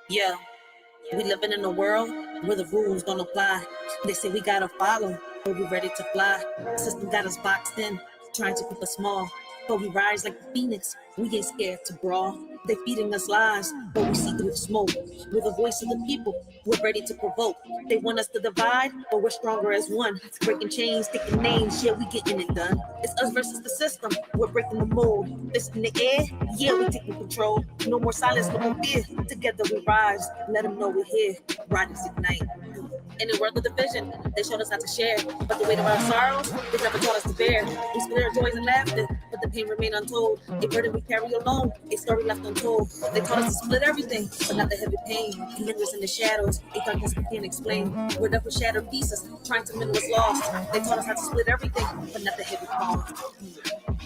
Yeah, we living in a world where the rules don't apply. They say we gotta follow, but we ready to fly. System got us boxed in, trying to keep us small. But we rise like the phoenix, we ain't scared to brawl. They feeding us lies, but we see through the smoke. We're the voice of the people, we're ready to provoke. They want us to divide, but we're stronger as one. Breaking chains, taking names, yeah, we getting it done. It's us versus the system, we're breaking the mold. This in the air, yeah, we taking control. No more silence, no more fear. Together we rise, let them know we're here. Riders ignite. In the world of division, they showed us how to share. But the weight of our sorrows, they never taught us to bear. We split our joys and laughter, but the pain remained untold. A burden we carry alone, a story left untold. They taught us to split everything, but not the heavy pain. It lingers in the shadows, a darkness we can't explain. We're left with shattered pieces, trying to mend what's lost. They taught us how to split everything, but not the heavy cost.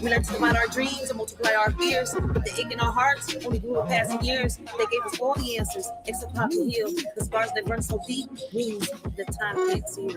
We learned to divide our dreams and multiply our fears, but the ache in our hearts only grew with passing years. They gave us all the answers, except how to heal. The scars that run so deep, wounds that time can't see.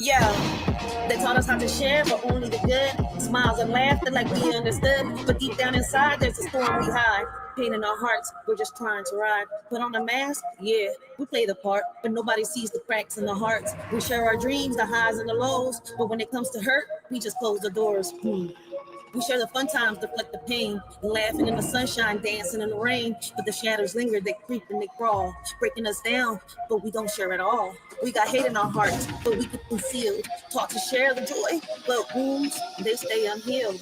Yeah, they taught us how to share, but only the good. Smiles and laughter like we understood. But deep down inside, there's a storm we hide. Pain in our hearts, we're just trying to ride. Put on a mask, yeah, we play the part, but nobody sees the cracks in the hearts. We share our dreams, the highs and the lows, but when it comes to hurt, we just close the doors. We share the fun times, deflect the pain, laughing in the sunshine, dancing in the rain. But the shadows linger, they creep and they crawl, breaking us down, but we don't share at all. We got hate in our hearts, but we keep concealed. Taught to share the joy, but wounds, they stay unhealed.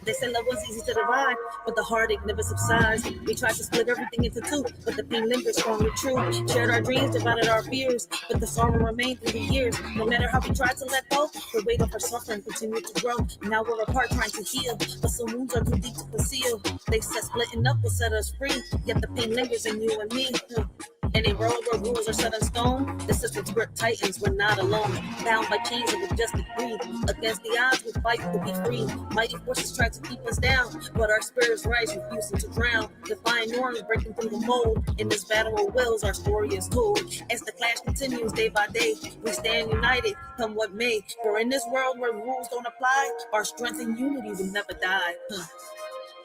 They say love was easy to divide, but the heartache never subsides. We tried to split everything into two, but the pain lingers strong and true. Shared our dreams, divided our fears, but the sorrow remained through the years. No matter how we tried to let go, the weight of our suffering continued to grow. Now we're apart trying to heal, but some wounds are too deep to conceal. They said splitting up will set us free, yet the pain lingers in you and me. In a world where rules are set in stone, the system's grip tightens, we're not alone. Bound by chains of injustice greed. Against the odds, we fight to be free. Mighty forces try to keep us down, but our spirits rise, refusing to drown. Defying norms, breaking through the mold. In this battle of wills, our story is told. As the clash continues day by day, we stand united, come what may. For in this world where rules don't apply, our strength and unity will never die.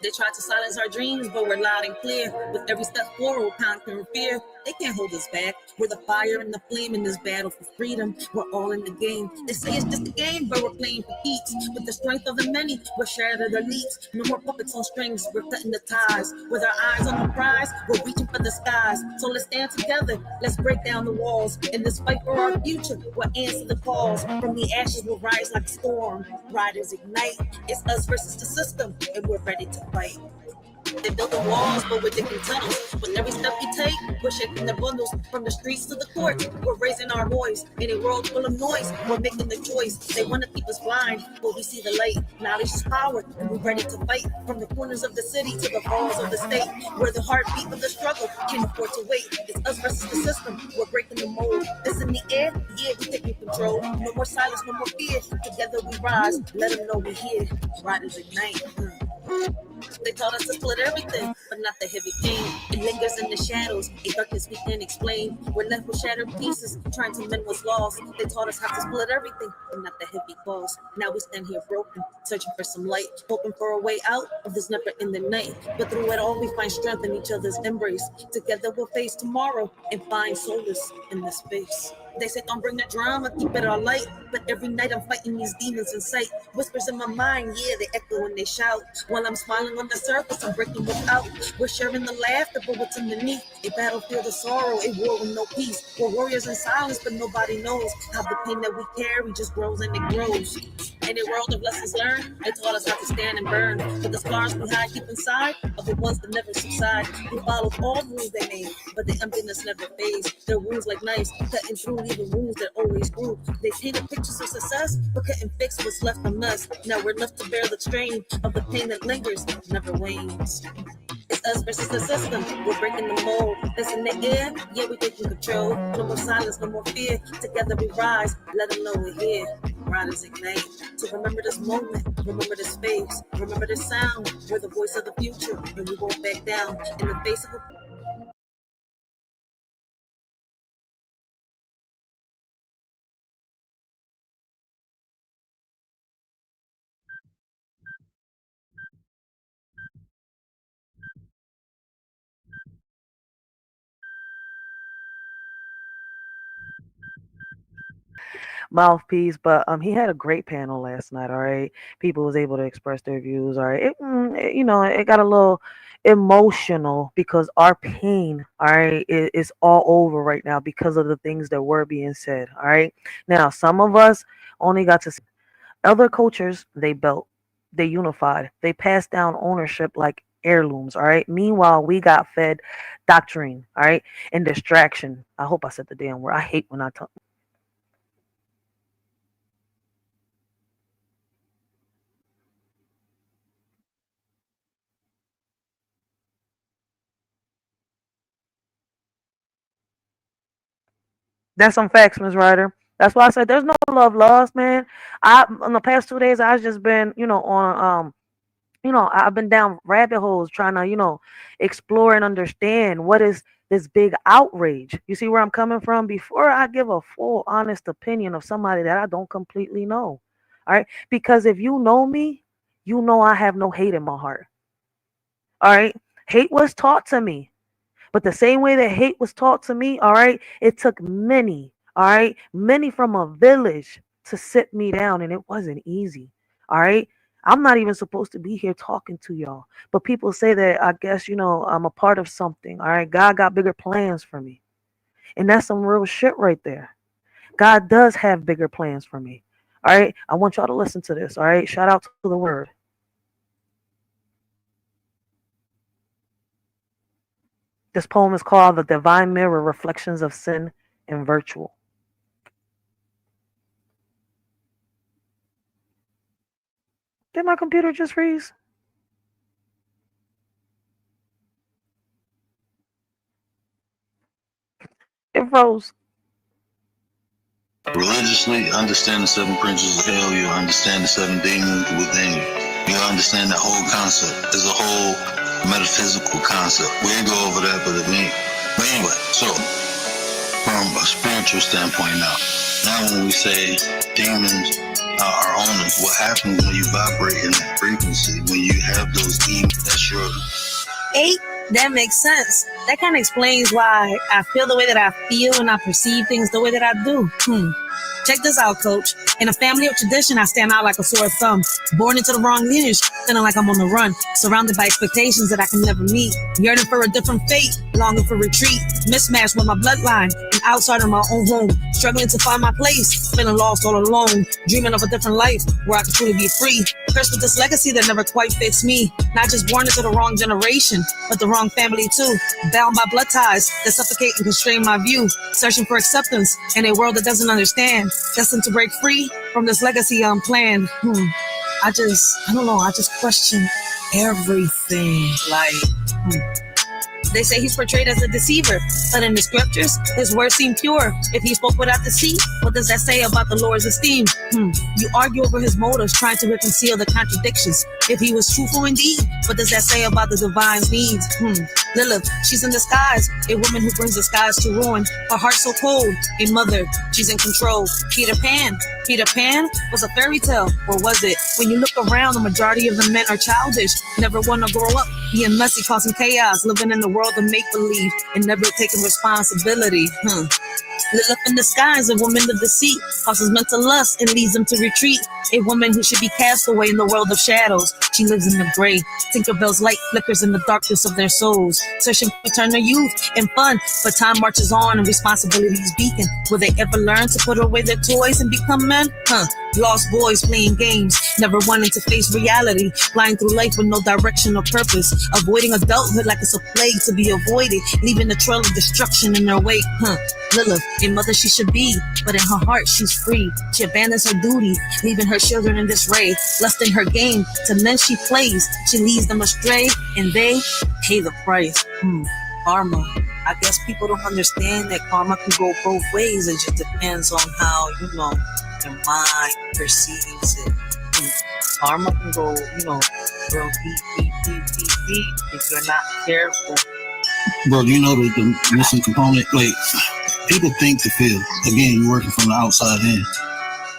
They try to silence our dreams, but we're loud and clear. With every step forward, conquering fear. They can't hold us back. We're the fire and the flame in this battle for freedom. We're all in the game. They say it's just a game, but we're playing for keeps. With the strength of the many, we're shattered elites. No more puppets on strings, we're cutting the ties. With our eyes on the prize, we're reaching for the skies. So let's stand together, let's break down the walls. In this fight for our future, we'll answer the calls. From the ashes, we'll rise like a storm. Riders ignite. It's us versus the system, and we're ready to fight. They build the walls, but we're digging tunnels. With every step we take, we're shaking the bundles. From the streets to the courts, we're raising our voice. In a world full of noise, we're making the choice. They want to keep us blind, but we see the light. Knowledge is power, and we're ready to fight. From the corners of the city to the walls of the state, where the heartbeat of the struggle can't afford to wait. It's us versus the system, we're breaking the mold. This in the air, yeah, we're taking control. No more silence, no more fear. Together we rise, let them know we're here. Riders ignite. They taught us to split everything, but not the heavy pain. It lingers in the shadows, a darkness we can't explain. We're left with shattered pieces, trying to mend what's lost. They taught us how to split everything, but not the heavy cost. Now we stand here broken, searching for some light, hoping for a way out of this never-ending night. But through it all, we find strength in each other's embrace. Together we'll face tomorrow and find solace in this space. They say don't bring the drama, keep it all light. But every night I'm fighting these demons in sight. Whispers in my mind, yeah, they echo when they shout. While I'm smiling on the surface, I'm breaking without. We're sharing the laughter, but what's underneath? A battlefield of sorrow, a war with no peace. We're warriors in silence, but nobody knows how the pain that we carry just grows and it grows. In a world of lessons learned, they taught us how to stand and burn. But the scars we hide deep inside are the ones that never subside. We followed all the rules they made, but the emptiness never fades. Their wounds like knives, cutting through leaving wounds that always grew. They painted pictures of success, but couldn't fix what's left on us. Now we're left to bear the strain of the pain that lingers, never wanes. It's us versus the system. We're breaking the mold. That's in the air. Yeah, we're taking control. No more silence, no more fear. Together we rise. Let them know we're here. Riders ignite. So remember this moment. Remember this space. Remember this sound. We're the voice of the future, and we won't back down in the face of a mouthpiece, but he had a great panel last night. All right, people was able to express their views. All right, it got a little emotional because our pain, all right, is all over right now because of the things that were being said. All right, now some of us only got to see other cultures. They built, they unified, they passed down ownership like heirlooms. All right, meanwhile we got fed doctrine, all right, and distraction. I hope I said the damn word. I hate when I talk. That's some facts, Miss Ryder. That's why I said there's no love lost, man. I in the past 2 days I've just been, on I've been down rabbit holes trying to, explore and understand what is this big outrage. You see where I'm coming from? Before I give a full honest opinion of somebody that I don't completely know. All right? Because if you know me, you know I have no hate in my heart. All right? Hate was taught to me. But the same way that hate was taught to me, all right, it took many, all right, many from a village to sit me down, and it wasn't easy, all right. I'm not even supposed to be here talking to y'all, but people say that I guess, I'm a part of something, all right. God got bigger plans for me, and that's some real shit right there. God does have bigger plans for me, all right. I want y'all to listen to this, all right. Shout out to the word. This poem is called The Divine Mirror, Reflections of Sin and Virtual. Did my computer just freeze? It froze. Religiously, understand the seven principles of hell. You understand the seven demons within you. You understand that whole concept. It's a whole metaphysical concept. We didn't go over that, but anyway, so from a spiritual standpoint now when we say demons are owners, what happens when you vibrate in that frequency? When you have those demons, that's your 8, that makes sense. That kind of explains why I feel the way that I feel and I perceive things the way that I do. Check this out, coach. In a family of tradition, I stand out like a sore thumb. Born into the wrong lineage, feeling like I'm on the run. Surrounded by expectations that I can never meet. Yearning for a different fate, longing for retreat. Mismatched with my bloodline, an outsider in my own home. Struggling to find my place, feeling lost all alone. Dreaming of a different life where I can truly be free. Cursed with this legacy that never quite fits me. Not just born into the wrong generation, but the wrong family too. Bound by blood ties that suffocate and constrain my view. Searching for acceptance in a world that doesn't understand. Destined to break free from this legacy unplanned. I don't know, I just question everything. They say he's portrayed as a deceiver, but in the scriptures, his words seem pure. If he spoke without deceit, what does that say about the Lord's esteem? You argue over his motives, trying to conceal the contradictions. If he was truthful indeed, what does that say about the divine's needs? Lilith, she's in disguise, a woman who brings the skies to ruin. Her heart so cold, a mother, she's in control. Peter Pan was a fairy tale, or was it? When you look around, the majority of the men are childish, never want to grow up, being messy, causing chaos, living in the world of make-believe, and never taking responsibility. Lilith in disguise, a woman of deceit, causes mental lust and leads them to retreat. A woman who should be cast away in the world of shadows. She lives in the gray. Tinkerbell's light flickers in the darkness of their souls, searching for eternal youth and fun. But time marches on and responsibilities beacon. Will they ever learn to put away their toys and become men? Lost boys playing games, never wanting to face reality, flying through life with no direction or purpose, avoiding adulthood like it's a plague to be avoided, leaving a trail of destruction in their wake. Lilith, a mother she should be, but in her heart she's free. She abandons her duty, leaving her children in disarray, lusting her game to men she plays. She leads them astray, and they pay the price. Karma. I guess people don't understand that karma can go both ways. It just depends on how, your mind perceives it. Karma can go, real deep if you're not careful. Bro, the missing component? Like, people think to feel. Again, you're working from the outside in.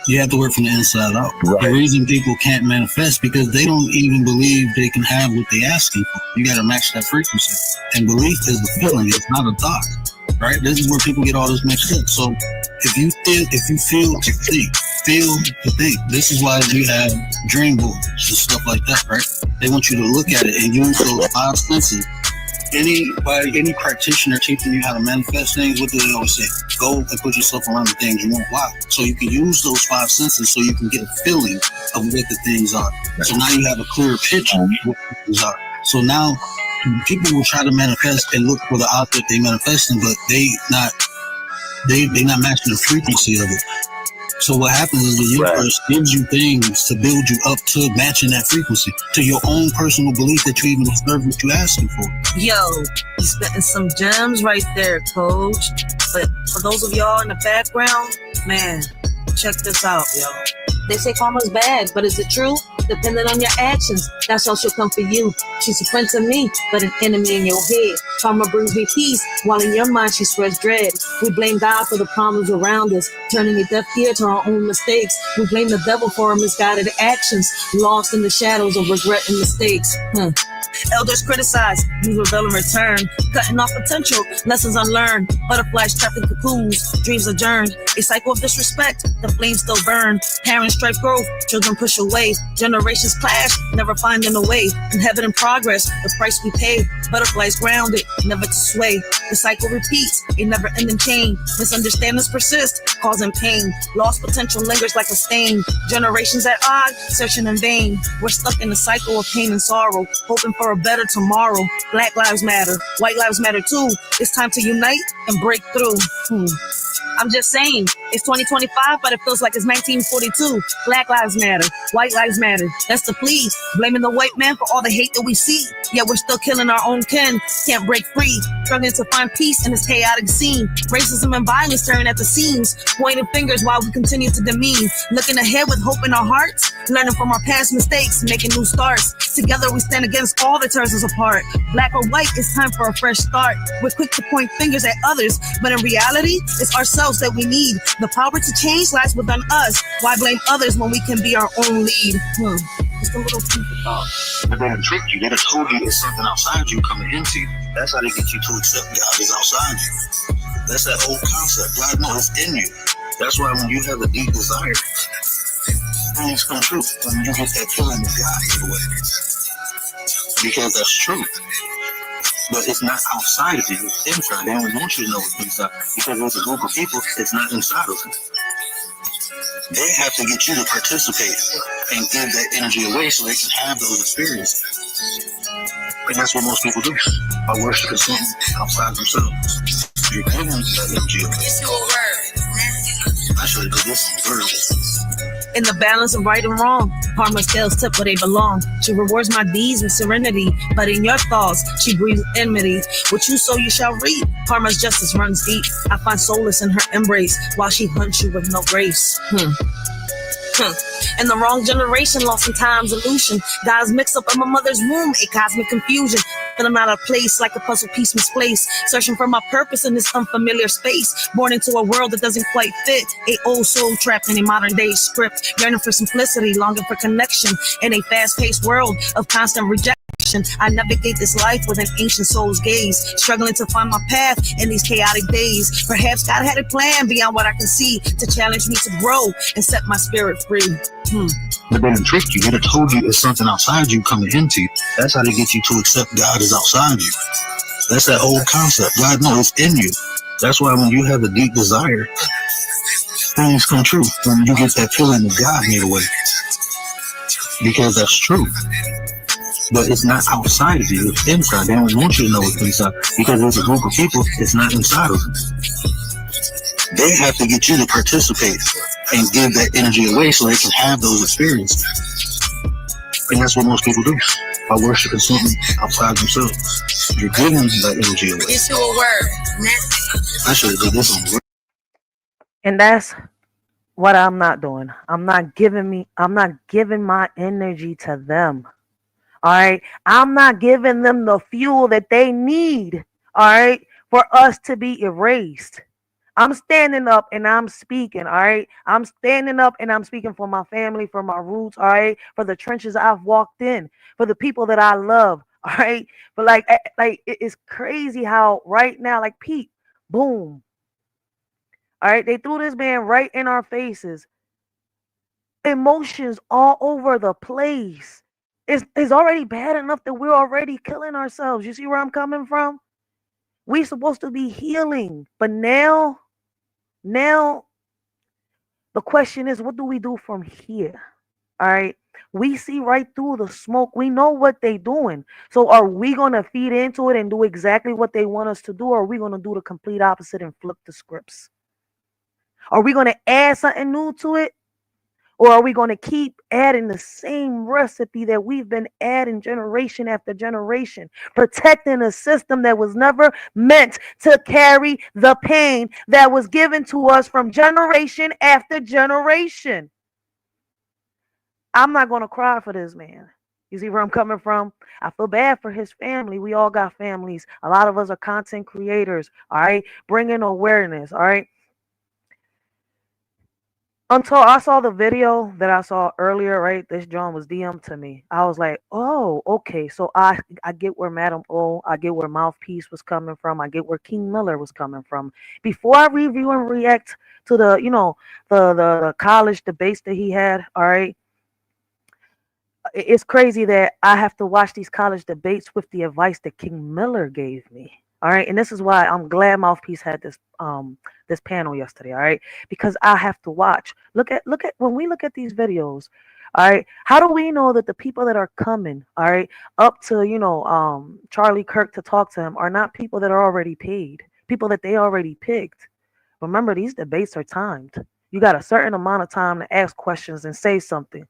You have to work from the inside out. Right. The reason people can't manifest because they don't even believe they can have what they asking for. You got to match that frequency. And belief is a feeling. It's not a thought. Right? This is where people get all this mixed up. So If you feel to think, this is why we have dream boards and stuff like that, right? They want you to look at it and use those 5 senses. Any practitioner teaching you how to manifest things, what do they always say? Go and put yourself around the things you want. Why? So you can use those 5 senses so you can get a feeling of what the things are. So now you have a clearer picture of what the things are. So now people will try to manifest and look for the object they manifesting, but they not matching the frequency of it. So what happens is the universe gives you things to build you up to matching that frequency, to your own personal belief that you even deserve what you're asking for. Yo, you spitting some gems right there, coach. But for those of y'all in the background, man, check this out, yo. They say karma's bad, but is it true? Depending on your actions, that's how she'll come for you. She's a friend to me, but an enemy in your head. Karma brings me peace, while in your mind she spreads dread. We blame God for the problems around us, turning a deaf ear to our own mistakes. We blame the devil for our misguided actions, lost in the shadows of regret and mistakes. Elders criticize, we rebel in return, cutting off potential, lessons unlearned. Butterflies trapped in cocoons, dreams adjourned. A cycle of disrespect, the flames still burn. Parents strife growth, children push away. Generations clash, never finding a way. In heaven in progress, the price we pay. Butterflies grounded, never to sway. The cycle repeats, a never-ending chain. Misunderstandings persist, causing pain. Lost potential lingers like a stain. Generations at odds, searching in vain. We're stuck in a cycle of pain and sorrow, hoping for a better tomorrow. Black lives matter, white lives matter too. It's time to unite and break through. I'm just saying, it's 2025, but it feels like it's 1942. Black lives matter, white lives matter. That's the plea. Blaming the white man for all the hate that we see. Yet we're still killing our own kin. Can't break free. Struggling to find peace in this chaotic scene. Racism and violence staring at the seams. Pointing fingers while we continue to demean. Looking ahead with hope in our hearts. Learning from our past mistakes, making new starts. Together we stand against all that tears us apart. Black or white, it's time for a fresh start. We're quick to point fingers at others, but in reality, it's ourselves that we need. The power to change lies within us. Why blame others when we can be our own lead? Just a little food for thought. But they done tricked you. They done told you it's something outside you coming into you. That's how they get you to accept God is outside you. That's that old concept. God knows it's in you. That's why when you have a deep desire, things come true. When you get that feeling of God in the way. Because that's true. But it's not outside of you, it's inside. They don't want you to know it's inside. Because there's a group of people, it's not inside of them. They have to get you to participate and give that energy away so they can have those experiences. And that's what most people do. By worshiping something outside themselves. You're giving that energy away. I should have done this on Thursday. In the balance of right and wrong, karma scales tip where they belong. She rewards my deeds with serenity, but in your thoughts, she breathes enmity. What you sow, you shall reap. Karma's justice runs deep. I find solace in her embrace while she hunts you with no grace. In the wrong generation, lost in time's illusion. God's mixed up in my mother's womb, a cosmic confusion. Feeling out of place like a puzzle piece misplaced. Searching for my purpose in this unfamiliar space. Born into a world that doesn't quite fit. A old soul trapped in a modern day script. Yearning for simplicity, longing for connection. In a fast-paced world of constant rejection. I navigate this life with an ancient soul's gaze, struggling to find my path in these chaotic days. Perhaps God had a plan beyond what I can see to challenge me to grow and set my spirit free. But they done tricked you. They done told you it's something outside you coming into you. That's how they get you to accept God is outside you. That's that old concept. God knows it's in you. That's why when you have a deep desire, things come true. When you get that feeling of God made away. Because that's true. But it's not outside of you, it's inside. They don't want you to know it's inside. Because there's a group of people, it's not inside of them. They have to get you to participate and give that energy away so they can have those experiences. And that's what most people do. By worshiping something outside themselves. You're giving that energy away. It's your word. I should have did this on the word. And that's what I'm not doing. I'm not giving my energy to them. All right. I'm not giving them the fuel that they need. All right. For us to be erased. I'm standing up and I'm speaking. All right. I'm standing up and I'm speaking for my family, for my roots. All right. For the trenches I've walked in, for the people that I love. All right. But like it's crazy how right now, like Pete, boom. All right, they threw this man right in our faces. Emotions all over the place. It's already bad enough that we're already killing ourselves. You see where I'm coming from? We supposed to be healing, but now the question is, what do we do from here? All right. We see right through the smoke. We know what they're doing. So are we going to feed into it and do exactly what they want us to do? Or are we going to do the complete opposite and flip the scripts? Are we going to add something new to it? Or are we going to keep adding the same recipe that we've been adding generation after generation, protecting a system that was never meant to carry the pain that was given to us from generation after generation? I'm not going to cry for this man. You see where I'm coming from? I feel bad for his family. We all got families. A lot of us are content creators, all right? Bringing awareness, all right? Until I saw the video that I saw earlier, right? This John was DM'd to me. I was like, oh, okay. So I get where Madam O, I get where Mouthpiece was coming from. I get where King Miller was coming from. Before I review and react to the, the college debates that he had, all right? It's crazy that I have to watch these college debates with the advice that King Miller gave me. All right, and this is why I'm glad Mouthpiece had this panel yesterday. All right, because I have to watch. Look at when we look at these videos. All right, how do we know that the people that are coming, all right, up to Charlie Kirk to talk to him are not people that are already paid, people that they already picked? Remember, these debates are timed. You got a certain amount of time to ask questions and say something.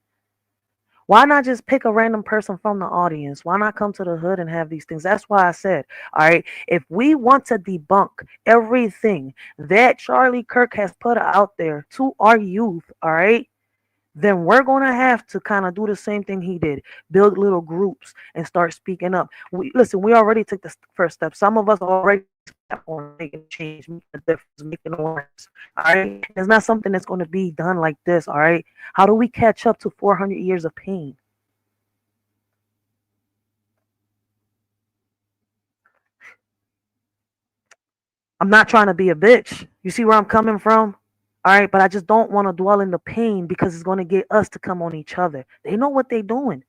Why not just pick a random person from the audience? Why not come to the hood and have these things? That's why I said, all right, if we want to debunk everything that Charlie Kirk has put out there to our youth, all right, then we're going to have to kind of do the same thing he did, build little groups and start speaking up. We already took the first step. Some of us already on making change, making a difference, making awareness. All right, it's not something that's going to be done like this. All right, how do we catch up to 400 years of pain? I'm not trying to be a bitch. You see where I'm coming from? All right, but I just don't want to dwell in the pain because it's going to get us to come on each other. They know what they're doing.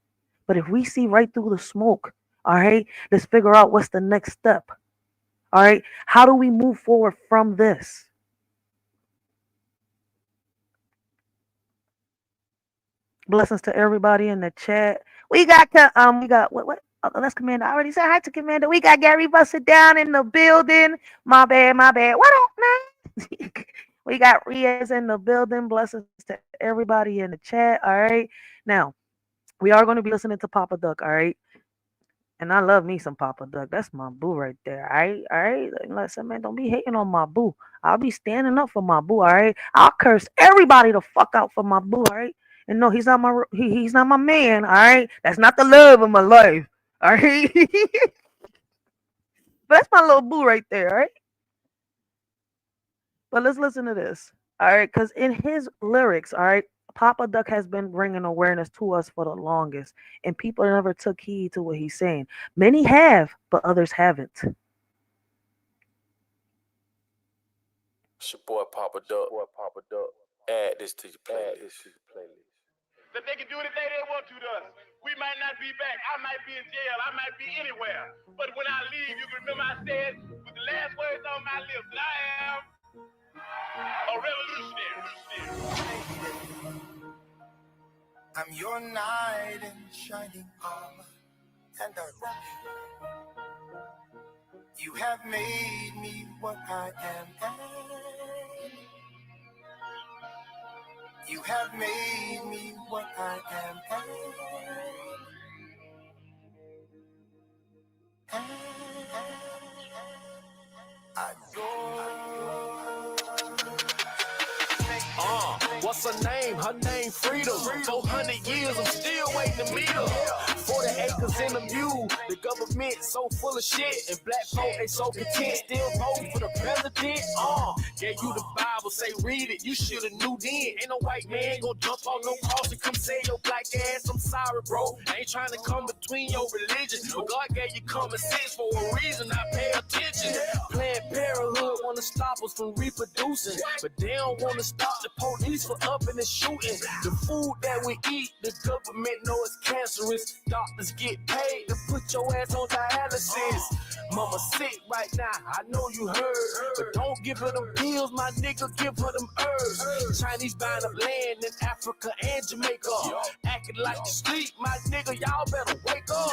But if we see right through the smoke, all right, let's figure out what's the next step. All right, how do we move forward from this? Blessings to everybody in the chat. We got what? Oh, that's Commander. I already said hi to Commander. We got Gary Busted down in the building. My bad. What up, man? We got Riaz in the building. Blessings to everybody in the chat. All right. Now, we are going to be listening to Papa Duck. All right. And I love me some Papa Duck. That's my boo right there. All right. Listen, man, don't be hating on my boo. I'll be standing up for my boo. All right. I'll curse everybody the fuck out for my boo. All right. And no, he's not my man. All right. That's not the love of my life. All right. But that's my little boo right there. All right. But let's listen to this. All right. Because in his lyrics, all right, Papa Duck has been bringing awareness to us for the longest, and people never took heed to what he's saying. Many have, but others haven't. It's your boy Papa Duck. Add this to your playlist. That they can do anything they want to us. We might not be back. I might be in jail. I might be anywhere. But when I leave, you can remember I said with the last words on my lips that I am a revolutionary. I'm your knight in shining armor, and I rock you. You have made me what I am. You have made me what I am. I What's her name? Her name Freedom. 400 years, I'm still waiting to meet her. 40 acres in a mule. The government so full of shit, and black folk they so content. Still vote for the president. Gave you the Bible, say read it. You shoulda knew then. Ain't no white man gon' jump on no cross and come say your black ass. I'm sorry, bro. I ain't trying to come between your religions, but God gave you common sense for a reason. I pay attention. Planned Parenthood wanna stop us from reproducing, but they don't wanna stop the police from upping and shooting. The food that we eat, the government know it's cancerous. Doctors get paid to put your ass on dialysis. Mama sick right now, I know you heard, but don't give her them pills, my nigga, give her them herbs. Chinese buying up land in Africa and Jamaica, acting like you sleep, my nigga, y'all better wake up.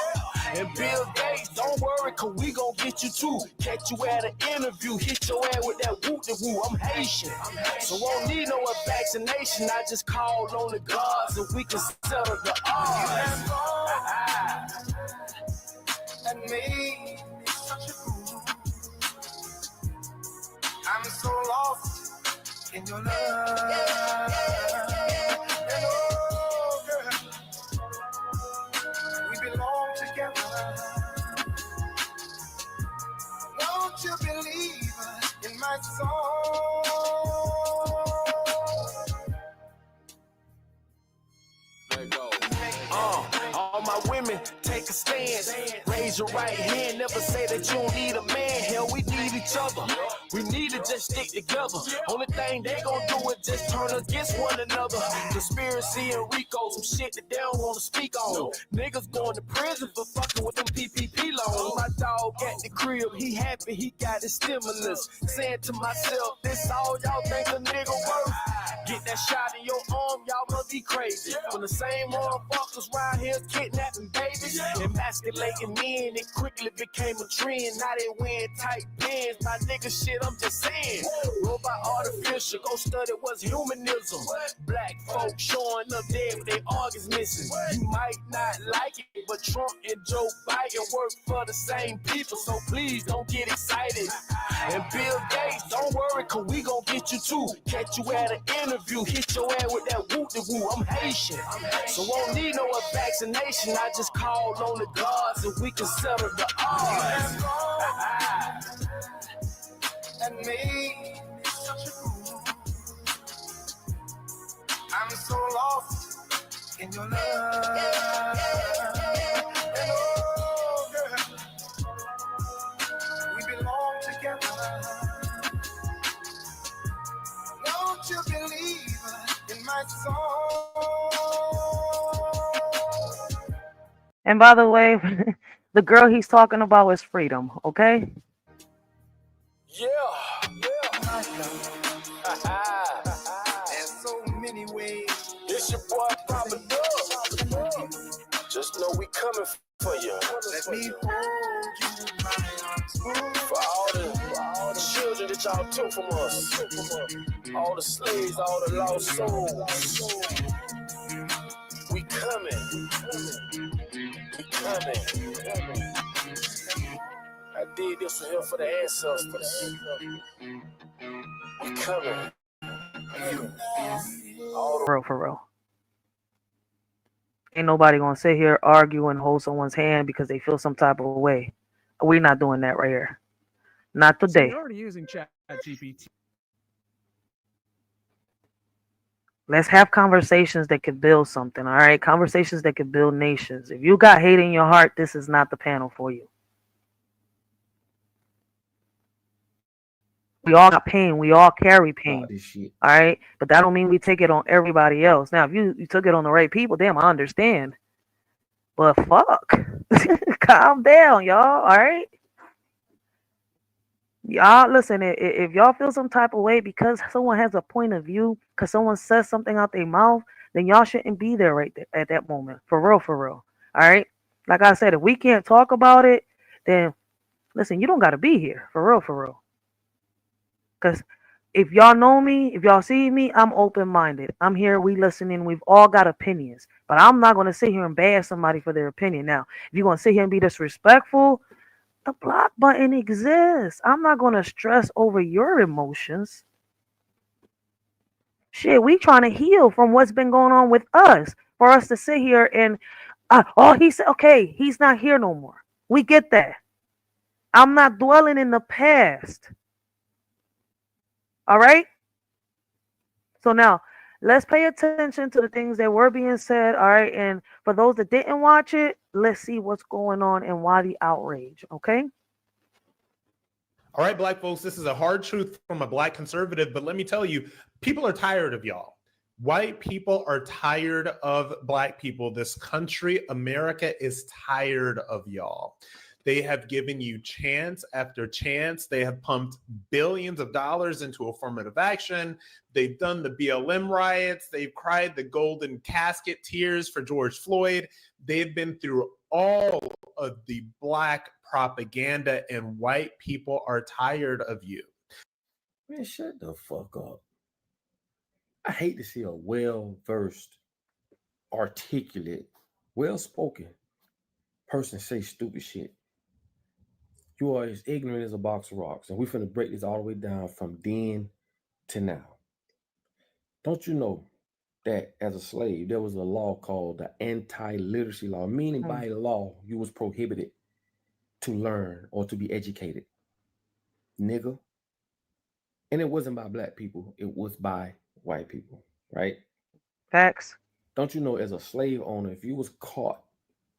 And Bill Gates, don't worry, cause we gon' get you too. Catch you at an interview, hit your ass with that whoop-de-woo. I'm Haitian, so won't need no vaccination. I just call on the gods and we can settle the odds. And me, such a fool. I'm so lost in your love. And oh, girl, we belong together. Won't you believe in my song? Let go. All my women, take a stand. Raise your right hand, never say that you don't need a man. Hell, we need each other. We need to just stick together. Only thing they gon' do is just turn against one another. Conspiracy and RICO, some shit that they don't wanna speak on. Niggas going to prison for fucking with them PPP loans. My dog at the crib, he happy, he got his stimulus. Saying to myself, this all y'all think a nigga worth? Get that shot in your arm, y'all must be crazy. When the same motherfuckers around here kidnapping babies, emasculating men, it quickly became a trend. Now they wearing tight pants. My nigga shit, I'm just saying. Robot artificial, go study what's humanism. Black folks showing up dead with their organs missing. You might not like it, but Trump and Joe Biden work for the same people, so please don't get excited. And Bill Gates, don't worry, cause we gon' get you too. Catch you at an interview, hit your ass with that whoop-de-woo. I'm Haitian, so won't need no vaccination. I just call on the gods and we can settle the odds. And me, such a fool. I'm so lost in your love. And oh, girl, we belong together. Won't you believe in my song? And by the way, the girl he's talking about is freedom, okay? Yeah. There's so many ways. It's your boy Papa Dub. Just know we coming for you. Let me hold you in my arms. For all the children that y'all took from us. All the slaves, all the lost souls. We coming. We coming. I did this for here for the ancestors. We coming. For real. Ain't nobody gonna sit here, argue, and hold someone's hand because they feel some type of way. We're not doing that right here. Not today. So you're already using ChatGPT. Let's have conversations that can build something, all right? Conversations that can build nations. If you got hate in your heart, this is not the panel for you. We all got pain. We all carry pain. All right? But that don't mean we take it on everybody else. Now, if you took it on the right people, damn, I understand. But fuck. Calm down, y'all. All right? Y'all, listen, if y'all feel some type of way because someone has a point of view, because someone says something out their mouth, then y'all shouldn't be there right there at that moment. For real, for real. All right? Like I said, if we can't talk about it, then listen, you don't got to be here. For real, for real. Because if y'all know me, if y'all see me, I'm open-minded. I'm here, we listening. We've all got opinions. But I'm not going to sit here and bash somebody for their opinion. Now, if you're going to sit here and be disrespectful, the block button exists. I'm not going to stress over your emotions. Shit, we trying to heal from what's been going on with us. For us to sit here and, he said, okay, he's not here no more. We get that. I'm not dwelling in the past. All right? So now, let's pay attention to the things that were being said. All right? And for those that didn't watch it, let's see what's going on and why the outrage. Okay? All right, black folks, this is a hard truth from a black conservative, but let me tell you, people are tired of y'all. White people are tired of black people. This country, America, is tired of y'all. They have given you chance after chance. They have pumped billions of dollars into affirmative action. They've done the BLM riots. They've cried the golden casket tears for George Floyd. They've been through all of the black propaganda, and white people are tired of you. Man, shut the fuck up. I hate to see a well-versed, articulate, well-spoken person say stupid shit. You are as ignorant as a box of rocks, and we're finna break this all the way down from then to now. Don't you know that as a slave, there was a law called the anti-literacy law, meaning by law, you was prohibited to learn or to be educated, nigga. And it wasn't by black people, it was by white people, right? Facts. Don't you know, as a slave owner, if you was caught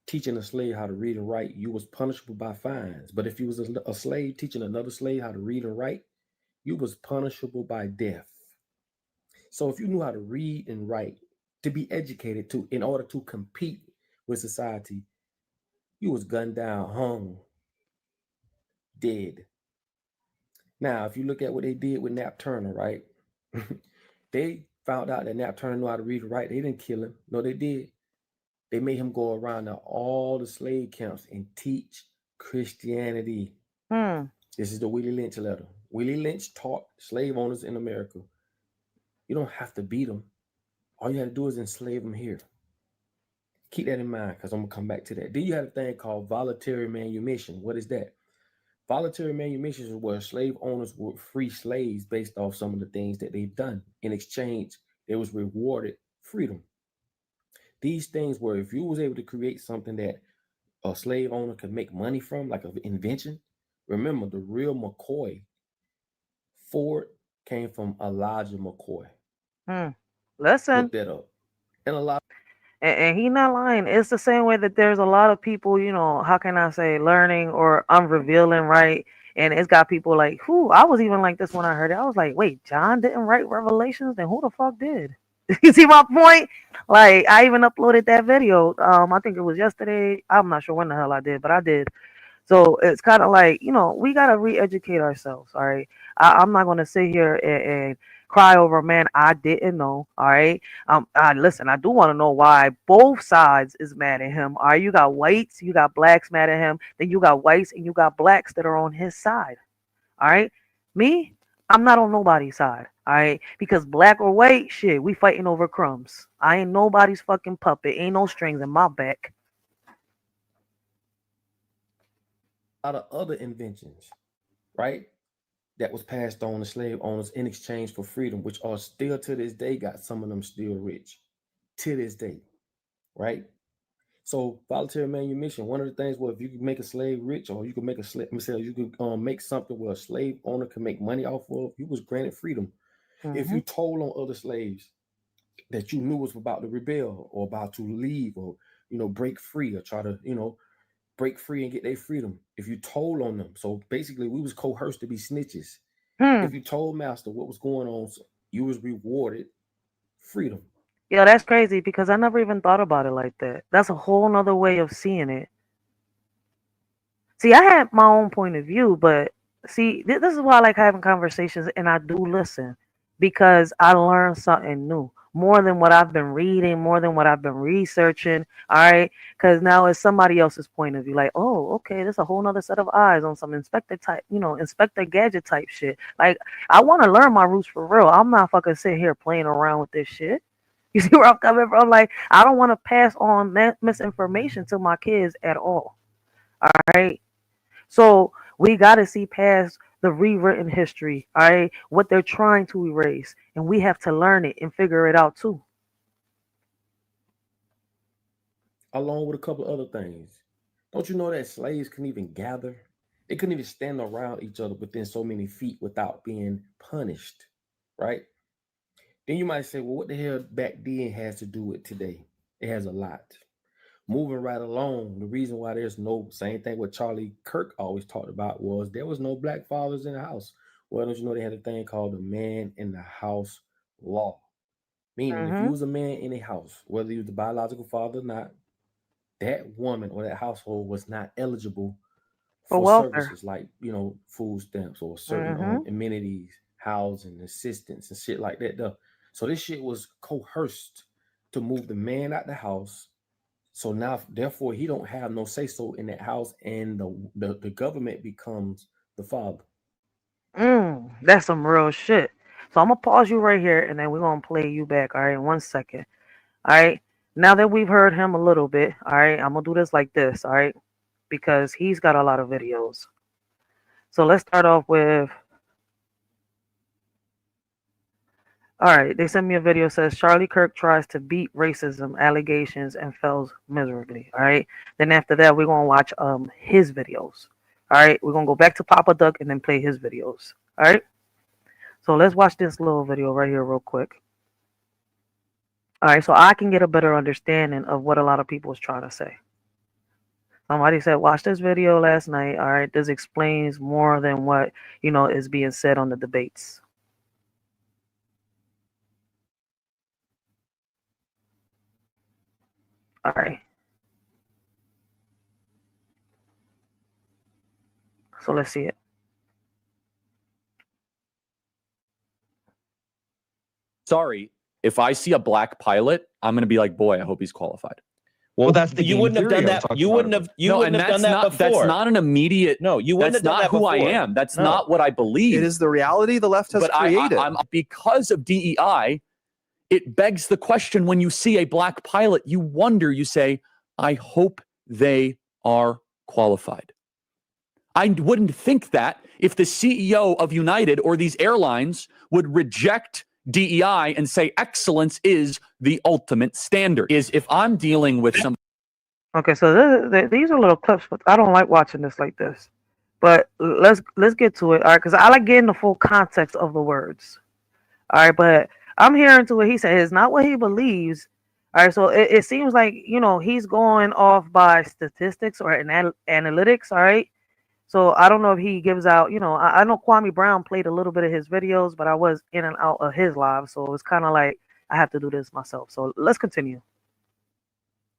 teaching a slave how to read and write, you was punishable by fines. But if you was a slave teaching another slave how to read and write, you was punishable by death. So if you knew how to read and write, to be educated to, in order to compete with society, you was gunned down, hung, dead. Now, if you look at what they did with Nat Turner, right? They found out that Nat Turner knew how to read and write. They didn't kill him. No, they did. They made him go around to all the slave camps and teach Christianity. This is the Willie Lynch letter. Willie Lynch taught slave owners in America, you don't have to beat them. All you have to do is enslave them here. Keep that in mind, because I'm going to come back to that. Then you have a thing called voluntary manumission. What is that? Voluntary manumission is where slave owners would free slaves based off some of the things that they've done. In exchange, they was rewarded freedom. These things were, if you was able to create something that a slave owner could make money from, like an invention. Remember, the real McCoy, Ford, came from Elijah McCoy. Listen. Look that up. And a lot. And he not lying. It's the same way that there's a lot of people, you know, how can I say, learning or unrevealing, right? And it's got people like, who? I was even like this when I heard it. I was like, wait, John didn't write Revelations? Then who the fuck did? You see my point? Like, I even uploaded that video. I think it was yesterday. I'm not sure when the hell I did, but I did. So it's kind of like, you know, we got to re-educate ourselves, all right? I'm not going to sit here and cry over, man, I didn't know, all right? Listen, I do want to know why both sides is mad at him. All right, you got whites, you got blacks mad at him, then you got whites and you got blacks that are on his side, all right? Me, I'm not on nobody's side, all right? Because black or white, shit, we fighting over crumbs. I ain't nobody's fucking puppet. Ain't no strings in my back. A lot of other inventions, right, that was passed on to slave owners in exchange for freedom, which are still to this day, got some of them still rich to this day, right? So voluntary manumission, one of the things, well, if you can make a slave rich, or you can make a slave, you could make something where a slave owner can make money off of, you was granted freedom. If you told on other slaves that you knew was about to rebel or about to leave or, you know, break free or try to, you know, break free and get their freedom, if you told on them. So basically we was coerced to be snitches. If you told master what was going on, you was rewarded freedom. Yeah, that's crazy because I never even thought about it like that. That's a whole nother way of seeing it. See, I had my own point of view, but see, this is why I like having conversations and I do listen because I learn something new. More than what I've been reading, more than what I've been researching, all right? Because now it's somebody else's point of view. Like, oh, okay, there's a whole nother set of eyes on some Inspector type, you know, Inspector Gadget type shit. Like, I want to learn my roots for real. I'm not fucking sitting here playing around with this shit. You see where I'm coming from? Like, I don't want to pass on misinformation to my kids at all. All right? So we got to see past the rewritten history, all right? What they're trying to erase. And we have to learn it and figure it out too. Along with a couple of other things. Don't you know that slaves couldn't even gather? They couldn't even stand around each other within so many feet without being punished, right? Then you might say, well, what the hell back then has to do with today? It has a lot. moving right along, the reason why there's no, same thing what Charlie Kirk always talked about was there was no black fathers in the house. Well, don't you know they had a thing called the man in the house law? Meaning if you was a man in a house, whether you was the biological father or not, that woman or that household was not eligible for welfare. services like, you know, food stamps or certain amenities, housing, assistance, and shit like that. Though. So this shit was coerced to move the man out the house. So now, therefore, he don't have no say-so in that house, and the government becomes the father. That's some real shit. So I'm gonna pause you right here, and then we're gonna play you back. All right, in 1 second. All right. Now that we've heard him a little bit, all right, I'm gonna do this like this, all right, because he's got a lot of videos. So let's start off with. All right, they sent me a video that says Charlie Kirk tries to beat racism allegations and fails miserably. All right. Then after that, we're gonna watch his videos. All right, we're gonna go back to Papa Duck and then play his videos. All right. So let's watch this little video right here real quick. All right, so I can get a better understanding of what a lot of people is trying to say. Somebody said, watch this video last night. All right, this explains more than what, you know, is being said on the debates. All right. So let's see it. Sorry, if I see a black pilot, I'm going to be like, boy, I hope he's qualified. Well, that's the you wouldn't have done that. You wouldn't have. You wouldn't have done that before. That's not an immediate. No, you wouldn't have done that before. That's not who I am. That's not what I believe. It is the reality the left has created. Because of DEI, it begs the question: when you see a black pilot, you wonder. You say, "I hope they are qualified." I wouldn't think that if the CEO of United or these airlines would reject DEI and say excellence is the ultimate standard. Is if I'm dealing with some. Okay, so these are little clips, but I don't like watching this like this. But let's get to it, all right? Because I like getting the full context of the words, all right? But I'm hearing to what he said. It's not what he believes, all right? So it seems like, you know, he's going off by statistics or analytics, all right? So I don't know if he gives out, you know, I know Kwame Brown played a little bit of his videos, but I was in and out of his live. So it's kind of like I have to do this myself. So let's continue.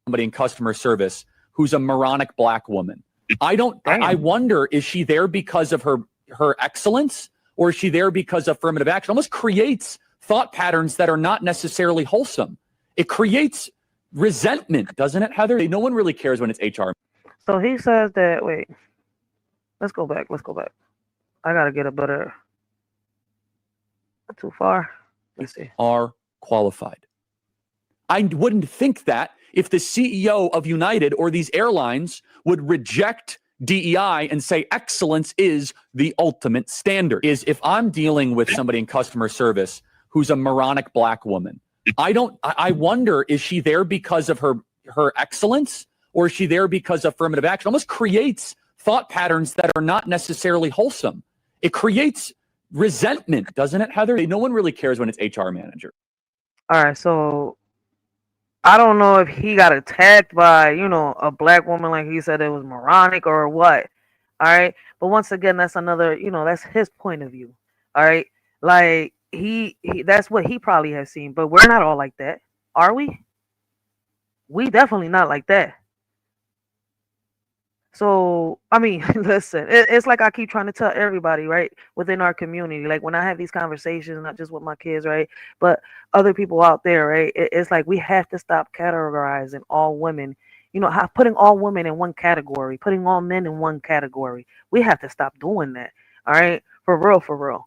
Somebody in customer service who's a moronic black woman. I wonder, is she there because of her excellence, or is she there because of affirmative action? Almost creates thought patterns that are not necessarily wholesome. It creates resentment, doesn't it, Heather? No one really cares when it's HR. So he says that, wait. Let's go back. I got to get a better. Not too far. Let's see. Are qualified. I wouldn't think that if the CEO of United or these airlines would reject DEI and say excellence is the ultimate standard. Is if I'm dealing with somebody in customer service who's a moronic black woman. I wonder, is she there because of her excellence, or is she there because of affirmative action? Almost creates thought patterns that are not necessarily wholesome. It creates resentment, doesn't it, Heather? No one really cares when it's HR manager. All right, so I don't know if he got attacked by, you know, a black woman, like he said it was moronic or what. All right, but once again, that's another, you know, that's his point of view. All right, like he that's what he probably has seen, but we're not all like that, are we? We definitely not like that. So, I mean, listen, it's like I keep trying to tell everybody, right, within our community, like when I have these conversations, not just with my kids, right, but other people out there, right, it's like we have to stop categorizing all women, you know, putting all women in one category, putting all men in one category. We have to stop doing that, all right, for real.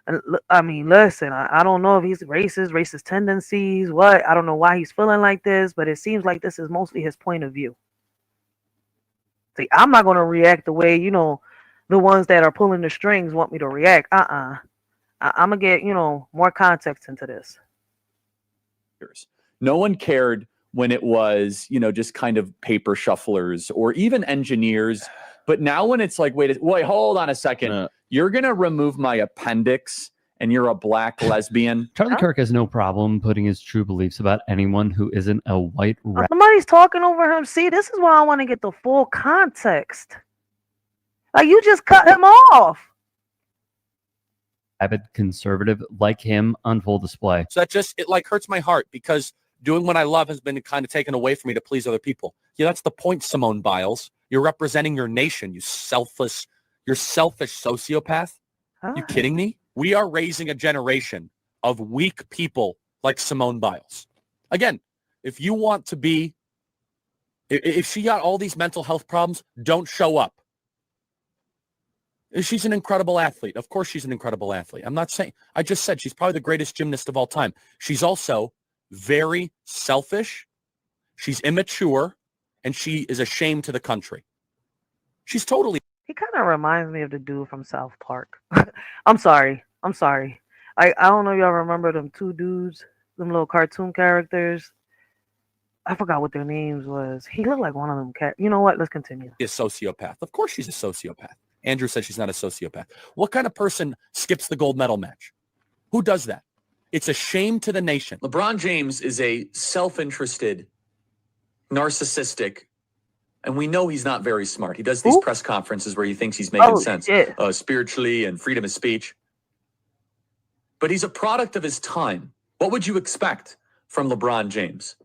And I mean, listen, I don't know if he's racist tendencies, what, I don't know why he's feeling like this, but it seems like this is mostly his point of view. See, I'm not going to react the way, you know, the ones that are pulling the strings want me to react. I'm going to get, you know, more context into this. No one cared when it was, you know, just kind of paper shufflers or even engineers. But now when it's like, wait, hold on a second. You're going to remove my appendix and you're a black lesbian. Charlie Kirk has no problem putting his true beliefs about anyone who isn't a white Somebody's talking over him. See, this is why I want to get the full context. Like, you just cut him off. rabid conservative like him on full display. So it like hurts my heart because doing what I love has been kind of taken away from me to please other people. Yeah, that's the point, Simone Biles. You're representing your nation, you're selfish sociopath. You kidding me? We are raising a generation of weak people like Simone Biles. Again, if you want to be, if she got all these mental health problems, don't show up. She's an incredible athlete. Of course she's an incredible athlete. I'm not saying, I just said she's probably the greatest gymnast of all time. She's also very selfish. She's immature, and she is a shame to the country. She's totally. He kind of reminds me of the dude from South Park. I'm sorry. I don't know if y'all remember them two dudes, them little cartoon characters. I forgot what their names was. He looked like one of them. You know what? Let's continue. A sociopath. Of course she's a sociopath. Andrew said she's not a sociopath. What kind of person skips the gold medal match? Who does that? It's a shame to the nation. LeBron James is a self-interested, narcissistic, and we know he's not very smart. He does these press conferences where he thinks he's making sense spiritually and freedom of speech. But he's a product of his time. What would you expect from LeBron James?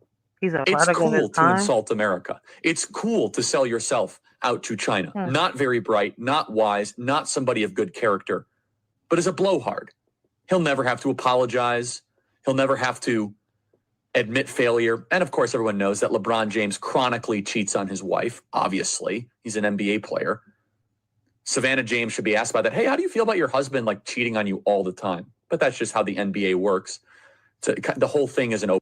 He's a It's product of his cool to time. insult America. It's cool to sell yourself out to China. Not very bright, not wise, not somebody of good character, but as a blowhard. He'll never have to apologize. He'll never have to admit failure. And of course, everyone knows that LeBron James chronically cheats on his wife. Obviously, he's an NBA player. Savannah James should be asked about that. Hey, how do you feel about your husband like cheating on you all the time? But that's just how the NBA works. So the whole thing is an open.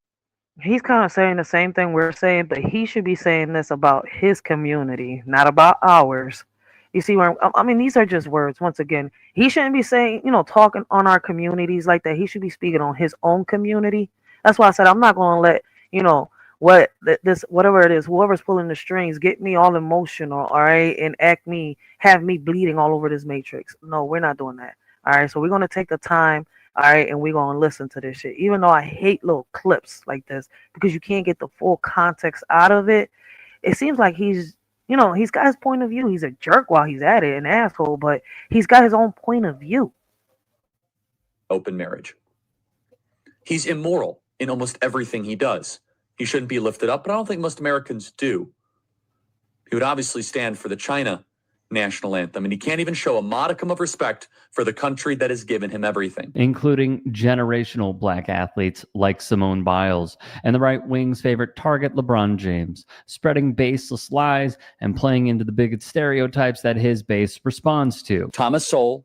He's kind of saying the same thing we're saying, but he should be saying this about his community, not about ours. You see where I mean, these are just words. Once again, he shouldn't be saying, talking on our communities like that. He should be speaking on his own community. That's why I said I'm not going to let whatever it is, whoever's pulling the strings, get me all emotional, all right, and have me bleeding all over this matrix. No, we're not doing that. All right, so we're going to take the time. All right, and we're going to listen to this shit. Even though I hate little clips like this because you can't get the full context out of it. It seems like he's got his point of view. He's a jerk while he's at it, an asshole, but he's got his own point of view. Open marriage. He's immoral in almost everything he does. He shouldn't be lifted up, but I don't think most Americans do. He would obviously stand for the China national anthem, and he can't even show a modicum of respect for the country that has given him everything. Including generational black athletes like Simone Biles and the right wing's favorite target, LeBron James, spreading baseless lies and playing into the bigot stereotypes that his base responds to. Thomas Sowell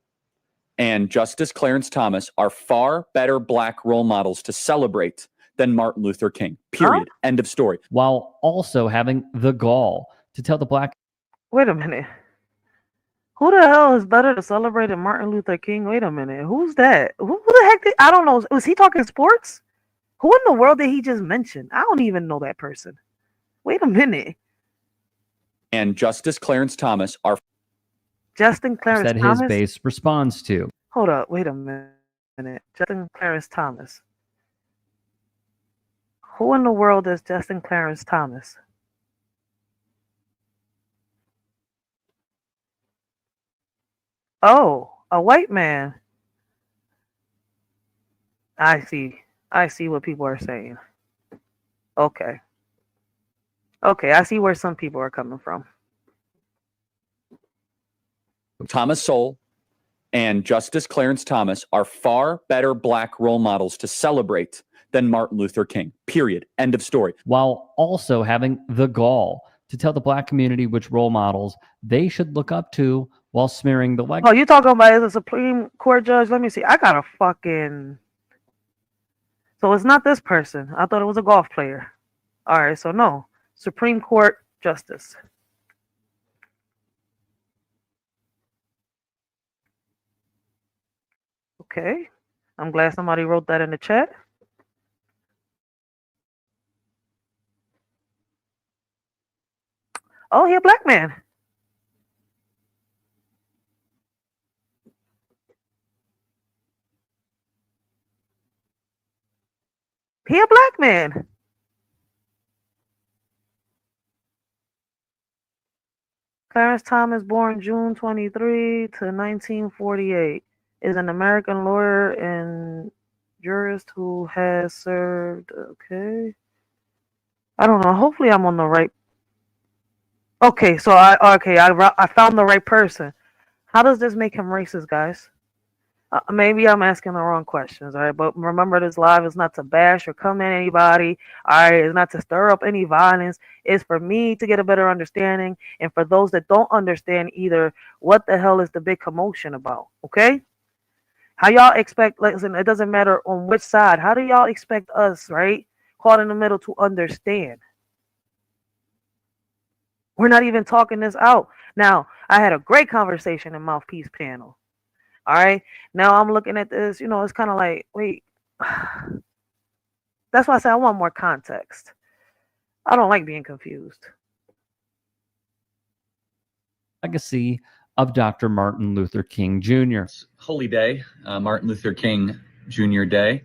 and Justice Clarence Thomas are far better black role models to celebrate than Martin Luther King. Period. End of story. While also having the gall to tell the black. Wait a minute. Who the hell is better to celebrate than Martin Luther King? Wait a minute. Who's that? Who the heck I don't know. Was he talking sports? Who in the world did he just mention? I don't even know that person. Wait a minute. And Justice Clarence Thomas are Justin Clarence that Thomas? his base responds to. Hold up. Wait a minute. Justin Clarence Thomas. Who in the world is Justin Clarence Thomas? Oh, a white man. I see what people are saying. Okay, I see where some people are coming from. Thomas Sowell and Justice Clarence Thomas are far better black role models to celebrate than Martin Luther King. Period. End of story. While also having the gall to tell the black community which role models they should look up to while smearing the legacy. Oh, you talking about the Supreme Court judge? Let me see. I got a fucking. So it's not this person. I thought it was a golf player. All right, so no. Supreme Court Justice. Okay. I'm glad somebody wrote that in the chat. Oh, he a black man. He a black man. Clarence Thomas, born June 23 to 1948, is an American lawyer and jurist who has served. Okay. I don't know. Hopefully, I'm on the right. Okay, so I found the right person. How does this make him racist, guys? Maybe I'm asking the wrong questions, all right? But remember, this live is not to bash or come at anybody, all right? It's not to stir up any violence. It's for me to get a better understanding, and for those that don't understand either, what the hell is the big commotion about, okay? How y'all expect, listen, it doesn't matter on which side. How do y'all expect us, right, caught in the middle, to understand? We're not even talking this out. Now, I had a great conversation in Mouthpiece panel. All right. Now I'm looking at this, it's kind of like, wait. That's why I say I want more context. I don't like being confused. Legacy of Dr. Martin Luther King Jr. Holy Day, Martin Luther King Jr. Day.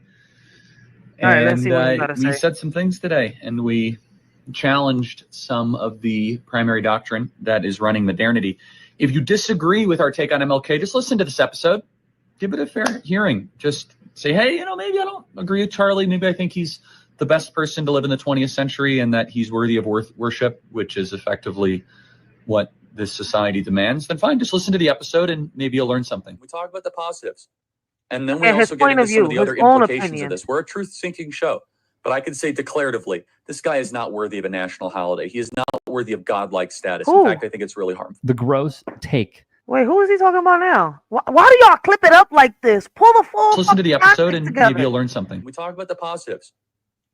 All right, let's see what you gotta we say. said some things today, and we challenged some of the primary doctrine that is running modernity. If you disagree with our take on MLK, just listen to this episode. Give it a fair hearing. Just say, hey, maybe I don't agree with Charlie. Maybe I think he's the best person to live in the 20th century and that he's worthy of worship, which is effectively what this society demands. Then fine, just listen to the episode and maybe you'll learn something. We talk about the positives. And then we also get into some of the other implications of this. We're a truth-seeking show. But I can say declaratively, this guy is not worthy of a national holiday. He is not worthy of godlike status. Who? In fact, I think it's really harmful. The gross take. Wait, who is he talking about now? Why do y'all clip it up like this? Pull the full. Listen to the episode and together. maybe you'll learn something. We talk about the positives.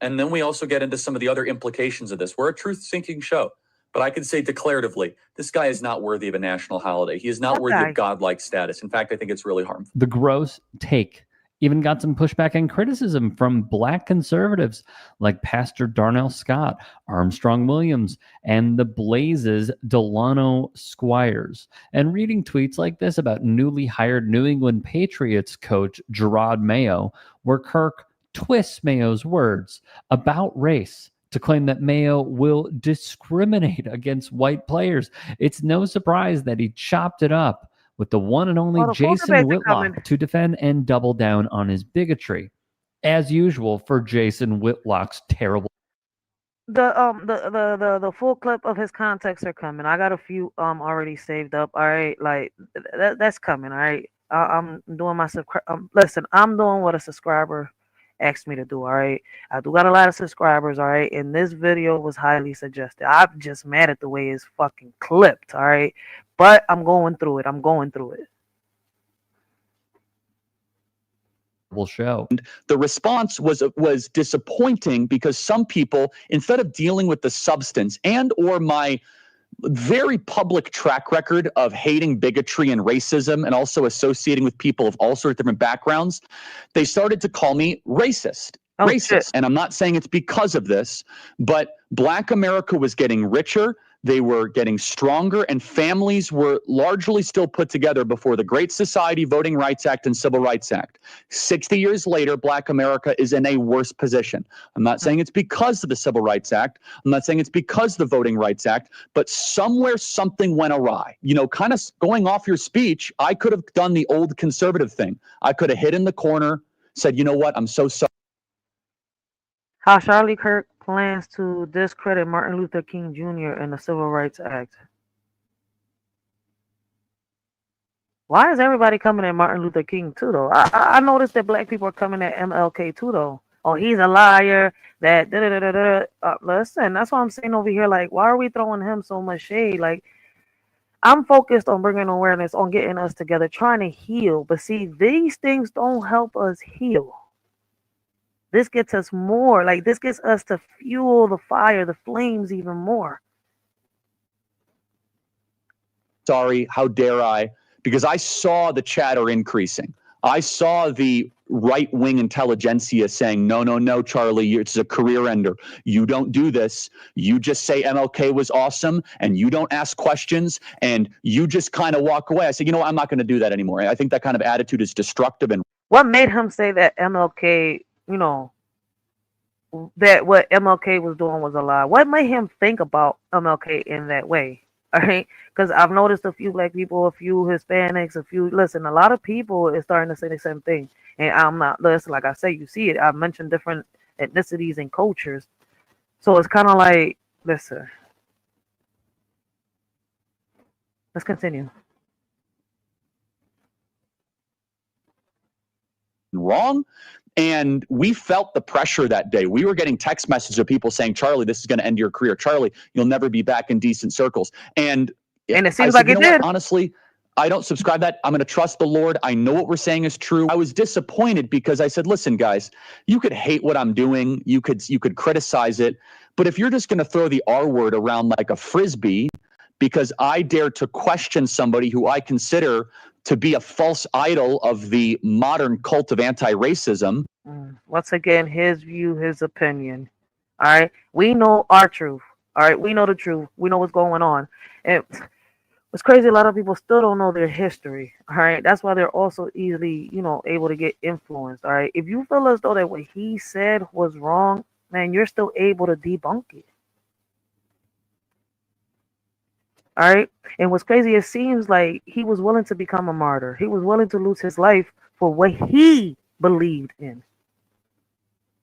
And then we also get into some of the other implications of this. We're a truth-seeking show. But I can say declaratively, this guy is not worthy of a national holiday. He is not worthy of godlike status. In fact, I think it's really harmful. The gross take. Even got some pushback and criticism from black conservatives like Pastor Darnell Scott, Armstrong Williams, and the Blaze's Delano Squires. And reading tweets like this about newly hired New England Patriots coach Gerard Mayo, where Kirk twists Mayo's words about race to claim that Mayo will discriminate against white players. It's no surprise that he chopped it up with the one and only Jason Whitlock to defend and double down on his bigotry, as usual for Jason Whitlock's terrible. The full clip of his context are coming. I got a few already saved up. All right, like that's coming. All right, I'm doing my listen. I'm doing what a subscriber asked me to do. All right, I do got a lot of subscribers. All right, and this video was highly suggested. I'm just mad at the way it's fucking clipped. All right. But I'm going through it. Show. The response was disappointing because some people, instead of dealing with the substance and or my very public track record of hating bigotry and racism and also associating with people of all sorts of different backgrounds, they started to call me racist. Racist. And I'm not saying it's because of this, but Black America was getting richer. They were getting stronger, and families were largely still put together before the Great Society, Voting Rights Act, and Civil Rights Act. 60 years later, Black America is in a worse position. I'm not saying it's because of the Civil Rights Act. I'm not saying it's because of the Voting Rights Act, but somewhere something went awry. Kind of going off your speech, I could have done the old conservative thing. I could have hid in the corner, said, you know what, I'm so sorry. How Charlie Kirk plans to discredit Martin Luther King Jr. and the Civil Rights Act. Why is everybody coming at Martin Luther King too, though? I noticed that black people are coming at MLK too, though. Oh, he's a liar. That listen, that's what I'm saying over here. Like, why are we throwing him so much shade? Like, I'm focused on bringing awareness, on getting us together, trying to heal. But see, these things don't help us heal. This gets us more. Like, this gets us to fuel the fire, the flames even more. Sorry, how dare I? Because I saw the chatter increasing. I saw the right-wing intelligentsia saying, no, Charlie, it's a career ender. You don't do this. You just say MLK was awesome, and you don't ask questions, and you just kind of walk away. I said, I'm not going to do that anymore. I think that kind of attitude is destructive. And what made him say that MLK, that what MLK was doing was a lie. What made him think about MLK in that way? All right, because I've noticed a few black people, a few Hispanics, a lot of people is starting to say the same thing. And I'm not, listen, like I say, you see it. I've mentioned different ethnicities and cultures. So it's kind of like, listen, let's continue. Wrong. And we felt the pressure that day. We were getting text messages of people saying, Charlie, this is going to end your career. Charlie, you'll never be back in decent circles. And it seems like it did. Honestly, I don't subscribe to that. I'm going to trust the Lord. I know what we're saying is true. I was disappointed because I said, listen, guys, you could hate what I'm doing. You could criticize it. But if you're just going to throw the R word around like a Frisbee, because I dare to question somebody who I consider to be a false idol of the modern cult of anti-racism. Once again, his view, his opinion. All right. We know our truth. All right. We know the truth. We know what's going on. And it's crazy. A lot of people still don't know their history. All right. That's why they're also easily, able to get influenced. All right. If you feel as though that what he said was wrong, man, you're still able to debunk it. All right. And what's crazy, it seems like he was willing to become a martyr. He was willing to lose his life for what he believed in.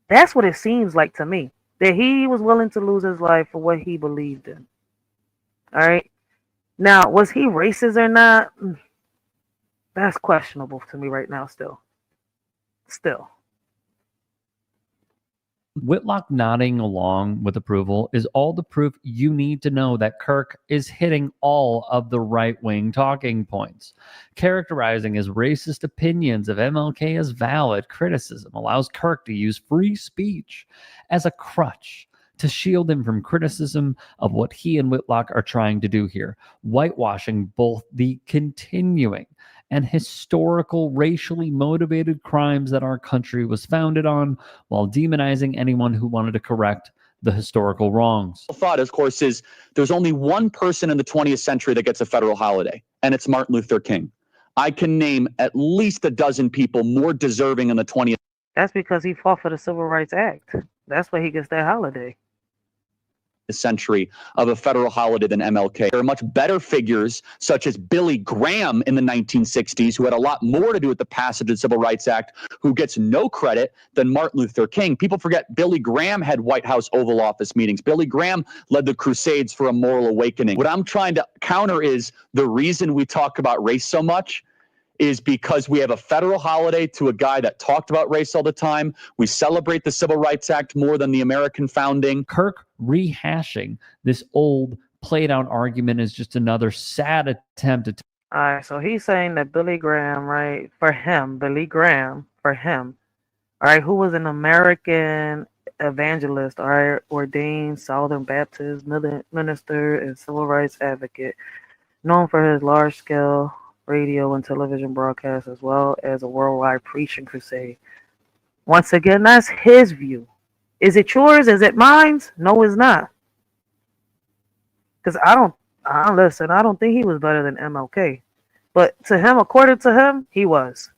That's what it seems like to me, that he was willing to lose his life for what he believed in. All right. Now, was he racist or not? That's questionable to me right now still. Whitlock nodding along with approval is all the proof you need to know that Kirk is hitting all of the right-wing talking points. Characterizing his racist opinions of MLK as valid criticism allows Kirk to use free speech as a crutch to shield him from criticism of what he and Whitlock are trying to do here, whitewashing both the continuing and historical racially motivated crimes that our country was founded on, while demonizing anyone who wanted to correct the historical wrongs. The thought, of course, is there's only one person in the 20th century that gets a federal holiday, and it's Martin Luther King. I can name at least a dozen people more deserving in the 20th. That's because he fought for the Civil Rights Act. That's why he gets that holiday. Century of a federal holiday than MLK. There are much better figures, such as Billy Graham in the 1960s, who had a lot more to do with the passage of the Civil Rights Act, who gets no credit than Martin Luther King. People forget Billy Graham had White House Oval Office meetings. Billy Graham led the Crusades for a moral awakening. What I'm trying to counter is the reason we talk about race so much is because we have a federal holiday to a guy that talked about race all the time. We celebrate the Civil Rights Act more than the American founding. Kirk rehashing this old played out argument is just another sad attempt at... All right, so he's saying that Billy Graham, right, for him, all right, who was an American evangelist, all right, ordained Southern Baptist minister and civil rights advocate, known for his large-scale radio and television broadcasts, as well as a worldwide preaching crusade. Once again, that's his view. Is it yours? Is it mine? No, it's not. Because I don't think he was better than MLK. But to him, according to him, he was.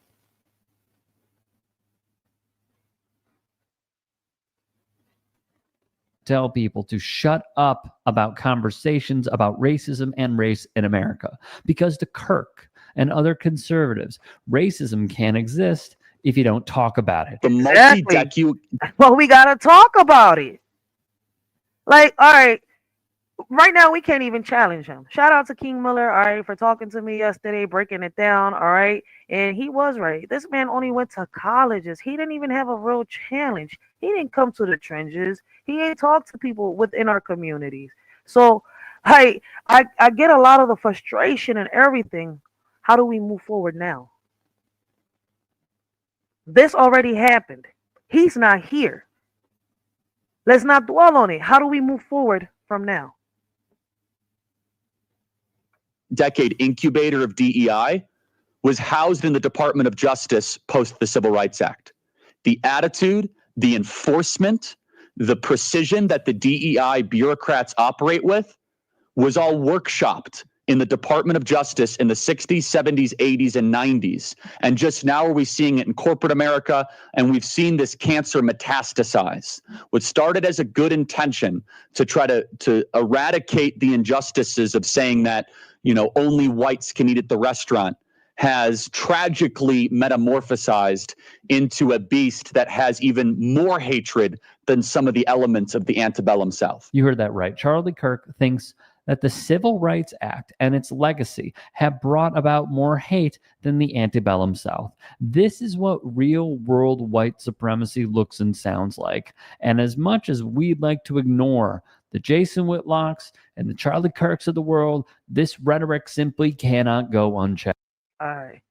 Tell people to shut up about conversations about racism and race in America. Because to Kirk and other conservatives, racism can't exist if you don't talk about it. Exactly. Well, we gotta talk about it. Like, all right, right now we can't even challenge him. Shout out to King Miller, all right, for talking to me yesterday, breaking it down, all right. And he was right. This man only went to colleges. He didn't even have a real challenge. He didn't come to the trenches. He ain't talked to people within our communities. So, hey, I get a lot of the frustration and everything. How do we move forward now? This already happened. He's not here. Let's not dwell on it. How do we move forward from now? Decade incubator of DEI was housed in the Department of Justice post the Civil Rights Act. The attitude, the enforcement, the precision that the DEI bureaucrats operate with was all workshopped in the Department of Justice in the 60s, 70s, 80s, and 90s. And just now are we seeing it in corporate America, and we've seen this cancer metastasize. What started as a good intention to try to eradicate the injustices of saying that, you know, only whites can eat at the restaurant has tragically metamorphosized into a beast that has even more hatred than some of the elements of the antebellum South. You heard that right. Charlie Kirk thinks that the Civil Rights Act and its legacy have brought about more hate than the antebellum South. This is what real world white supremacy looks and sounds like. And as much as we'd like to ignore the Jason Whitlocks and the Charlie Kirks of the world, this rhetoric simply cannot go unchecked. All right.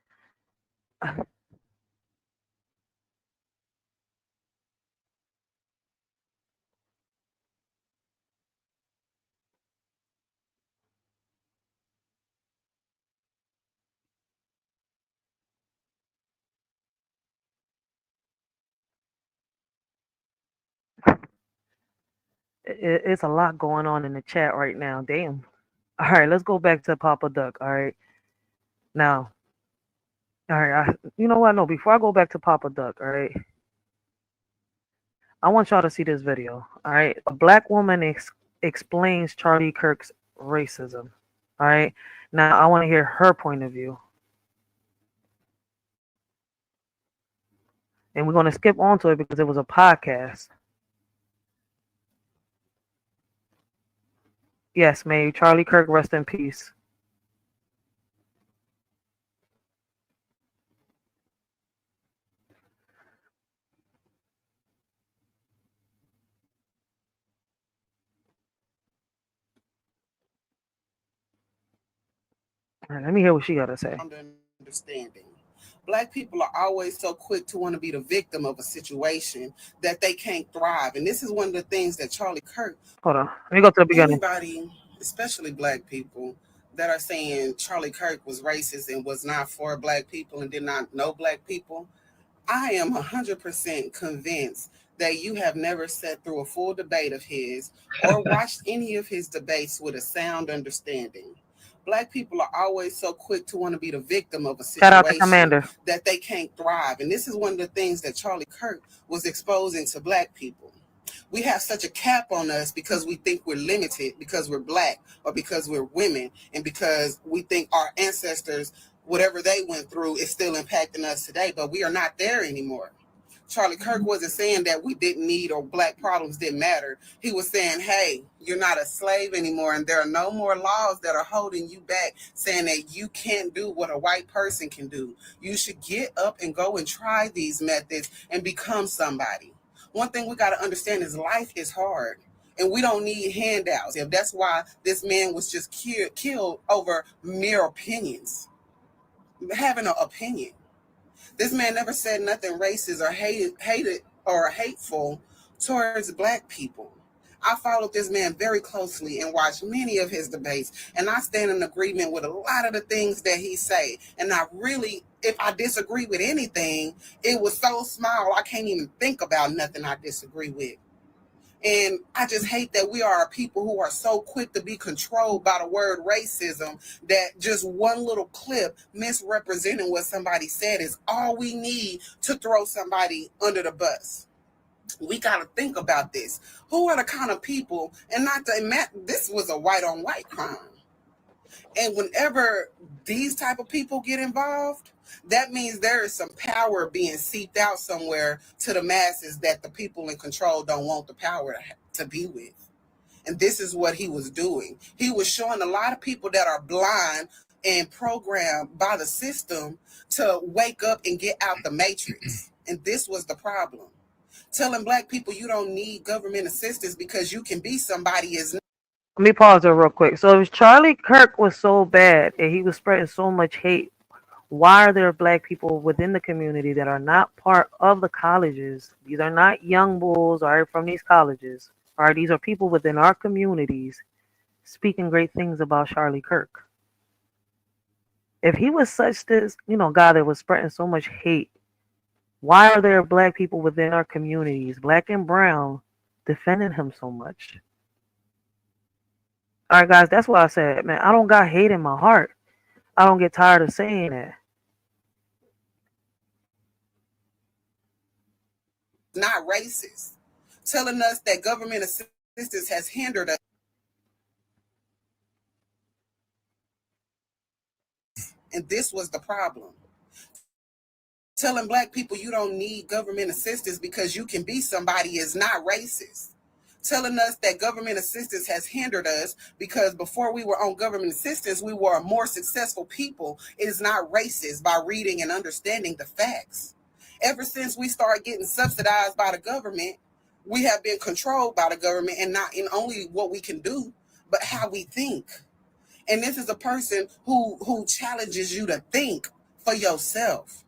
It's a lot going on in the chat right now. Damn. All right, let's go back to Papa Duck. All right. Now, all right, you know what? No, before I go back to Papa Duck, all right, I want y'all to see this video. All right, a black woman explains Charlie Kirk's racism. All right, now I want to hear her point of view, and we're going to skip on to it because it was a podcast. Yes, may Charlie Kirk rest in peace. All right, let me hear what she got to say. Understanding. Black people are always so quick to want to be the victim of a situation that they can't thrive. And this is one of the things that Charlie Kirk... Hold on. Let me go to the beginning. Anybody, especially black people, that are saying Charlie Kirk was racist and was not for black people and did not know black people, I am 100% convinced that you have never sat through a full debate of his or watched any of his debates with a sound understanding. Black people are always so quick to want to be the victim of a situation that they can't thrive. And this is one of the things that Charlie Kirk was exposing to black people. We have such a cap on us because we think we're limited, because we're black or because we're women, and because we think our ancestors, whatever they went through, is still impacting us today. But we are not there anymore. Charlie Kirk wasn't saying that we didn't need or black problems didn't matter. He was saying, hey, you're not a slave anymore, and there are no more laws that are holding you back, saying that you can't do what a white person can do. You should get up and go and try these methods and become somebody. One thing we got to understand is life is hard, and we don't need handouts. If that's why this man was just killed over mere opinions, having an opinion. This man never said nothing racist or hated or hateful towards black people. I followed this man very closely and watched many of his debates, and I stand in agreement with a lot of the things that he say. And I really, if I disagree with anything, it was so small I can't even think about nothing I disagree with. And I just hate that we are people who are so quick to be controlled by the word racism that just one little clip misrepresenting what somebody said is all we need to throw somebody under the bus. We got to think about this. Who are the kind of people, and not to, this was a white on white crime. And whenever these type of people get involved, that means there is some power being seeped out somewhere to the masses that the people in control don't want the power to be with. And this is what he was doing. He was showing a lot of people that are blind and programmed by the system to wake up and get out the matrix. And this was the problem. Telling black people you don't need government assistance because you can be somebody is not. Let me pause there real quick. So if Charlie Kirk was so bad and he was spreading so much hate, why are there black people within the community that are not part of the colleges? These are not young bulls or from these colleges. All right, these are people within our communities speaking great things about Charlie Kirk. If he was such this, guy that was spreading so much hate, why are there black people within our communities, black and brown, defending him so much? All right, guys, that's what I said, man. I don't got hate in my heart. I don't get tired of saying that. Not racist. Telling us that government assistance has hindered us. And this was the problem. Telling Black people you don't need government assistance because you can be somebody is not racist. Telling us that government assistance has hindered us because before we were on government assistance, we were a more successful people is not racist by reading and understanding the facts. Ever since we started getting subsidized by the government, we have been controlled by the government, and not in only what we can do, but how we think. And this is a person who challenges you to think for yourself.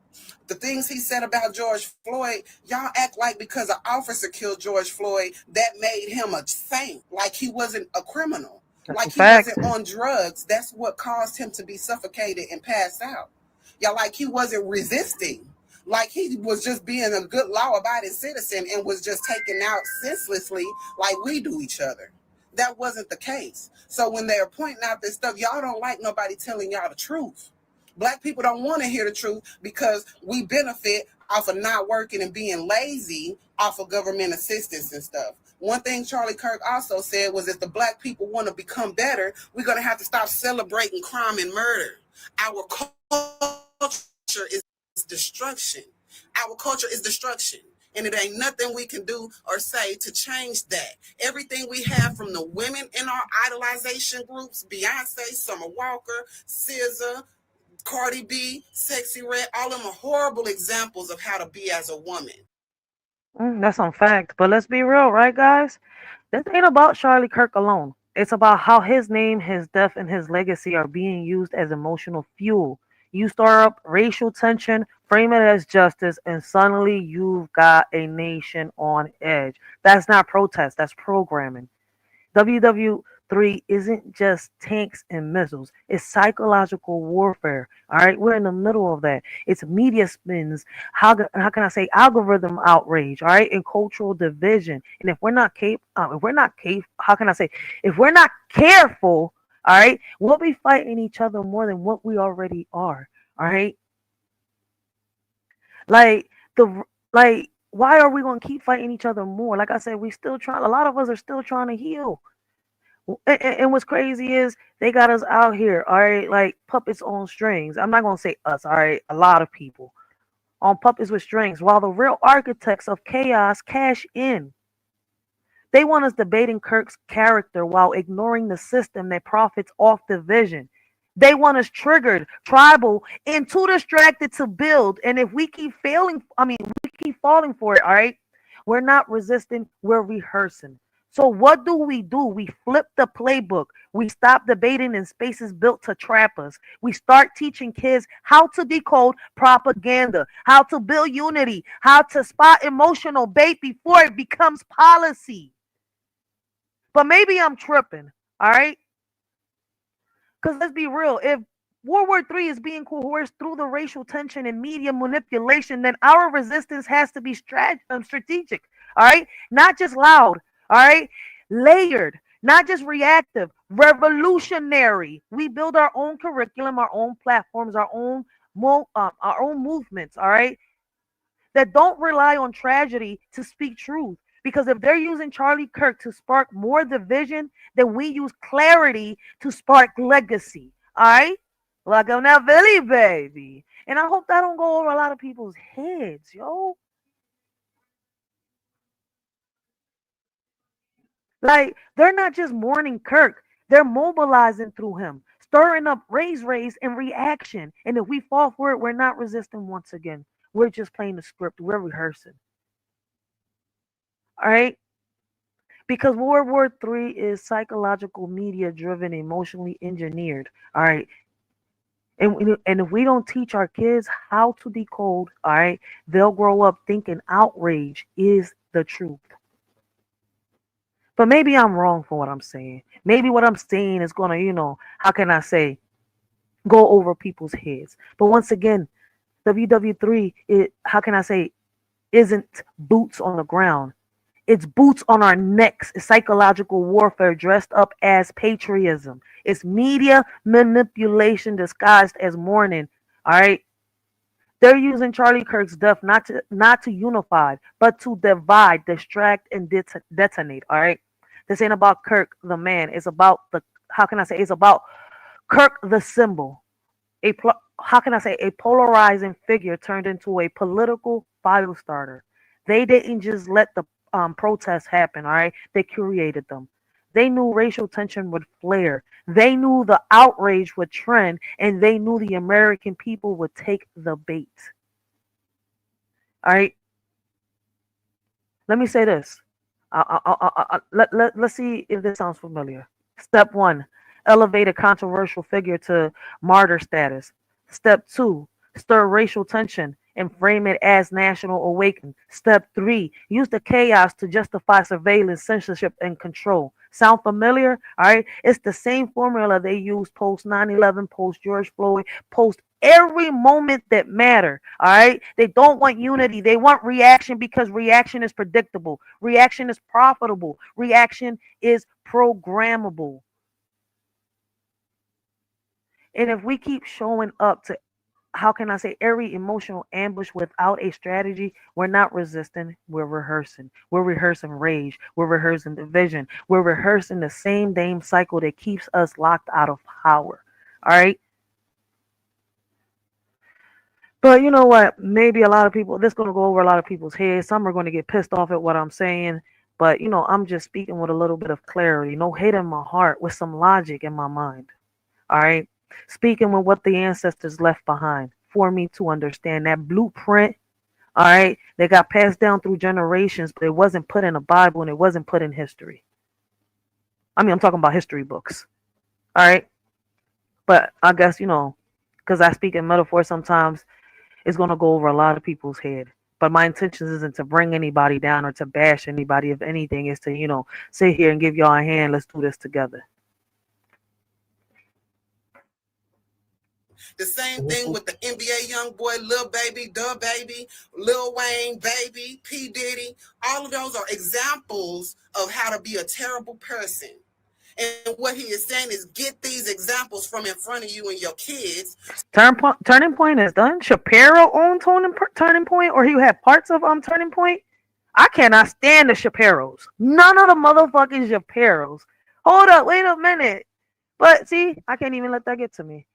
The things he said about George Floyd, y'all act like because an officer killed George Floyd, that made him a saint, like he wasn't a criminal, like he wasn't on drugs. That's what caused him to be suffocated and pass out. Y'all like he wasn't resisting, like he was just being a good law-abiding citizen and was just taken out senselessly like we do each other. That wasn't the case. So when they're pointing out this stuff, y'all don't like nobody telling y'all the truth. Black people don't want to hear the truth because we benefit off of not working and being lazy off of government assistance and stuff. One thing Charlie Kirk also said was if the Black people want to become better, we're going to have to stop celebrating crime and murder. Our culture is destruction. Our culture is destruction. And it ain't nothing we can do or say to change that. Everything we have from the women in our idolization groups, Beyonce, Summer Walker, SZA, Cardi B, Sexy Red, all of them are horrible examples of how to be as a woman. That's some fact. But let's be real, right, guys? This ain't about Charlie Kirk alone. It's about how his name, his death, and his legacy are being used as emotional fuel. You stir up racial tension, frame it as justice, and suddenly you've got a nation on edge. That's not protest, that's programming. WW3 isn't just tanks and missiles. It's psychological warfare. All right, we're in the middle of that. It's media spins. How can I say algorithm outrage? All right, and cultural division. And if we're not if we're not careful, all right, we'll be fighting each other more than what we already are. All right, why are we going to keep fighting each other more? Like I said, we still trying. A lot of us are still trying to heal. And what's crazy is they got us out here, all right, like puppets on strings. I'm not gonna say us, all right, a lot of people on puppets with strings, while the real architects of chaos cash in. They want us debating Kirk's character while ignoring the system that profits off division. They want us triggered, tribal, and too distracted to build. And if we keep falling for it, all right, we're not resisting, we're rehearsing. So what do? We flip the playbook. We stop debating in spaces built to trap us. We start teaching kids how to decode propaganda, how to build unity, how to spot emotional bait before it becomes policy. But maybe I'm tripping, all right? Because let's be real, if World War III is being coerced through the racial tension and media manipulation, then our resistance has to be strategic, all right? Not just loud. All right, layered, not just reactive, revolutionary. We build our own curriculum, our own platforms, our own movements. All right, that don't rely on tragedy to speak truth. Because if they're using Charlie Kirk to spark more division, then we use clarity to spark legacy. All right, like on that Billy baby, and I hope that don't go over a lot of people's heads, yo. Like, they're not just mourning Kirk, they're mobilizing through him, stirring up raise, and reaction. And if we fall for it, we're not resisting once again. We're just playing the script. We're rehearsing. All right? Because World War III is psychological, media driven, emotionally engineered. All right? And if we don't teach our kids how to decode, all right, they'll grow up thinking outrage is the truth. But maybe I'm wrong for what I'm saying. Maybe what I'm saying is going to, how can I say, go over people's heads. But once again, WW3, how can I say, isn't boots on the ground. It's boots on our necks. It's psychological warfare dressed up as patriotism. It's media manipulation disguised as mourning. All right. They're using Charlie Kirk's death not to unify, but to divide, distract, and detonate. All right. This ain't about Kirk the man. It's about it's about Kirk the symbol. A polarizing figure turned into a political fire starter. They didn't just let the protests happen. All right. They curated them. They knew racial tension would flare. They knew the outrage would trend, and they knew the American people would take the bait. All right. Let me say this. Let's see if this sounds familiar. Step 1, elevate a controversial figure to martyr status. Step 2, stir racial tension and frame it as national awakening. Step 3, use the chaos to justify surveillance, censorship, and control. Sound familiar? All right. It's the same formula they used post 9/11, post George Floyd, post every moment that matter. All right. They don't want unity. They want reaction because reaction is predictable. Reaction is profitable. Reaction is programmable. And if we keep showing up to every emotional ambush without a strategy, we're not resisting, we're rehearsing. We're rehearsing rage. We're rehearsing division. We're rehearsing the same damn cycle that keeps us locked out of power. All right. But you know what? Maybe a lot of people, this is going to go over a lot of people's heads. Some are going to get pissed off at what I'm saying. But, I'm just speaking with a little bit of clarity. No hate in my heart, with some logic in my mind. All right. Speaking with what the ancestors left behind for me to understand that blueprint. All right. They got passed down through generations, but it wasn't put in a Bible and it wasn't put in history. I mean, I'm talking about history books. All right. But I guess, because I speak in metaphor sometimes, it's going to go over a lot of people's head. But my intentions isn't to bring anybody down or to bash anybody. If anything, is to, sit here and give y'all a hand. Let's do this together. The same thing with the NBA young boy, Lil Baby, Da Baby, Lil Wayne, Baby, P. Diddy. All of those are examples of how to be a terrible person. And what he is saying is get these examples from in front of you and your kids. Turning Point is done. Shapiro owned Turning Point, or he had parts of Turning Point. I cannot stand the Shapiros. None of the motherfucking Shapiros. Hold up, wait a minute. But see, I can't even let that get to me.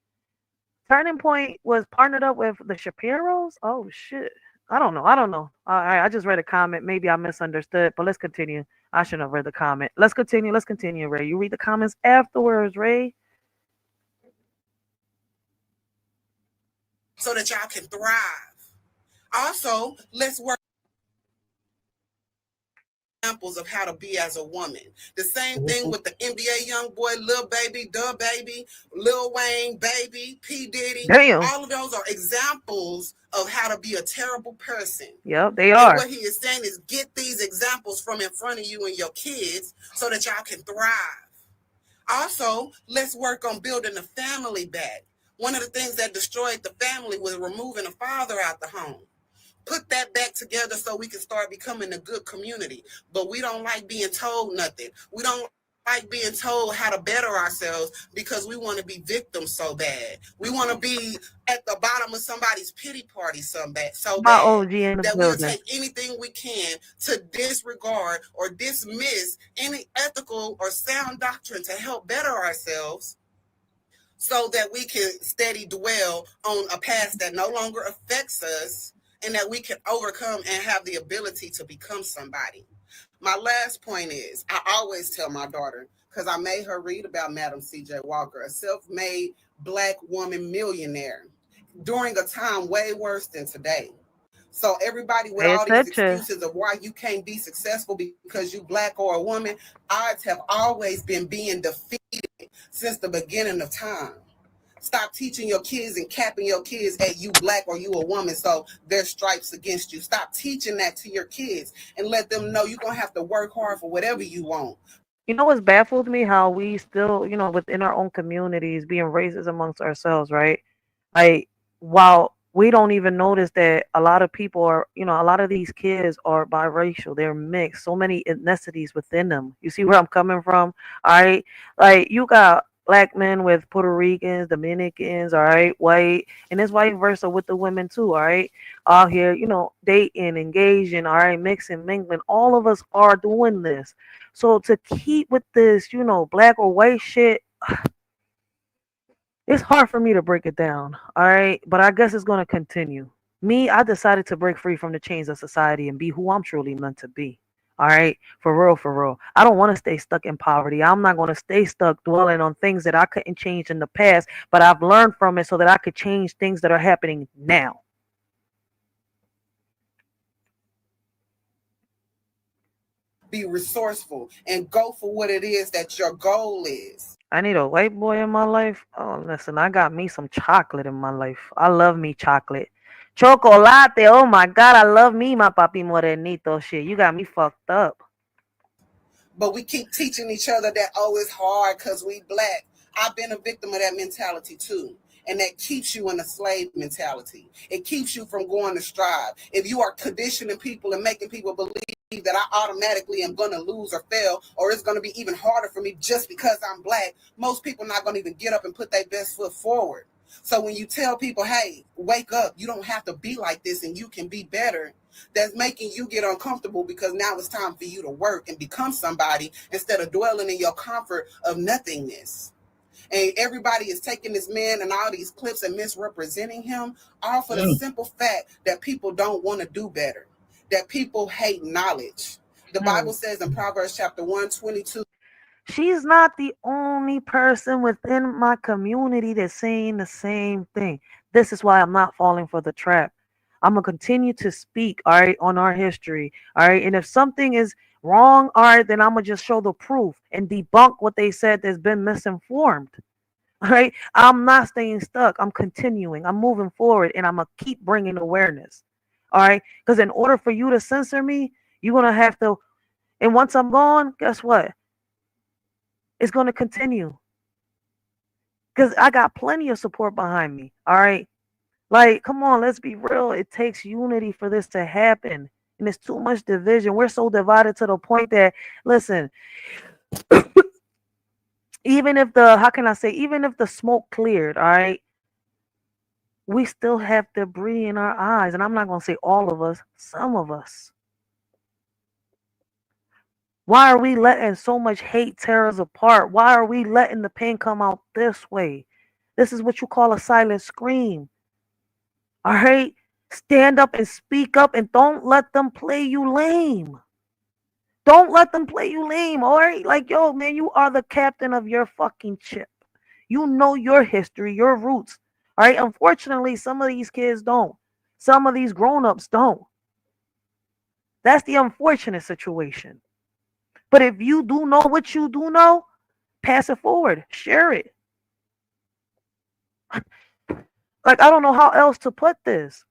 Turning Point was partnered up with the Shapiros? Oh, shit. I don't know. I just read a comment. Maybe I misunderstood, but let's continue. I shouldn't have read the comment. Let's continue, Ray. You read the comments afterwards, Ray. So that y'all can thrive. Also, let's work examples of how to be as a woman. The same thing with the NBA young boy, Lil Baby, Da Baby, Lil Wayne, Baby, P. Diddy. Damn. All of those are examples of how to be a terrible person. Yep, they are. And what he is saying is get these examples from in front of you and your kids so that y'all can thrive. Also, let's work on building the family back. One of the things that destroyed the family was removing a father out the home. Put that back together so we can start becoming a good community. But we don't like being told nothing. We don't like being told how to better ourselves because we want to be victims so bad. We want to be at the bottom of somebody's pity party so bad that we'll take anything we can to disregard or dismiss any ethical or sound doctrine to help better ourselves, so that we can steady dwell on a past that no longer affects us and that we can overcome and have the ability to become somebody. My last point is, I always tell my daughter, because I made her read about Madam C.J. Walker, a self-made Black woman millionaire during a time way worse than today. So everybody with all these excuses of why you can't be successful because you Black or a woman, odds have always been being defeated since the beginning of time. Stop teaching your kids and capping your kids at you Black or you a woman, so there's stripes against you. Stop teaching that to your kids and let them know you're going to have to work hard for whatever you want. You know what's baffled me? How we still, within our own communities being racist amongst ourselves, right? Like, while we don't even notice that a lot of people are, a lot of these kids are biracial. They're mixed. So many ethnicities within them. You see where I'm coming from? All right. Like you got black men with Puerto Ricans, Dominicans, all right, white, and it's vice versa with the women too, all right. Out here, dating, engaging, all right, mixing, mingling. All of us are doing this. So to keep with this, black or white shit, it's hard for me to break it down, all right? But I guess it's going to continue. Me, I decided to break free from the chains of society and be who I'm truly meant to be. All right, for real, for real. I don't want to stay stuck in poverty. I'm not going to stay stuck dwelling on things that I couldn't change in the past, but I've learned from it so that I could change things that are happening now. Be resourceful and go for what it is that your goal is. I need a white boy in my life. Oh, listen, I got me some chocolate in my life. I love me chocolate. Chocolate. Oh my God, I love me, my papi morenito. Shit, you got me fucked up. But we keep teaching each other that, oh, it's hard because we black. I've been a victim of that mentality too. And that keeps you in a slave mentality. It keeps you from going to strive. If you are conditioning people and making people believe that I automatically am going to lose or fail, or it's going to be even harder for me just because I'm black, most people not going to even get up and put their best foot forward. So when you tell people, hey, wake up, you don't have to be like this and you can be better, that's making you get uncomfortable because now it's time for you to work and become somebody instead of dwelling in your comfort of nothingness. And everybody is taking this man and all these clips and misrepresenting him, all for the simple fact that people don't want to do better, that people hate knowledge. The Bible says in Proverbs chapter 1:22. She's not the only person within my community that's saying the same thing. This is why I'm not falling for the trap. I'm going to continue to speak, all right, on our history, all right? And if something is wrong, all right, then I'm going to just show the proof and debunk what they said that's been misinformed, all right? I'm not staying stuck. I'm continuing. I'm moving forward, and I'm going to keep bringing awareness, all right? Because in order for you to censor me, you're going to have to, and once I'm gone, guess what? It's going to continue because I got plenty of support behind me, all right? Like, come on, let's be real. It takes unity for this to happen. And it's too much division. We're so divided to the point that, listen, even if the smoke cleared, all right, we still have debris in our eyes. And I'm not going to say all of us, some of us. Why are we letting so much hate tear us apart? Why are we letting the pain come out this way? This is what you call a silent scream. All right? Stand up and speak up and don't let them play you lame. Don't let them play you lame, all right? Like, yo, man, you are the captain of your fucking ship. You know your history, your roots, all right? Unfortunately, some of these kids don't. Some of these grown-ups don't. That's the unfortunate situation. But if you do know what you do know, pass it forward. Share it. Like, I don't know how else to put this.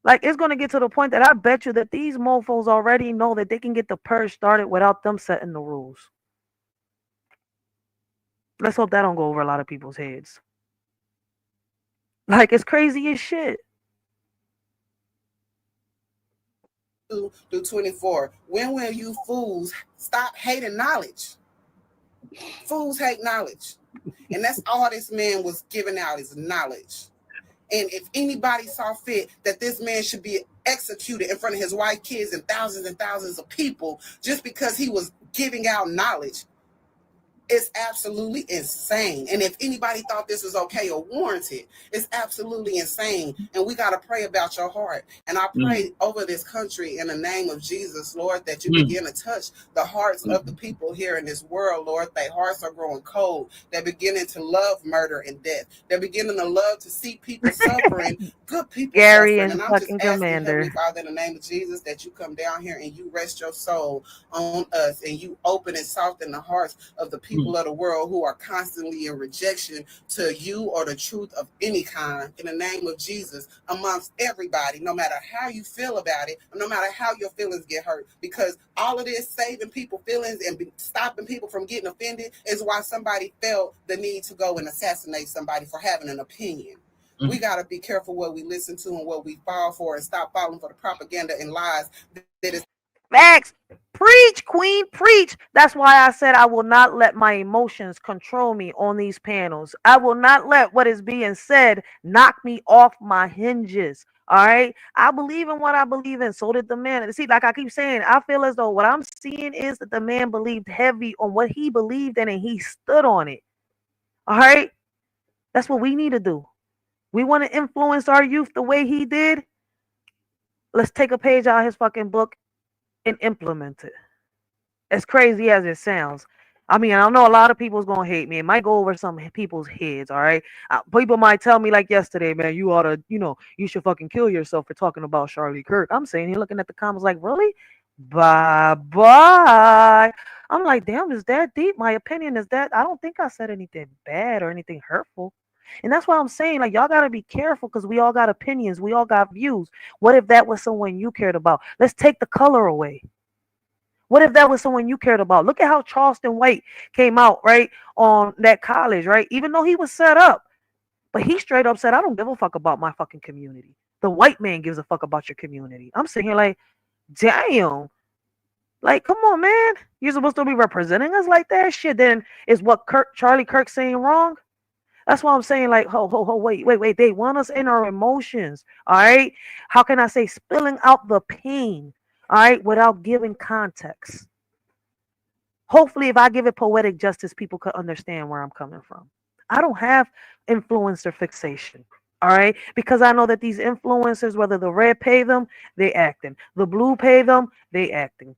Like, it's going to get to the point that I bet you that these mofos already know that they can get the purge started without them setting the rules. Let's hope that don't go over a lot of people's heads. Like, it's crazy as shit. Through 24. When will you fools stop hating knowledge? Fools hate knowledge. And that's all this man was giving out is knowledge. And if anybody saw fit that this man should be executed in front of his white kids and thousands of people just because he was giving out knowledge, it's absolutely insane. And if anybody thought this was okay or warranted, it's absolutely insane. And we got to pray about your heart. And I pray over this country in the name of Jesus, Lord, that you begin to touch the hearts of the people here in this world, Lord. Their hearts are growing cold. They're beginning to love murder and death. They're beginning to love to see people suffering, good people Gary suffering. and I'm just fucking asking, Commander. Heavenly Father, in the name of Jesus, that you come down here and you rest your soul on us and you open and soften the hearts of the people of the world who are constantly in rejection to you or the truth of any kind, in the name of Jesus, amongst everybody, no matter how you feel about it, no matter how your feelings get hurt, because all of this saving people feelings and stopping people from getting offended is why somebody felt the need to go and assassinate somebody for having an opinion. We got to be careful what we listen to and what we fall for, and stop falling for the propaganda and lies that is. Facts. Preach, queen, preach. That's why I said I will not let my emotions control me on these panels. I will not let what is being said knock me off my hinges. All right. I believe in what I believe in. So did the man. See, like I keep saying, I feel as though what I'm seeing is that the man believed heavy on what he believed in and he stood on it. All right. That's what we need to do. We want to influence our youth the way he did. Let's take a page out of his fucking book and implement it. As crazy as it sounds. I mean, I know a lot of people's gonna hate me. It might go over some people's heads, all right? People might tell me like yesterday, man, you ought to, you should fucking kill yourself for talking about Charlie Kirk. I'm saying here looking at the comments like, really? Bye-bye. I'm like, damn, is that deep? My opinion is that I don't think I said anything bad or anything hurtful. And that's why I'm saying, like, y'all got to be careful because we all got opinions. We all got views. What if that was someone you cared about? Let's take the color away. What if that was someone you cared about? Look at how Charleston White came out, right, on that college, right? Even though he was set up. But he straight up said, I don't give a fuck about my fucking community. The white man gives a fuck about your community. I'm sitting here like, damn. Like, come on, man. You're supposed to be representing us like that? Shit, then is what Charlie Kirk saying wrong? That's why I'm saying, like, wait. They want us in our emotions, all right? How can I say spilling out the pain, all right, without giving context? Hopefully, if I give it poetic justice, people could understand where I'm coming from. I don't have influencer fixation, all right? Because I know that these influencers, whether the red pay them, they acting. The blue pay them, they acting.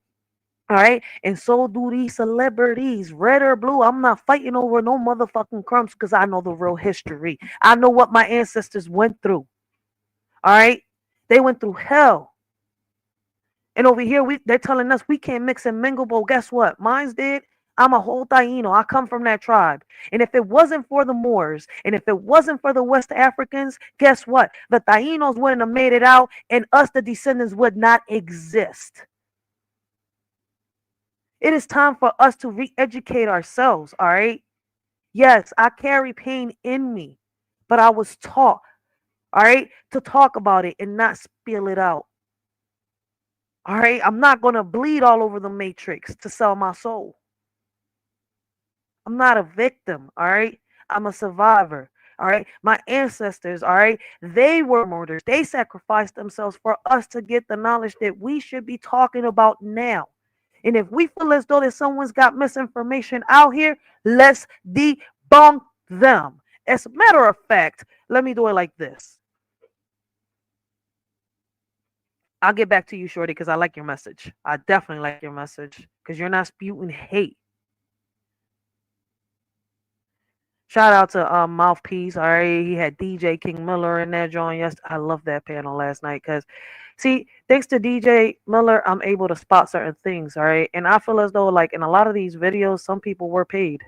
All right. And so do these celebrities, red or blue. I'm not fighting over no motherfucking crumbs because I know the real history. I know what my ancestors went through. All right. They went through hell. And over here, they're telling us we can't mix and mingle. But guess what? Mine's did. I'm a whole Taino. I come from that tribe. And if it wasn't for the Moors and if it wasn't for the West Africans, guess what? The Tainos wouldn't have made it out and us, the descendants, would not exist. It is time for us to re-educate ourselves, all right? Yes, I carry pain in me, but I was taught, all right, to talk about it and not spill it out. All right? I'm not going to bleed all over the matrix to sell my soul. I'm not a victim, all right? I'm a survivor. All right, my ancestors, all right, they were martyrs. They sacrificed themselves for us to get the knowledge that we should be talking about now. And if we feel as though that someone's got misinformation out here, let's debunk them. As a matter of fact, let me do it like this. I'll get back to you, Shorty, because I like your message. I definitely like your message because you're not spewing hate. Shout out to Mouthpiece. All right, he had DJ King Miller in there joining us. I love that panel last night because, see, thanks to DJ Miller, I'm able to spot certain things. All right, and I feel as though, like in a lot of these videos, some people were paid.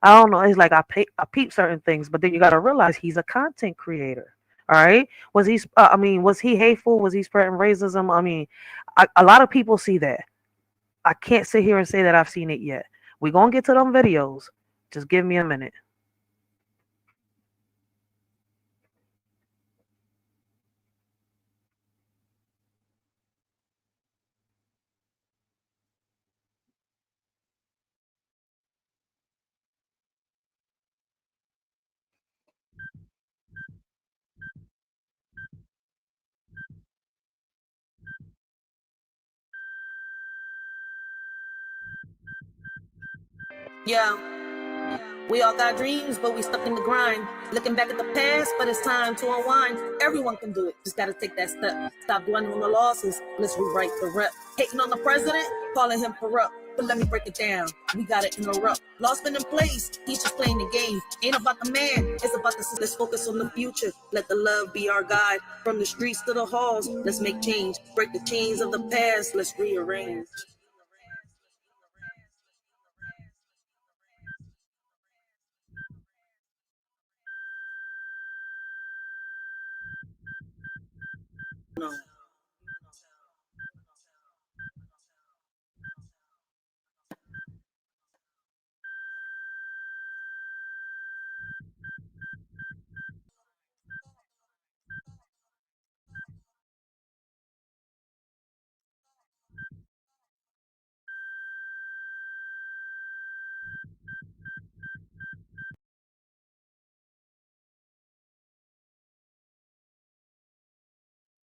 I don't know. It's like I peep certain things, but then you got to realize he's a content creator. All right, was he? Was he hateful? Was he spreading racism? I mean, a lot of people see that. I can't sit here and say that I've seen it yet. We're gonna get to them videos. Just give me a minute. Yeah, we all got dreams, but we stuck in the grind. Looking back at the past, but it's time to unwind. Everyone can do it, just gotta take that step. Stop dwelling on the losses, let's rewrite the rep. Hating on the president, calling him corrupt. But let me break it down, we gotta interrupt. Lost been in place, he's just playing the game. Ain't about the man, it's about the system. Let's focus on the future, let the love be our guide. From the streets to the halls, let's make change. Break the chains of the past, let's rearrange. No.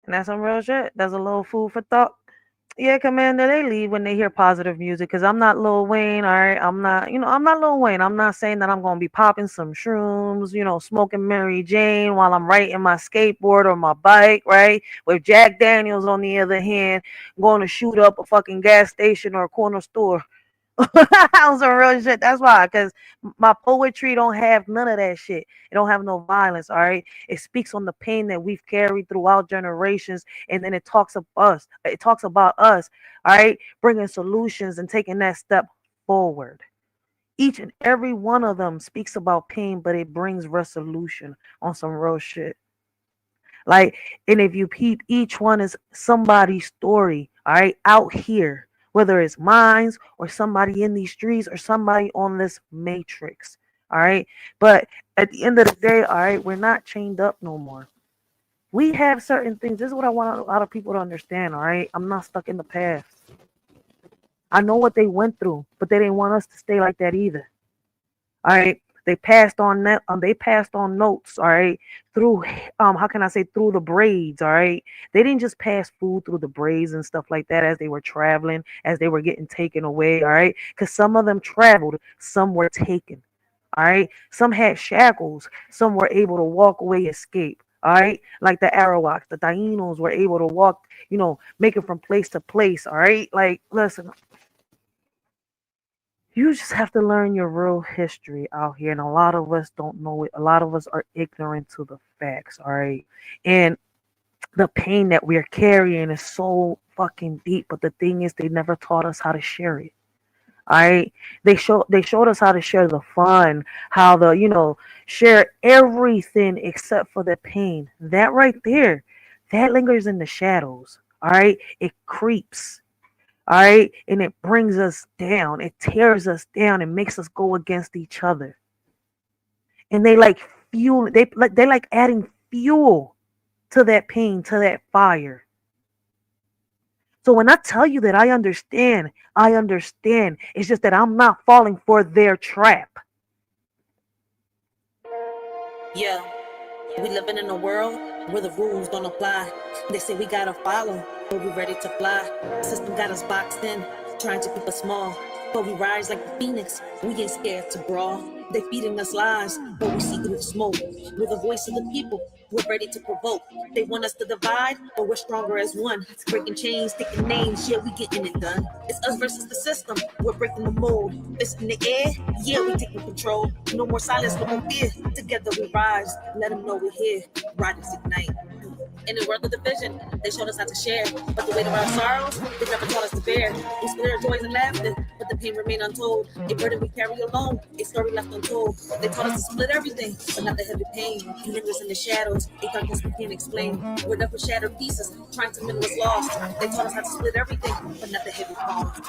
And that's some real shit. That's a little food for thought. Yeah, Commander, they leave when they hear positive music because I'm not Lil Wayne, all right? I'm not Lil Wayne. I'm not saying that I'm going to be popping some shrooms, smoking Mary Jane while I'm riding my skateboard or my bike, right? With Jack Daniels on the other hand, going to shoot up a fucking gas station or a corner store. On some real shit. That's why, because my poetry don't have none of that shit. It don't have no violence, all right? It speaks on the pain that we've carried throughout generations, and then it talks of us. It talks about us, all right? Bringing solutions and taking that step forward. Each and every one of them speaks about pain, but it brings resolution on some real shit. Like, and if you peep, each one is somebody's story, all right, out here, whether it's mine or somebody in these streets or somebody on this matrix, all right. But at the end of the day, all right, we're not chained up no more. We have certain things. This is what I want a lot of people to understand, all right. I'm not stuck in the past. I know what they went through, but they didn't want us to stay like that either. All right. They passed on that. They passed on notes. All right. Through how can I say, through the braids. All right. They didn't just pass food through the braids and stuff like that as they were traveling, as they were getting taken away. All right. Because some of them traveled, some were taken. All right. Some had shackles. Some were able to walk away, escape. All right. Like the Arawaks, the Tainos were able to walk, make it from place to place. All right. Like, listen. You just have to learn your real history out here, and a lot of us don't know it. A lot of us are ignorant to the facts, all right? And the pain that we're carrying is so fucking deep, but the thing is, they never taught us how to share it. All right, they showed us how to share the fun, how to share everything except for the pain. That right there, that lingers in the shadows. All right, it creeps. All right, and it brings us down. It tears us down and makes us go against each other. And they like fuel. They like adding fuel to that pain, to that fire. So when I tell you that I understand. It's just that I'm not falling for their trap. Yeah, we living in a world where the rules don't apply. They say we gotta follow, but we ready to fly. The system got us boxed in, trying to keep us small. But we rise like the phoenix, we ain't scared to brawl. They feeding us lies, but we see through the smoke. We're the voice of the people, we're ready to provoke. They want us to divide, but we're stronger as one. Breaking chains, taking names, yeah, we getting it done. It's us versus the system, we're breaking the mold. Fist in the air, yeah, we taking control. No more silence, no more fear. Together we rise, let them know we're here. Riders ignite. In the world of division, they showed us how to share. But the weight of our sorrows, they never taught us to bear. We split our joys and laughter, but the pain remained untold. A burden we carry alone, a story left untold. They taught us to split everything, but not the heavy pain. It lingers in the shadows, a darkness we can't explain. We're left with shattered pieces, trying to mend what's lost. They taught us how to split everything, but not the heavy cost.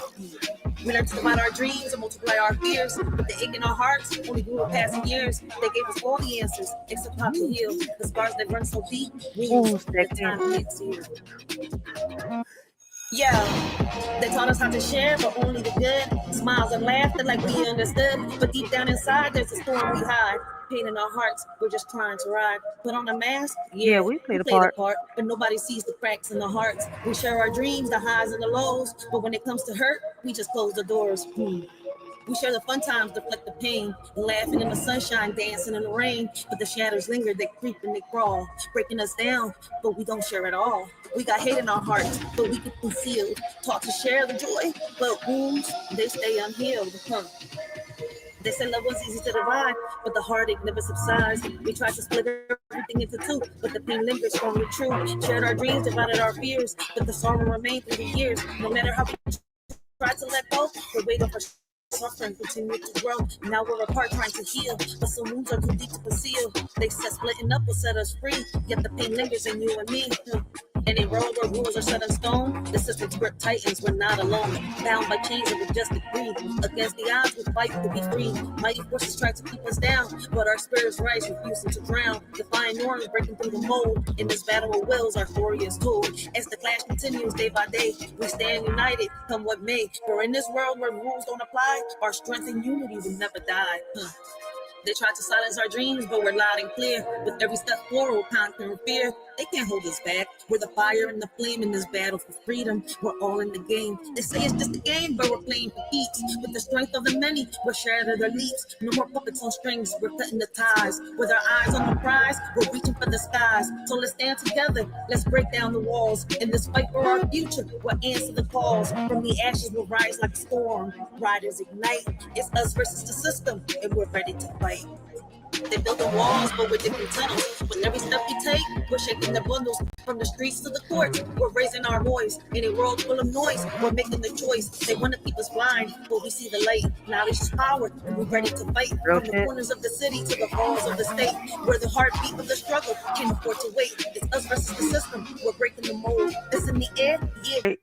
We learned to divide our dreams and multiply our fears, but the ache in our hearts only grew with passing years. They gave us all the answers, except how to heal. The scars that run so deep, wounds that time can't see. Yeah, they taught us how to share, but only the good. Smiles and laughter like we understood, but deep down inside, there's a storm we hide. Pain in our hearts, we're just trying to ride. Put on a mask, yeah, we play the part, part, but nobody sees the cracks in the hearts. We share our dreams, the highs and the lows, but when it comes to hurt, we just close the doors. We share the fun times, deflect the pain, laughing in the sunshine, dancing in the rain. But the shadows linger, they creep and they crawl, breaking us down, but we don't share at all. We got hate in our hearts, but we get concealed. Taught to share the joy, but wounds, they stay unhealed. They say love was easy to divide, but the heartache never subsides. We tried to split everything into two, but the pain lingers strong and true. Shared our dreams, divided our fears, but the sorrow remained through the years. No matter how we tried to let go, the weight of our suffering continued to grow. Now we're apart trying to heal, but some wounds are too deep to conceal. They said splitting up will set us free, yet the pain lingers in you and me. In a world where rules are set in stone, the system's grip tightens, we're not alone. Bound by chains of majestic greed, against the odds we fight to be free. Mighty forces try to keep us down, but our spirits rise, refusing to drown. Defying norms, breaking through the mold. In this battle of wills, our story is told. As the clash continues day by day, we stand united, come what may. For in this world where rules don't apply, our strength and unity will never die. They try to silence our dreams, but we're loud and clear. With every step forward, conquering fear. They can't hold us back. We're the fire and the flame in this battle for freedom. We're all in the game. They say it's just a game, but we're playing for keeps. With the strength of the many, we're shattering their leaps. No more puppets on strings, we're cutting the ties. With our eyes on the prize, we're reaching for the skies. So let's stand together, let's break down the walls. In this fight for our future, we'll answer the calls. From the ashes, we'll rise like a storm. Riders ignite. It's us versus the system, and we're ready to fight. They build the walls, but we're digging tunnels. With every step we take, we're shaking the bundles. From the streets to the courts, we're raising our voice. In a world full of noise, we're making the choice. They want to keep us blind, but we see the light. Knowledge is power, and we're ready to fight. From the corners of the city to the halls of the state, where the heartbeat of the struggle can't afford to wait. It's us versus the system. We're breaking the mold. It's in the air, yeah.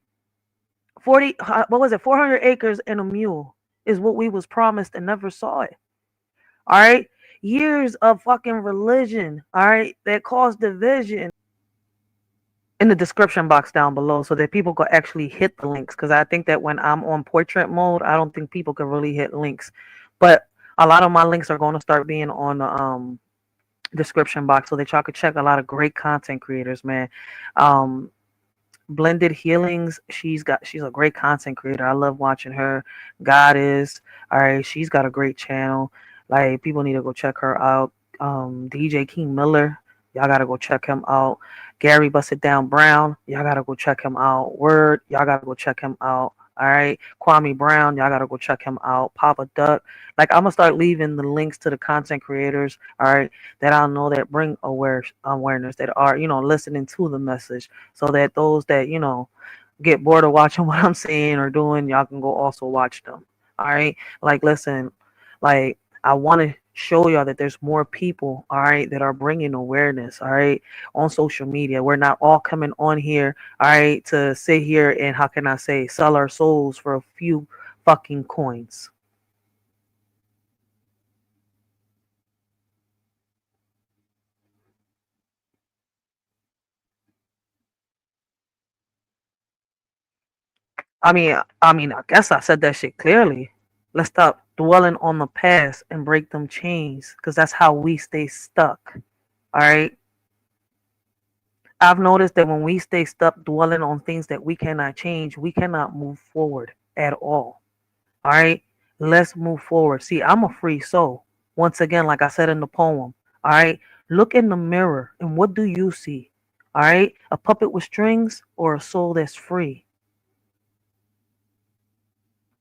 400 acres and a mule is what we was promised and never saw it. All right. Years of fucking religion, all right, that caused division. In the description box down below so that people could actually hit the links, because I think that when I'm on portrait mode, I don't think people can really hit links. But a lot of my links are going to start being on the description box so that y'all could check a lot of great content creators, man. Blended Healings, she's a great content creator. I love watching her. God is, all right, she's got a great channel. Like, people need to go check her out. DJ King Miller, y'all gotta go check him out. Gary Bust It Down Brown, y'all gotta go check him out. Word, y'all gotta go check him out. All right, Kwame Brown, y'all gotta go check him out. Papa Duck, like, I'm gonna start leaving the links to the content creators, all right, that I know that bring awareness, that are, you know, listening to the message, so that those that, you know, get bored of watching what I'm saying or doing, y'all can go also watch them. All right, like, listen, like, I want to show y'all that there's more people, all right, that are bringing awareness, all right, on social media. We're not all coming on here, all right, to sit here and, how can I say, sell our souls for a few fucking coins. I mean, I guess I said that shit clearly. Let's stop dwelling on the past and break them chains, because that's how we stay stuck. All right. I've noticed that when we stay stuck dwelling on things that we cannot change, we cannot move forward at all. All right. Let's move forward. See, I'm a free soul. Once again, like I said in the poem. All right. Look in the mirror and what do you see? All right. A puppet with strings or a soul that's free?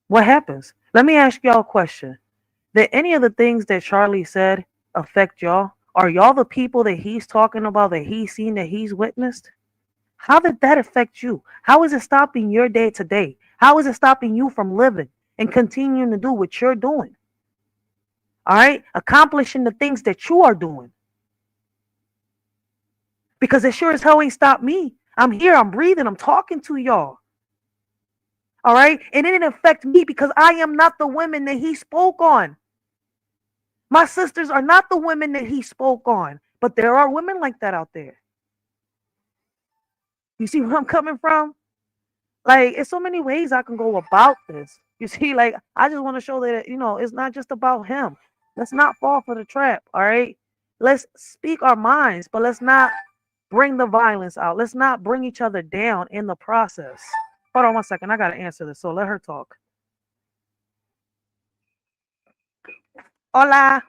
What happens? Let me ask y'all a question. Did any of the things that Charlie said affect y'all? Are y'all the people that he's talking about, that he's seen, that he's witnessed? How did that affect you? How is it stopping your day to day? How is it stopping you from living and continuing to do what you're doing? All right? Accomplishing the things that you are doing. Because it sure as hell ain't stopped me. I'm here, I'm breathing, I'm talking to y'all. All right? And it didn't affect me because I am not the women that he spoke on. My sisters are not the women that he spoke on. But there are women like that out there. You see where I'm coming from? Like, it's so many ways I can go about this. You see, like, I just want to show that, you know, it's not just about him. Let's not fall for the trap, all right? Let's speak our minds, but let's not bring the violence out. Let's not bring each other down in the process. Hold on one second. I got to answer this, so let her talk. Hola.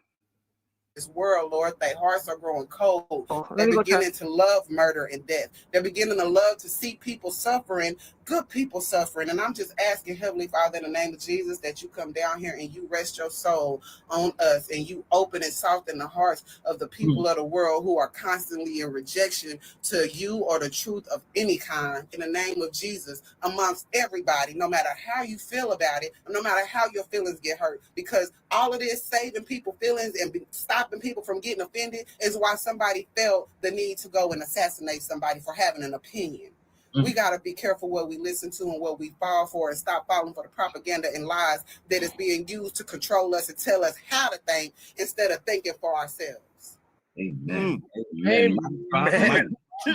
This world, Lord, their hearts are growing cold. They're beginning to love murder and death. They're beginning to love to see people suffering, good people suffering. And I'm just asking, Heavenly Father, in the name of Jesus, that you come down here and you rest your soul on us and you open and soften the hearts of the people of the world who are constantly in rejection to you or the truth of any kind. In the name of Jesus, amongst everybody, no matter how you feel about it, no matter how your feelings get hurt, because all of this saving people's feelings and stopping people from getting offended is why somebody felt the need to go and assassinate somebody for having an opinion. We got to be careful what we listen to and what we fall for, and stop falling for the propaganda and lies that is being used to control us and tell us how to think instead of thinking for ourselves. Amen. Amen.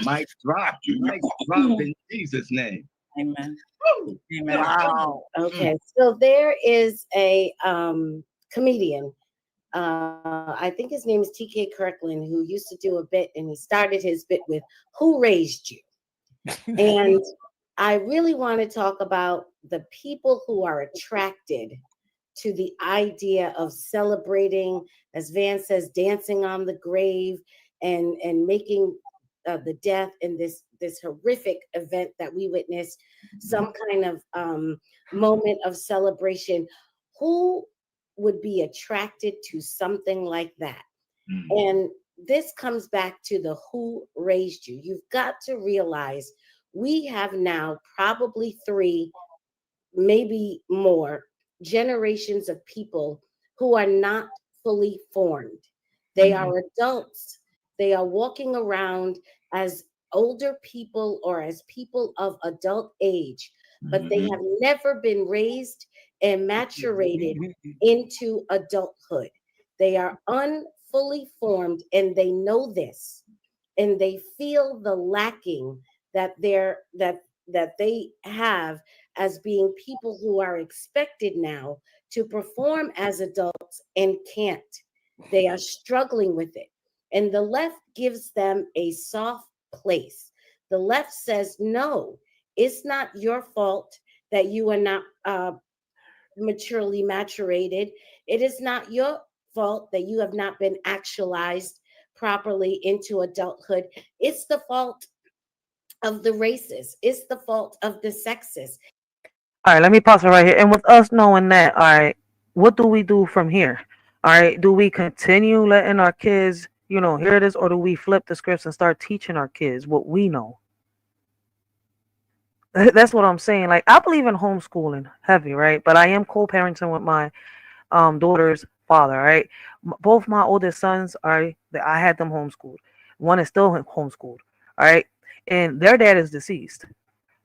Mic drop in Jesus' name. Amen. Woo. Amen. Wow. Okay, so there is a comedian. I think his name is T.K. Kirkland, who used to do a bit, and he started his bit with "Who raised you?" And I really want to talk about the people who are attracted to the idea of celebrating, as Van says, dancing on the grave and making the death in this horrific event that we witnessed some kind of moment of celebration. Who would be attracted to something like that? And this comes back to the who raised you. You've got to realize we have now probably 3, maybe more generations of people who are not fully formed. They are adults. They are walking around as older people or as people of adult age, but they have never been raised and maturated into adulthood. They are unfully formed, and they know this, and they feel the lacking that they have as being people who are expected now to perform as adults and can't. They are struggling with it. And the left gives them a soft place. The left says, no, it's not your fault that you are not maturely maturated. It is not your fault that you have not been actualized properly into adulthood. It's the fault of the races. It's the fault of the sexes. All right, let me pause it right here. And with us knowing that, all right, what do we do from here? All right, do we continue letting our kids, hear this, or do we flip the scripts and start teaching our kids what we know? That's what I'm saying. Like, I believe in homeschooling heavy, right? But I am co-parenting with my daughter's father, right? Both my oldest sons I had them homeschooled. One is still homeschooled, all right? And their dad is deceased.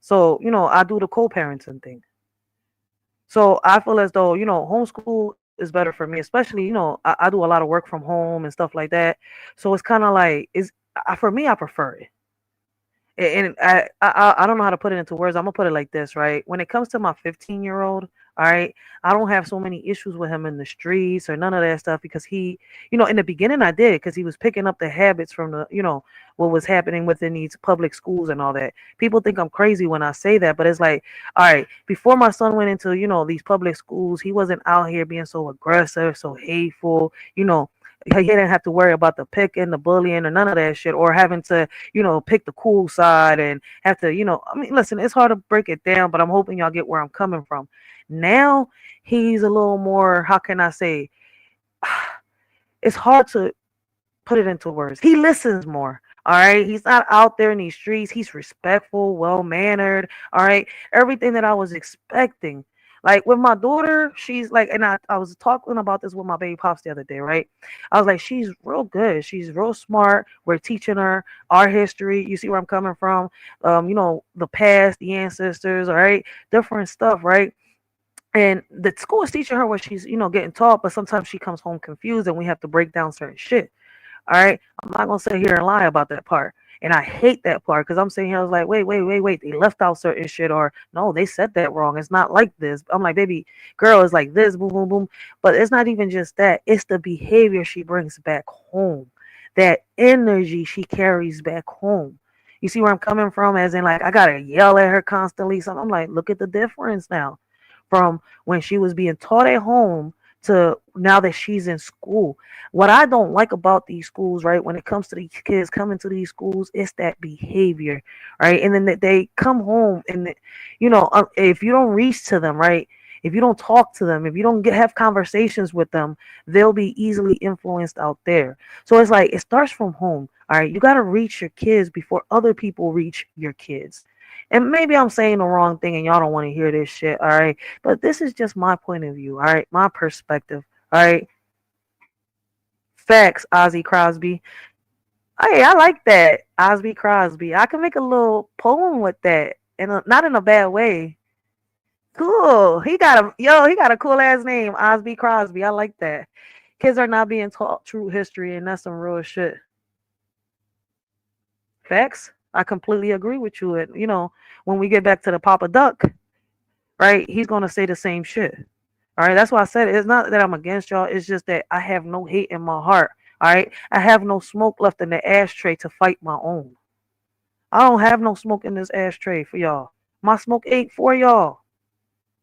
So, I do the co-parenting thing. So I feel as though, homeschool is better for me, especially, I do a lot of work from home and stuff like that. So it's kind of like, for me, I prefer it. And I don't know how to put it into words. I'm gonna put it like this, right? When it comes to my 15-year-old, all right, I don't have so many issues with him in the streets or none of that stuff because he, in the beginning I did because he was picking up the habits from the, what was happening within these public schools and all that. People think I'm crazy when I say that, but it's like, all right, before my son went into, these public schools, he wasn't out here being so aggressive, so hateful, he didn't have to worry about the picking, the bullying, or none of that shit, or having to, pick the cool side and have to, listen, it's hard to break it down, but I'm hoping y'all get where I'm coming from. Now he's a little more, how can I say, it's hard to put it into words. He listens more. All right. He's not out there in these streets. He's respectful, well-mannered. All right. Everything that I was expecting. Like with my daughter, she's like, and I was talking about this with my baby pops the other day, right? I was like, she's real good. She's real smart. We're teaching her our history. You see where I'm coming from? The past, the ancestors, all right? Different stuff, right? And the school is teaching her what she's, getting taught, but sometimes she comes home confused and we have to break down certain shit. All right. I'm not going to sit here and lie about that part. And I hate that part because I'm sitting here, I was like, wait. They left out certain shit, or no, they said that wrong. It's not like this. I'm like, baby girl, it's like this, boom, boom, boom. But it's not even just that. It's the behavior she brings back home, that energy she carries back home. You see where I'm coming from? As in, like, I got to yell at her constantly. So I'm like, look at the difference now from when she was being taught at home to now that she's in school. What I don't like about these schools, right, when it comes to these kids coming to these schools, it's that behavior, right? And then they come home and, if you don't reach to them, right, if you don't talk to them, if you don't have conversations with them, they'll be easily influenced out there. So it's like, it starts from home, all right? You got to reach your kids before other people reach your kids. And maybe I'm saying the wrong thing and y'all don't want to hear this shit, all right? But this is just my point of view, all right? My perspective, all right? Facts, Ozzy Crosby. Hey, I like that, Osby Crosby. I can make a little poem with that, and not in a bad way. Cool. He got a cool ass name, Osby Crosby. I like that. Kids are not being taught true history, and that's some real shit. Facts. I completely agree with you. And when we get back to the Papa Duck, right, he's gonna say the same shit. All right, that's why I said it. It's not that I'm against y'all. It's just that I have no hate in my heart. All right, I have no smoke left in the ashtray to fight my own. I don't have no smoke in this ashtray for y'all. My smoke ain't for y'all.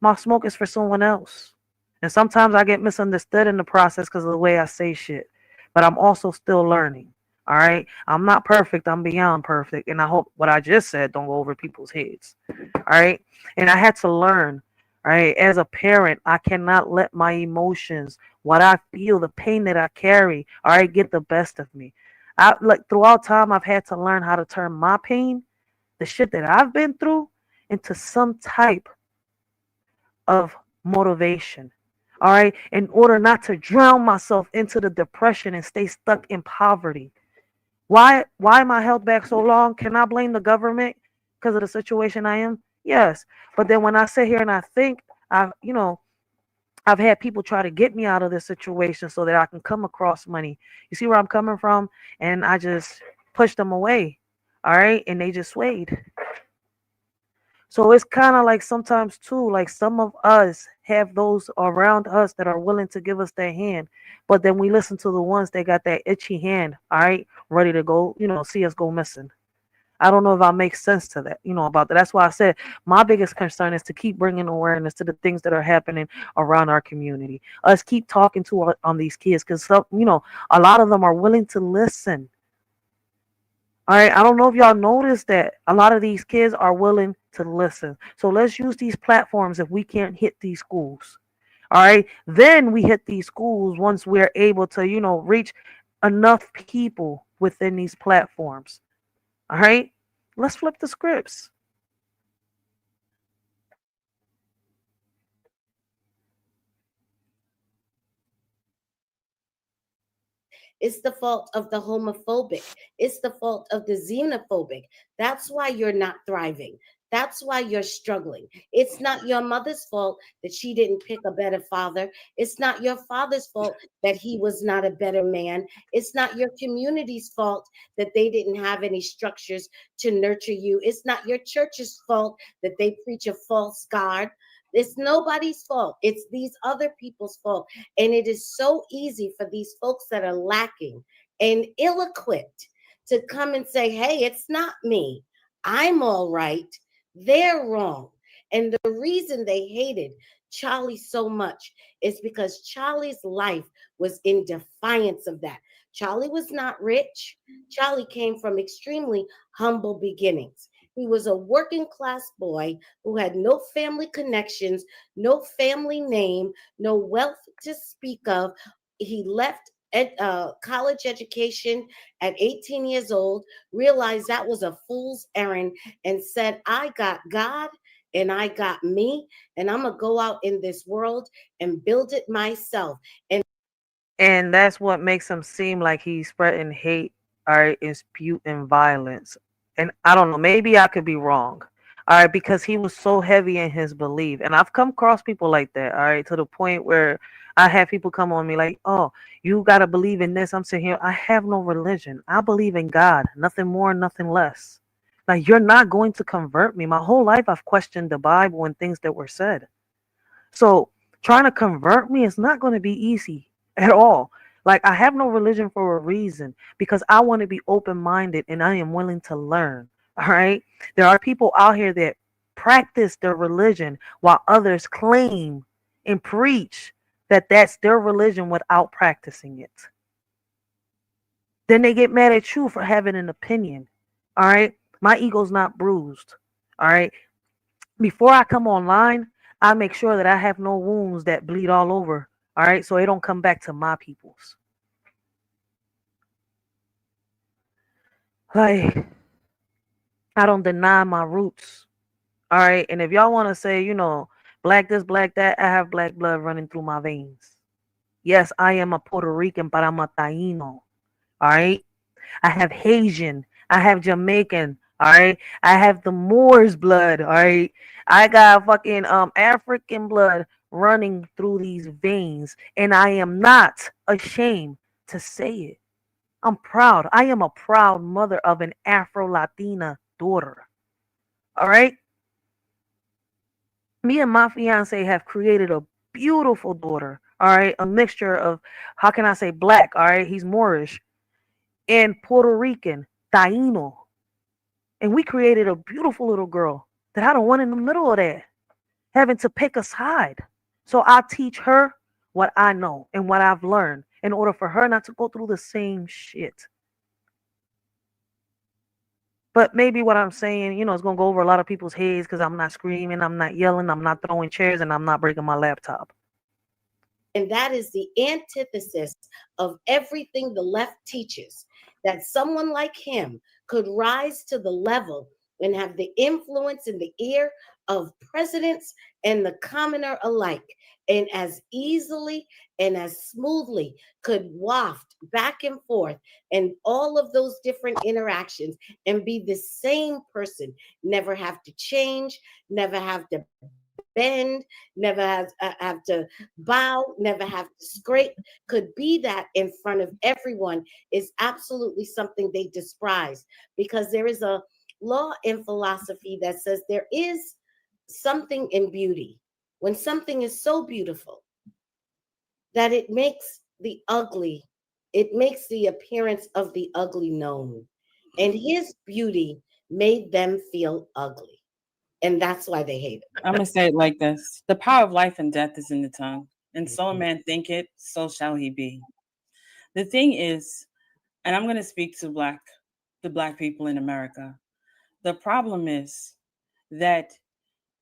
My smoke is for someone else. And sometimes I get misunderstood in the process because of the way I say shit. But I'm also still learning. All right. I'm not perfect. I'm beyond perfect. And I hope what I just said don't go over people's heads. All right. And I had to learn. All right. As a parent, I cannot let my emotions, what I feel, the pain that I carry, all right, get the best of me. Throughout time, I've had to learn how to turn my pain, the shit that I've been through, into some type of motivation. All right. In order not to drown myself into the depression and stay stuck in poverty. Why am I held back so long? Can I blame the government because of the situation I am? Yes. But then when I sit here and I think, I've had people try to get me out of this situation so that I can come across money. You see where I'm coming from? And I just pushed them away. All right. And they just swayed. So it's kind of like sometimes too, like some of us have those around us that are willing to give us their hand, but then we listen to the ones that got that itchy hand, all right, ready to go, see us go missing. I don't know if I make sense to that, about that. That's why I said my biggest concern is to keep bringing awareness to the things that are happening around our community. Us keep talking to on these kids because a lot of them are willing to listen. All right, I don't know if y'all noticed that a lot of these kids are willing to listen. So let's use these platforms if we can't hit these schools. All right, then we hit these schools once we're able to, reach enough people within these platforms. All right, let's flip the scripts. It's the fault of the homophobic. It's the fault of the xenophobic. That's why you're not thriving. That's why you're struggling. It's not your mother's fault that she didn't pick a better father. It's not your father's fault that he was not a better man. It's not your community's fault that they didn't have any structures to nurture you. It's not your church's fault that they preach a false God. It's nobody's fault. It's these other people's fault. And it is so easy for these folks that are lacking and ill-equipped to come and say, hey, it's not me. I'm all right. They're wrong. And the reason they hated Charlie so much is because Charlie's life was in defiance of that. Charlie was not rich. Charlie came from extremely humble beginnings. He was a working class boy who had no family connections, no family name, no wealth to speak of. He left college education at 18 years old, realized that was a fool's errand, and said, I got God and I got me, and I'm going to go out in this world and build it myself. And that's what makes him seem like he's spreading hate, all right, and spewing violence. And I don't know, maybe I could be wrong, all right, because he was so heavy in his belief. And I've come across people like that, all right, to the point where I have people come on me like, oh, you got to believe in this. I'm sitting here, I have no religion. I believe in God, nothing more, nothing less. Like, you're not going to convert me. My whole life I've questioned the Bible and things that were said. So trying to convert me is not going to be easy at all. Like, I have no religion for a reason, because I want to be open-minded and I am willing to learn. All right. There are people out here that practice their religion while others claim and preach that that's their religion without practicing it. Then they get mad at you for having an opinion. All right. My ego's not bruised. All right. Before I come online, I make sure that I have no wounds that bleed all over. All right. So it don't come back to my peoples. Like, I don't deny my roots. All right. And if y'all want to say, black this, black that, I have black blood running through my veins. Yes, I am a Puerto Rican, but I'm a Taino. All right. I have Haitian. I have Jamaican. All right. I have the Moors blood. All right. I got fucking African blood running through these veins. And I am not ashamed to say it. I'm proud. I am a proud mother of an Afro-Latina daughter. All right. Me and my fiance have created a beautiful daughter, all right, a mixture of, how can I say, black, all right, he's Moorish, and Puerto Rican, Taino. And we created a beautiful little girl that had a one in the middle of that, having to pick a side. So I teach her what I know and what I've learned in order for her not to go through the same shit. But maybe what I'm saying, it's going to go over a lot of people's heads because I'm not screaming, I'm not yelling, I'm not throwing chairs, and I'm not breaking my laptop. And that is the antithesis of everything the left teaches, that someone like him could rise to the level and have the influence in the ear of presidents and the commoner alike, and as easily and as smoothly could waft back and forth and all of those different interactions and be the same person, never have to change, never have to bend, never have to bow, never have to scrape, could be that in front of everyone, is absolutely something they despise, because there is a law in philosophy that says there is something in beauty when something is so beautiful that it makes the ugly, it makes the appearance of the ugly known, and his beauty made them feel ugly. And that's why they hate it. I'm going to say it like this. The power of life and death is in the tongue. And so a man think it, so shall he be. The thing is, and I'm going to speak to the black people in America. The problem is that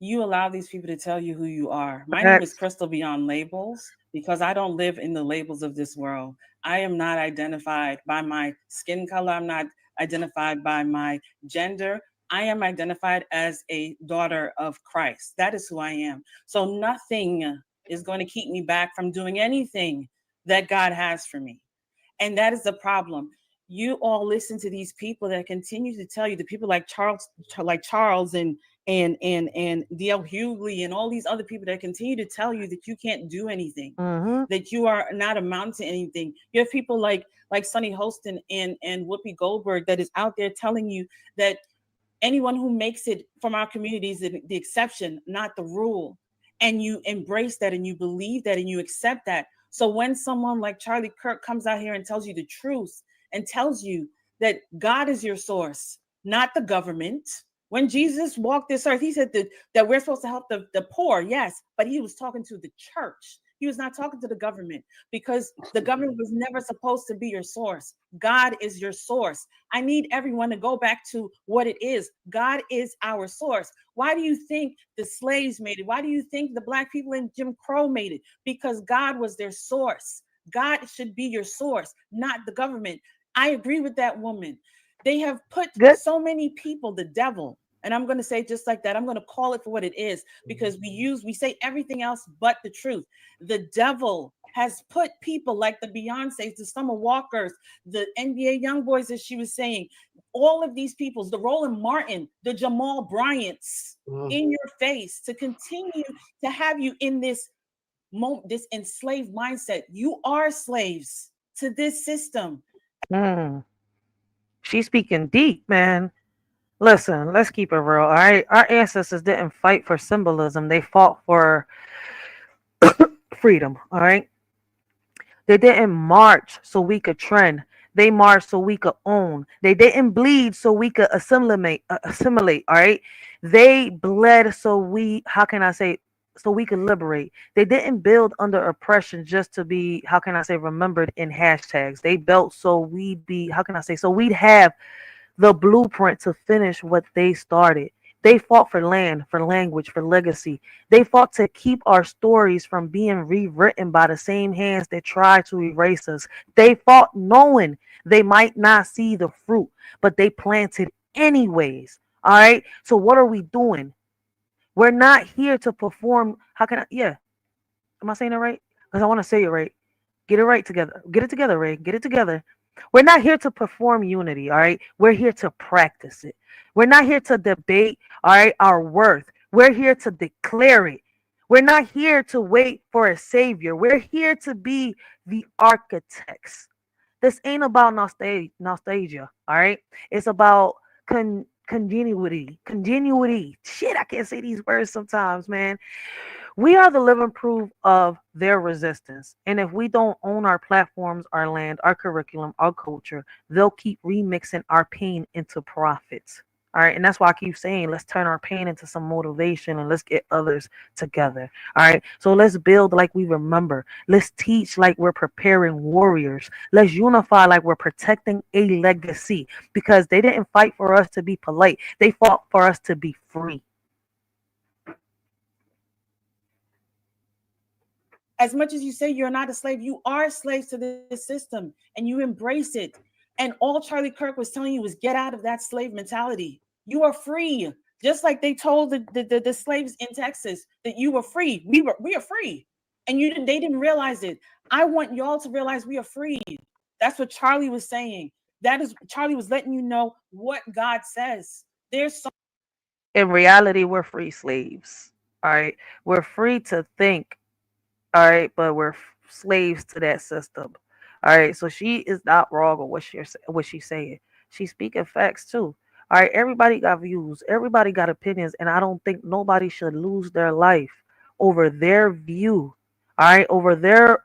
you allow these people to tell you who you are. My name is Crystal Beyond Labels, because I don't live in the labels of this world. I am not identified by my skin color. I'm not identified by my gender. I am identified as a daughter of Christ. That is who I am. So nothing is going to keep me back from doing anything that God has for me. And that is the problem. You all listen to these people that continue to tell you, the people like Charles and D.L. Hughley and all these other people that continue to tell you that you can't do anything, that you are not amounting to anything. You have people like Sonny Hostin and Whoopi Goldberg that is out there telling you that anyone who makes it from our community is the exception, not the rule. And you embrace that and you believe that and you accept that. So when someone like Charlie Kirk comes out here and tells you the truth and tells you that God is your source, not the government. When Jesus walked this earth, he said that we're supposed to help the poor, yes, but he was talking to the church. He was not talking to the government, because the government was never supposed to be your source. God is your source. I need everyone to go back to what it is. God is our source. Why do you think the slaves made it? Why do you think the black people in Jim Crow made it? Because God was their source. God should be your source, not the government. I agree with that woman. They have put so many people, the devil, and I'm going to say just like that, I'm going to call it for what it is, because we say everything else but the truth. The devil has put people like the Beyoncés, the Summer Walkers, the NBA Youngboys, as she was saying, all of these people, the Roland Martin, the Jamal Bryants, in your face to continue to have you in this this enslaved mindset. You are slaves to this system. She's speaking deep, man. Listen, let's keep it real, all right? Our ancestors didn't fight for symbolism. They fought for freedom, all right? They didn't march so we could trend. They marched so we could own. They didn't bleed so we could assimilate, all right? They bled so we, so we could liberate. They didn't build under oppression just to be, remembered in hashtags. They built so we'd be, so we'd have the blueprint to finish what they started. They fought for land, for language, for legacy. They fought to keep our stories from being rewritten by the same hands that tried to erase us. They fought knowing they might not see the fruit, but they planted anyways. All right. So what are we doing? We're not here to perform. Am I saying it right? Because I want to say it right. Get it right together. Get it together, Ray. Get it together. We're not here to perform unity, all right? We're here to practice it. We're not here to debate, all right, our worth. We're here to declare it. We're not here to wait for a savior. We're here to be the architects. This ain't about nostalgia, all right? It's about continuity. Shit, I can't say these words sometimes, man. We are the living proof of their resistance. And if we don't own our platforms, our land, our curriculum, our culture, they'll keep remixing our pain into profits. All right. And that's why I keep saying, let's turn our pain into some motivation and let's get others together. All right. So let's build like we remember. Let's teach like we're preparing warriors. Let's unify like we're protecting a legacy, because they didn't fight for us to be polite. They fought for us to be free. As much as you say you're not a slave, you are slaves to this system and you embrace it. And all Charlie Kirk was telling you was get out of that slave mentality. You are free. Just like they told the slaves in Texas that you were free. We are free. And they didn't realize it. I want y'all to realize we are free. That's what Charlie was saying. Charlie was letting you know what God says. In reality, we're free slaves. All right. We're free to think. All right, but we're slaves to that system. All right, so she is not wrong on what she's saying. She's speaking facts too. All right, everybody got views, everybody got opinions, and I don't think nobody should lose their life over their view. All right, over their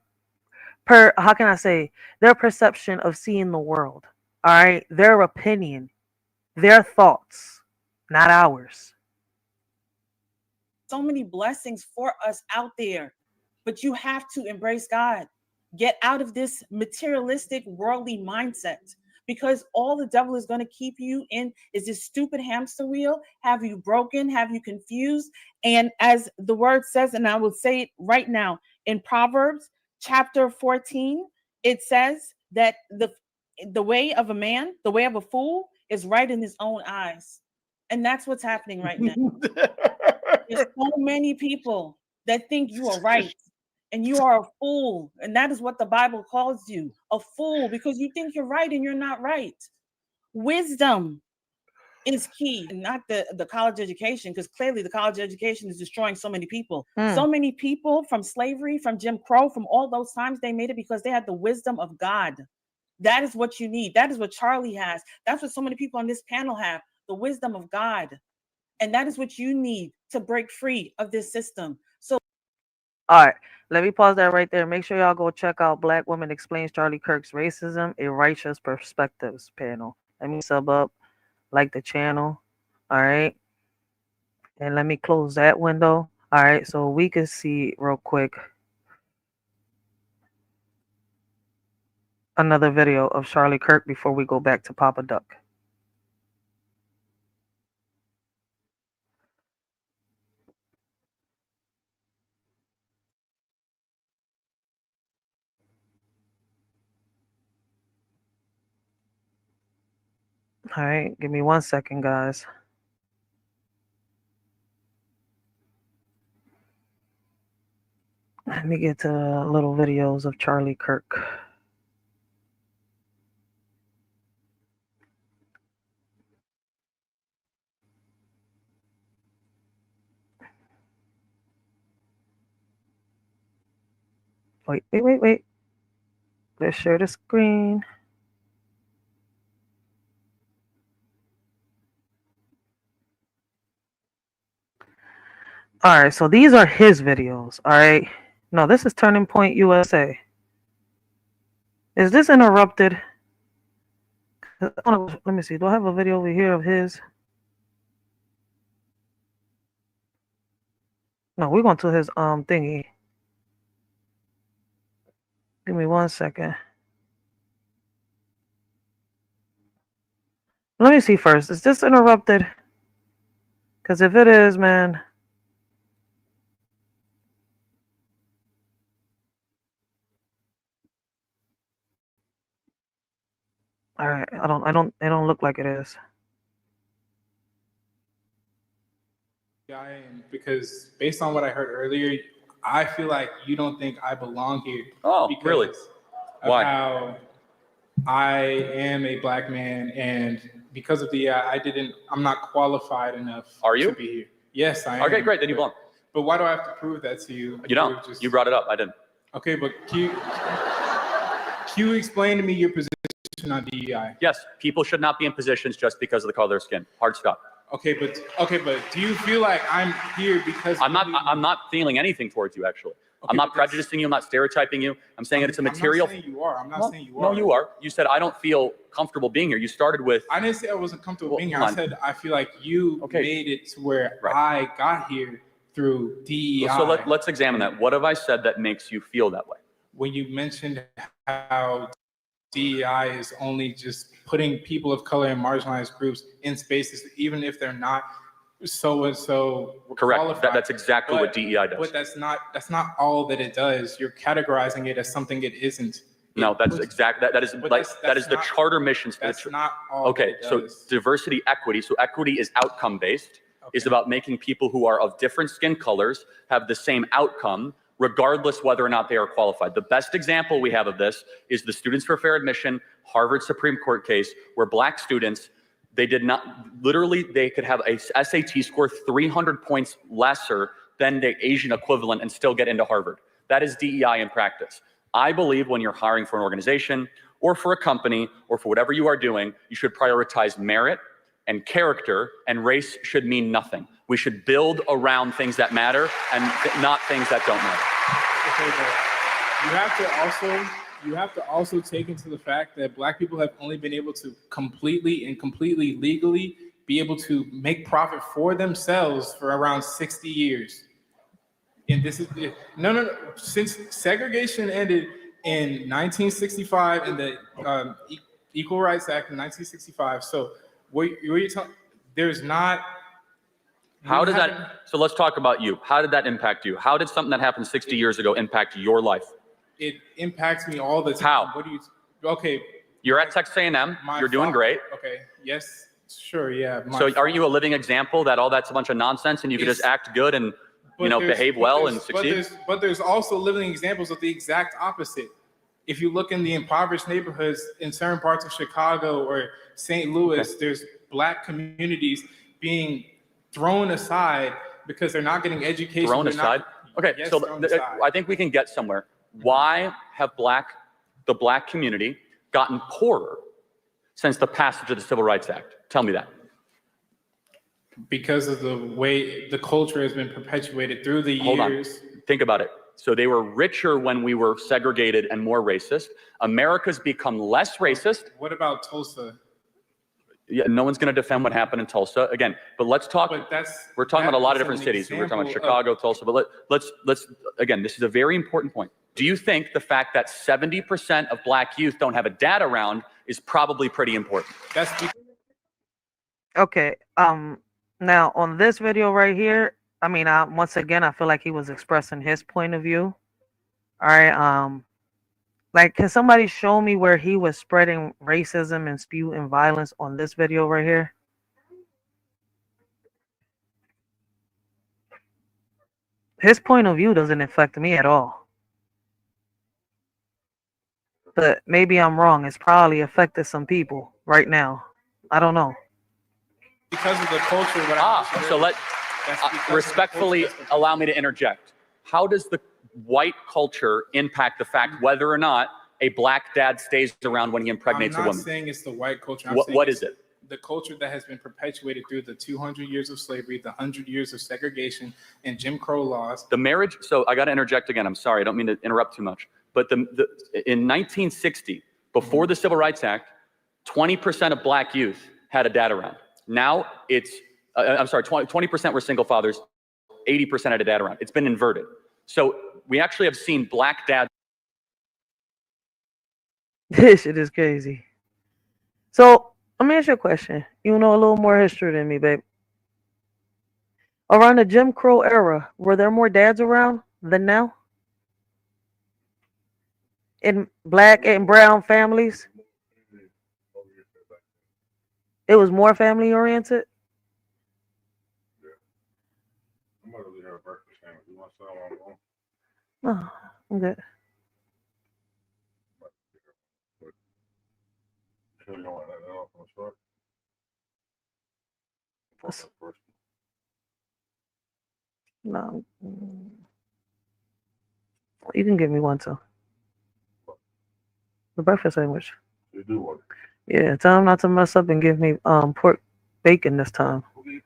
their perception of seeing the world. All right, their opinion, their thoughts, not ours. So many blessings for us out there. But you have to embrace God. Get out of this materialistic, worldly mindset, because all the devil is going to keep you in is this stupid hamster wheel, have you broken, have you confused. And as the word says, and I will say it right now, in Proverbs chapter 14, it says that the way of a man, the way of a fool is right in his own eyes. And that's what's happening right now. There's so many people that think you are right. And you are a fool. And that is what the Bible calls you, a fool, because you think you're right and you're not right. Wisdom is key, and not the college education, because clearly the college education is destroying so many people. So many people from slavery, from Jim Crow, from all those times, they made it because they had the wisdom of God. That is what you need. That is what Charlie has. That's what so many people on this panel have, the wisdom of God. And that is what you need to break free of this system. So all right, let me pause that right there. Make sure y'all go check out Black Woman Explains Charlie Kirk's Racism, a Righteous Perspectives panel. Let me sub up, like the channel. All right. And let me close that window. All right, so we can see real quick another video of Charlie Kirk before we go back to Papa Duck. All right, give me 1 second, guys. Let me get to little videos of Charlie Kirk. Wait. Let's share the screen. All right, so these are his videos. All right. No, this is Turning Point USA. Is this interrupted? Let me see. Do I have a video over here of his? No, we're going to his thingy. Give me 1 second. Let me see first. Is this interrupted? Because if it is, man. All right, it don't look like it is. Yeah, I am, because based on what I heard earlier, I feel like you don't think I belong here. Oh, really? Why? How I am a Black man, and because of I'm not qualified enough to be here. Yes, I am. Okay, great, then you belong. But why do I have to prove that to you? You don't. You brought it up. I didn't. Okay, but can you explain to me your position on DEI? Yes, people should not be in positions just because of the color of their skin. Hard stop. Okay, but do you feel like I'm here because I'm not feeling anything towards you, actually. I'm not prejudicing you. I'm not stereotyping you. I'm saying it's a material. I'm not saying you are. I'm not saying you are. No, you are. You said I don't feel comfortable being here. You started with. I didn't say I wasn't comfortable being here. I said I feel like you made it to where I got here through DEI. So let's examine that. What have I said that makes you feel that way? When you mentioned how DEI is only just putting people of color and marginalized groups in spaces, even if they're not so and so correct. That's exactly what DEI does. But that's not all that it does. You're categorizing it as something it isn't. No, that's exactly that is the charter missions. That's not all. Okay, so diversity, equity. So equity is outcome based. Is about making people who are of different skin colors have the same outcome, regardless whether or not they are qualified. The best example we have of this is the Students for Fair Admission Harvard Supreme Court case, where black students, they could have a SAT score 300 points lesser than the Asian equivalent and still get into Harvard. That is DEI in practice. I believe when you're hiring for an organization or for a company or for whatever you are doing, you should prioritize merit and character, and race should mean nothing. We should build around things that matter and not things that don't matter. Okay, but you have to also take into the fact that black people have only been able to completely legally be able to make profit for themselves for around 60 years. And this is no. Since segregation ended in 1965 and the Equal Rights Act in 1965. So what you're talking, there's not. How does that? So let's talk about you. How did that impact you? How did something that happened 60 years ago impact your life? It impacts me all the time. How? What do you? Okay. You're at Texas A&M. You're doing great. Okay. Yes. Sure. Yeah. So aren't you a living example that all that's a bunch of nonsense and you can just act good and behave well and succeed? But there's also living examples of the exact opposite. If you look in the impoverished neighborhoods in certain parts of Chicago or St. Louis, there's black communities being thrown aside because they're not getting education. Thrown aside? Okay, yes, so I think we can get somewhere. Why have the black community gotten poorer since the passage of the Civil Rights Act? Tell me that. Because of the way the culture has been perpetuated through the years. Hold on. Think about it. So they were richer when we were segregated and more racist. America's become less racist. What about Tulsa? Yeah, no one's going to defend what happened in Tulsa again. But let's talk. We're talking about a lot of different cities. We're talking about Chicago, Tulsa. But let's again. This is a very important point. Do you think the fact that 70% of black youth don't have a dad around is probably pretty important? Okay. Now on this video right here, I mean, once again, I feel like he was expressing his point of view. All right. Like, can somebody show me where he was spreading racism and spewing violence on this video right here? His point of view doesn't affect me at all. But maybe I'm wrong. It's probably affected some people right now. I don't know. Because of the culture. So respectfully allow me to interject. How does the white culture impact the fact whether or not a black dad stays around when he impregnates a woman? I'm not saying it's the white culture. What is it? The culture that has been perpetuated through the 200 years of slavery, the 100 years of segregation, and Jim Crow laws. The marriage. So I got to interject again. I'm sorry. I don't mean to interrupt too much. But in 1960, before the Civil Rights Act, 20% of black youth had a dad around. Now it's, 20% were single fathers, 80% had a dad around. It's been inverted. So we actually have seen black dads. This shit is crazy. So let me ask you a question. You know a little more history than me, babe. Around the Jim Crow era, were there more dads around than now? In black and brown families? It was more family oriented? Oh, I'm good. No. You can give me one too. The breakfast sandwich. You do one. Yeah, tell him not to mess up and give me pork bacon this time. Who gave you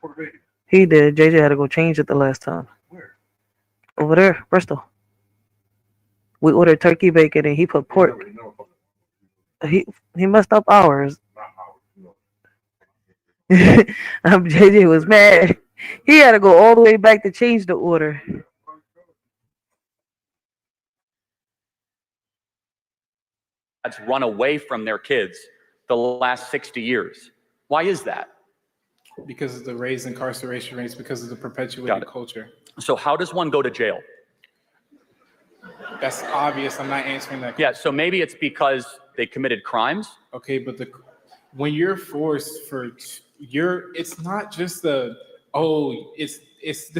He did. JJ had to go change it the last time. Where? Over there, Bristol. We ordered turkey bacon and he put pork. He messed up ours. JJ was mad. He had to go all the way back to change the order. That's run away from their kids the last 60 years. Why is that? Because of the raised incarceration rates, because of the perpetuated culture. So how does one go to jail? That's obvious. I'm not answering that. Yeah, so maybe it's because they committed crimes. Okay, but when you're forced for it's not just this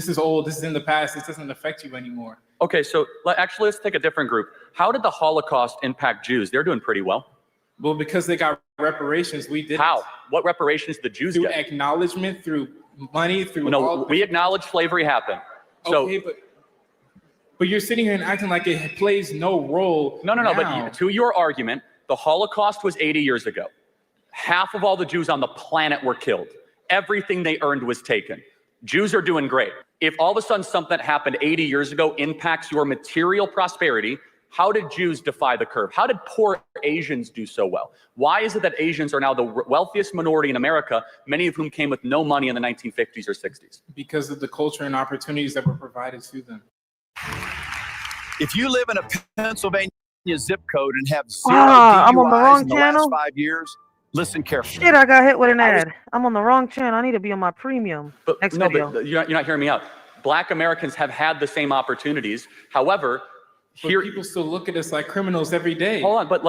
is old, this is in the past, this doesn't affect you anymore. Okay, so actually let's take a different group. How did the Holocaust impact Jews? They're doing pretty well. Well, because they got reparations, we didn't. How? What reparations did the Jews get? Through Acknowledgement, through money, through we acknowledge slavery happened. So, okay, but you're sitting here and acting like it plays no role. No, but to your argument, the Holocaust was 80 years ago. Half of all the Jews on the planet were killed. Everything they earned was taken. Jews are doing great. If all of a sudden something that happened 80 years ago impacts your material prosperity, how did Jews defy the curve? How did poor Asians do so well? Why is it that Asians are now the wealthiest minority in America, many of whom came with no money in the 1950s or 60s? Because of the culture and opportunities that were provided to them. If you live in a Pennsylvania zip code and have zero I'm on the DUIs wrong in the channel. last 5 years, listen carefully. Shit, I got hit with an ad. I'm on the wrong channel. I need to be on my premium. Next video. But you're not hearing me out. Black Americans have had the same opportunities. However, people still look at us like criminals every day. Hold on, but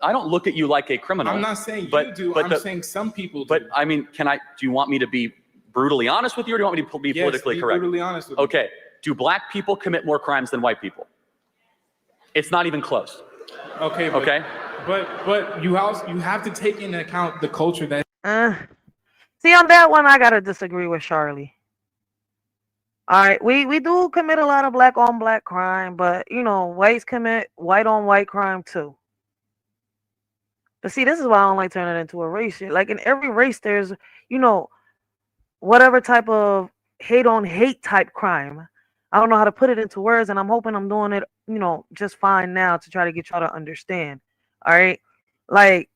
I don't look at you like a criminal. I'm not saying you do. I'm saying some people do. But I mean, do you want me to be brutally honest with you, or do you want me to be politically correct? Brutally honest with you. Okay. Do black people commit more crimes than white people? It's not even close. Okay. But you have to take into account the culture that. See, on that one, I gotta disagree with Charlie. All right, we do commit a lot of black on black crime, but whites commit white on white crime too. But see, this is why I don't like turning it into a race shit. Like in every race, there's whatever type of hate on hate type crime. I don't know how to put it into words, and I'm hoping I'm doing it, just fine now to try to get y'all to understand. All right, like,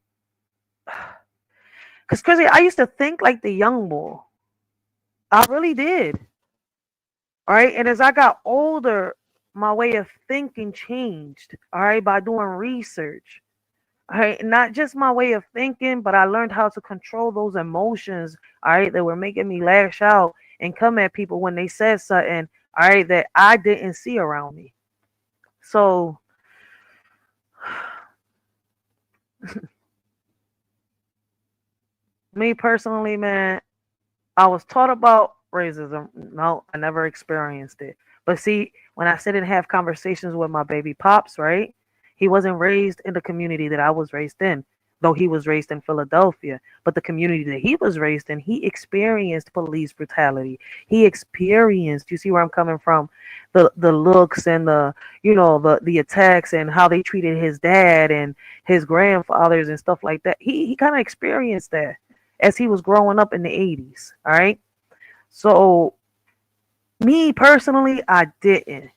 cause crazy, I used to think like the young boy. I really did. All right, and as I got older, my way of thinking changed. All right, by doing research. All right, not just my way of thinking, but I learned how to control those emotions. All right, that were making me lash out and come at people when they said something. All right, that I didn't see around me. So, me personally, man, I was taught about racism. No, I never experienced it. But see, when I sit and have conversations with my baby pops, right? He wasn't raised in the community that I was raised in, though he was raised in Philadelphia. But the community that he was raised in, he experienced police brutality. He experienced, you see where I'm coming from, the looks and the attacks and how they treated his dad and his grandfathers and stuff like that. He kind of experienced that as he was growing up in the 80s. All right. So me personally, I didn't.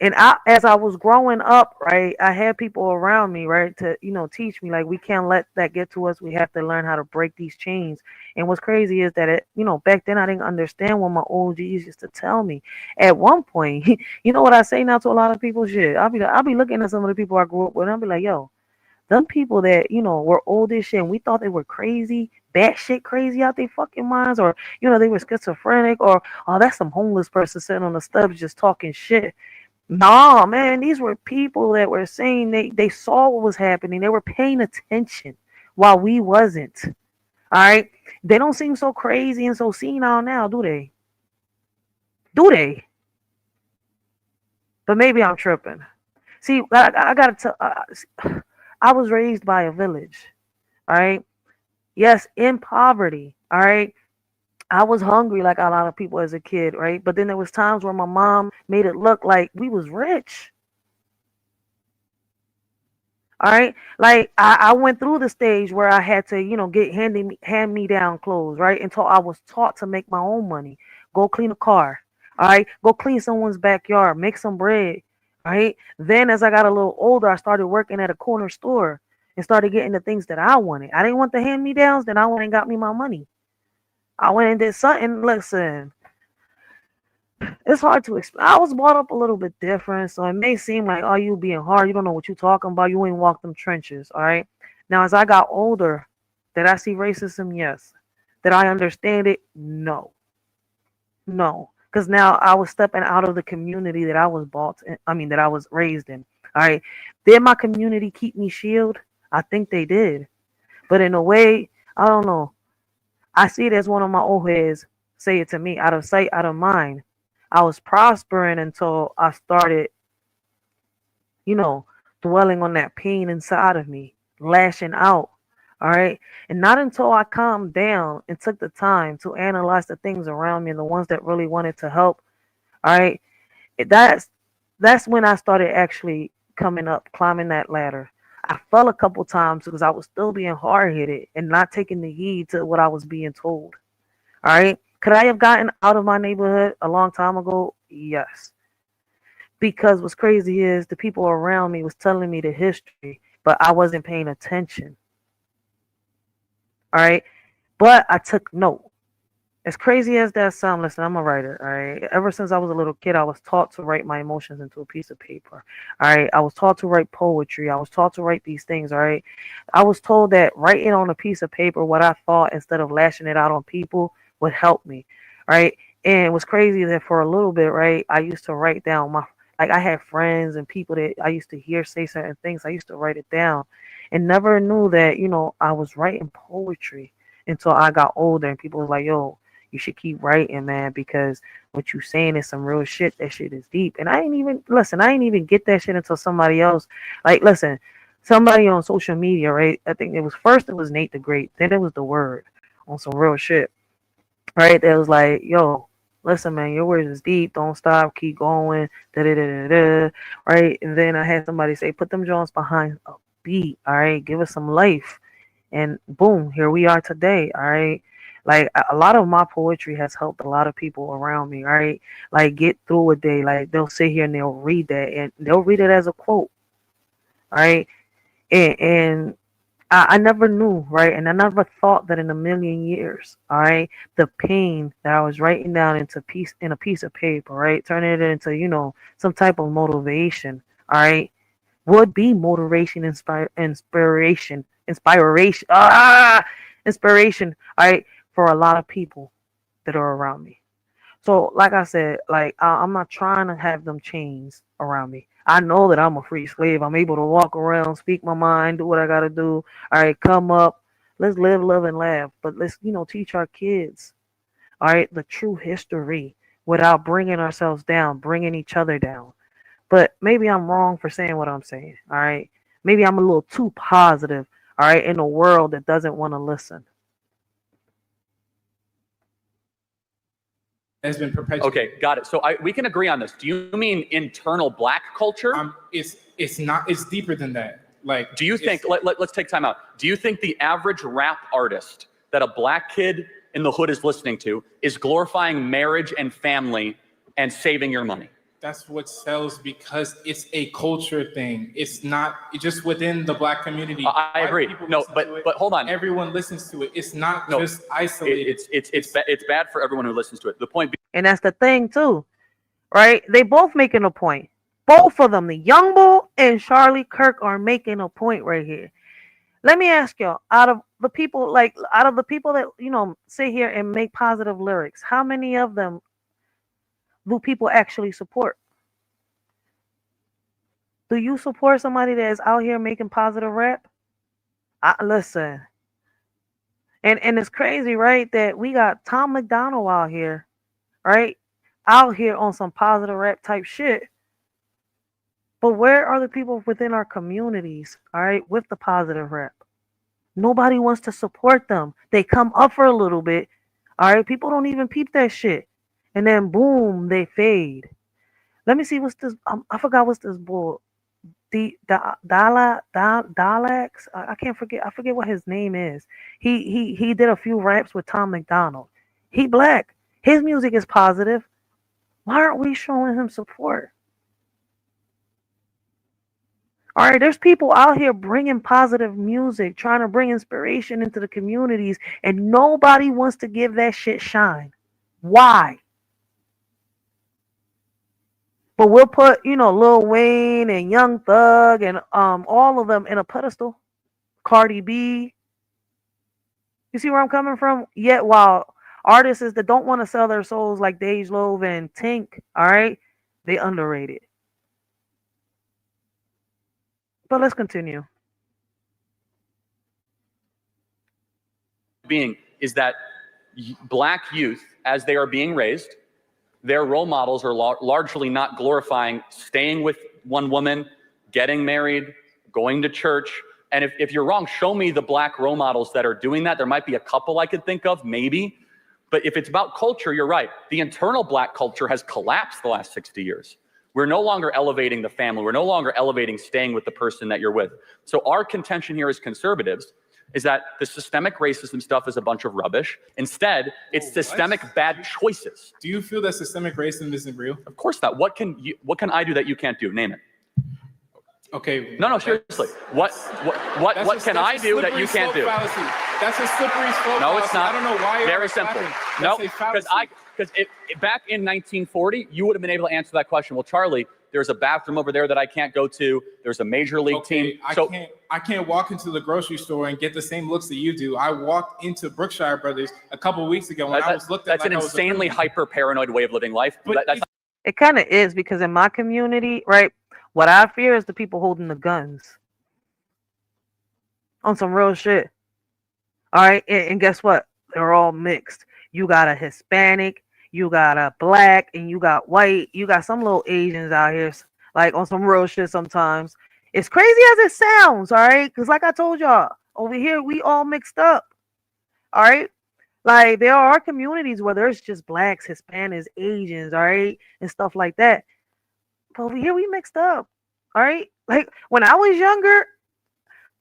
And as I was growing up, right, I had people around me, right, to, teach me, like, we can't let that get to us. We have to learn how to break these chains. And what's crazy is that, back then I didn't understand what my OGs used to tell me. At one point, you know what I say now to a lot of people? Shit, I'll be looking at some of the people I grew up with, and I'll be like, yo, them people that, were old as shit and we thought they were crazy, batshit crazy out their fucking minds, or, they were schizophrenic, or, oh, that's some homeless person sitting on the steps just talking shit. Nah, man, these were people that were saying they saw what was happening. They were paying attention while we wasn't. All right? They don't seem so crazy and so senile now, do they? Do they? But maybe I'm tripping. See, I got to tell, I was raised by a village. All right? Yes, in poverty. All right? I was hungry like a lot of people as a kid, right? But then there was times where my mom made it look like we was rich. All right. Like I went through the stage where I had to, get hand me down clothes, right? Until I was taught to make my own money. Go clean a car. All right. Go clean someone's backyard. Make some bread. All right. Then as I got a little older, I started working at a corner store and started getting the things that I wanted. I didn't want the hand me downs, then I went and got me my money. I went and did something. Listen, it's hard to explain. I was brought up a little bit different, so it may seem like, oh, you being hard. You don't know what you're talking about. You ain't walked them trenches, all right? Now, as I got older, did I see racism? Yes. Did I understand it? No. No. Because now I was stepping out of the community that I was that I was raised in, all right? Did my community keep me shielded? I think they did. But in a way, I don't know. I see it as one of my old heads say it to me, out of sight, out of mind. I was prospering until I started, dwelling on that pain inside of me, lashing out. All right. And not until I calmed down and took the time to analyze the things around me and the ones that really wanted to help. All right. That's when I started actually coming up, climbing that ladder. I fell a couple times because I was still being hard-headed and not taking the heed to what I was being told. All right. Could I have gotten out of my neighborhood a long time ago? Yes. Because what's crazy is the people around me was telling me the history, but I wasn't paying attention. All right. But I took note. As crazy as that sounds, listen, I'm a writer. All right. Ever since I was a little kid, I was taught to write my emotions into a piece of paper. All right. I was taught to write poetry. I was taught to write these things. All right. I was told that writing on a piece of paper what I thought instead of lashing it out on people would help me. Right. And what's crazy is that for a little bit, right, I used to write down I had friends and people that I used to hear say certain things. I used to write it down and never knew that, I was writing poetry until I got older and people was like, yo, you should keep writing, man, because what you saying is some real shit. That shit is deep. And I ain't even get that shit until somebody else, somebody on social media, right? I think it was Nate the Great. Then it was The Word on some real shit, right? That was like, yo, listen, man, your words is deep. Don't stop. Keep going. Da-da-da-da-da. Right? And then I had somebody say, put them Jones behind a beat. All right? Give us some life. And boom, here we are today. All right? Like, a lot of my poetry has helped a lot of people around me. All right? Like, get through a day. Like, they'll sit here and they'll read that. And they'll read it as a quote. All right? And I never knew, right? And I never thought that in a million years, all right, the pain that I was writing down in a piece of paper, right, turning it into, some type of motivation, all right, would be motivation, inspiration, all right, for a lot of people that are around me. So, like I said, I'm not trying to have them chains around me. I know that I'm a free slave. I'm able to walk around, speak my mind, do what I got to do. All right, come up. Let's live, love, and laugh. But let's, teach our kids, all right, the true history without bringing ourselves down, bringing each other down. But maybe I'm wrong for saying what I'm saying, all right? Maybe I'm a little too positive, all right, in a world that doesn't want to listen. Has been perpetuated. Okay, got it. So we can agree on this. Do you mean internal black culture? It's not. It's deeper than that. Like, do you think? Let's take time out. Do you think the average rap artist that a black kid in the hood is listening to is glorifying marriage and family and saving your money? That's what sells because it's a culture thing. It's not just within the black community. I agree. No, but hold on. Everyone listens to it. It's not just isolated. It's bad for everyone who listens to it. The point and that's the thing too, right? They both making a point. Both of them, the Young Bull and Charlie Kirk, are making a point right here. Let me ask y'all, out of the people that sit here and make positive lyrics, how many of them do people actually support? Do you support somebody that is out here making positive rap? Listen. And it's crazy, right, that we got Tom McDonald out here, right? Out here on some positive rap type shit. But where are the people within our communities, all right, with the positive rap? Nobody wants to support them. They come up for a little bit, all right? People don't even peep that shit. And then boom, they fade. Let me see what's this. I forgot what's this bull. Dalax. I can't forget. I forget what his name is. He did a few raps with Tom McDonald. He black. His music is positive. Why aren't we showing him support? All right, there's people out here bringing positive music, trying to bring inspiration into the communities, and nobody wants to give that shit shine. Why? But we'll put, Lil Wayne and Young Thug and all of them in a pedestal. Cardi B. You see where I'm coming from? Yet while artists that don't want to sell their souls like Dej Loaf and Tink, all right, they underrated. But let's continue. Is that black youth, as they are being raised, their role models are largely not glorifying staying with one woman, getting married, going to church. And if you're wrong, show me the black role models that are doing that. There might be a couple I could think of, maybe. But if it's about culture, you're right. The internal black culture has collapsed the last 60 years. We're no longer elevating the family. We're no longer elevating staying with the person that you're with. So our contention here as conservatives is that the systemic racism stuff is a bunch of rubbish. Instead, it's systemic bad choices. Do you feel that systemic racism isn't real? Of course not. What can I do that you can't do? Name it. Okay. No, seriously. What can I do that you can't do? Fallacy. That's a slippery slope. No, it's not. I don't know why. Very simple. No, because back in 1940, you would have been able to answer that question. Well, Charlie, there's a bathroom over there that I can't go to. There's a major league team. I can't walk into the grocery store and get the same looks that you do. I walked into Brookshire Brothers a couple of weeks ago and I was looked at. That's an insanely hyper paranoid way of living life. It kind of is, because in my community, right, what I fear is the people holding the guns. On some real shit. All right, and guess what? They're all mixed. You got a Hispanic, you got a black, and you got white. You got some little Asians out here, like on some real shit sometimes. It's crazy as it sounds, all right? Because like I told y'all, over here, we all mixed up, all right? Like, there are communities where there's just blacks, Hispanics, Asians, all right? And stuff like that. But over here, we mixed up, all right? Like, when I was younger,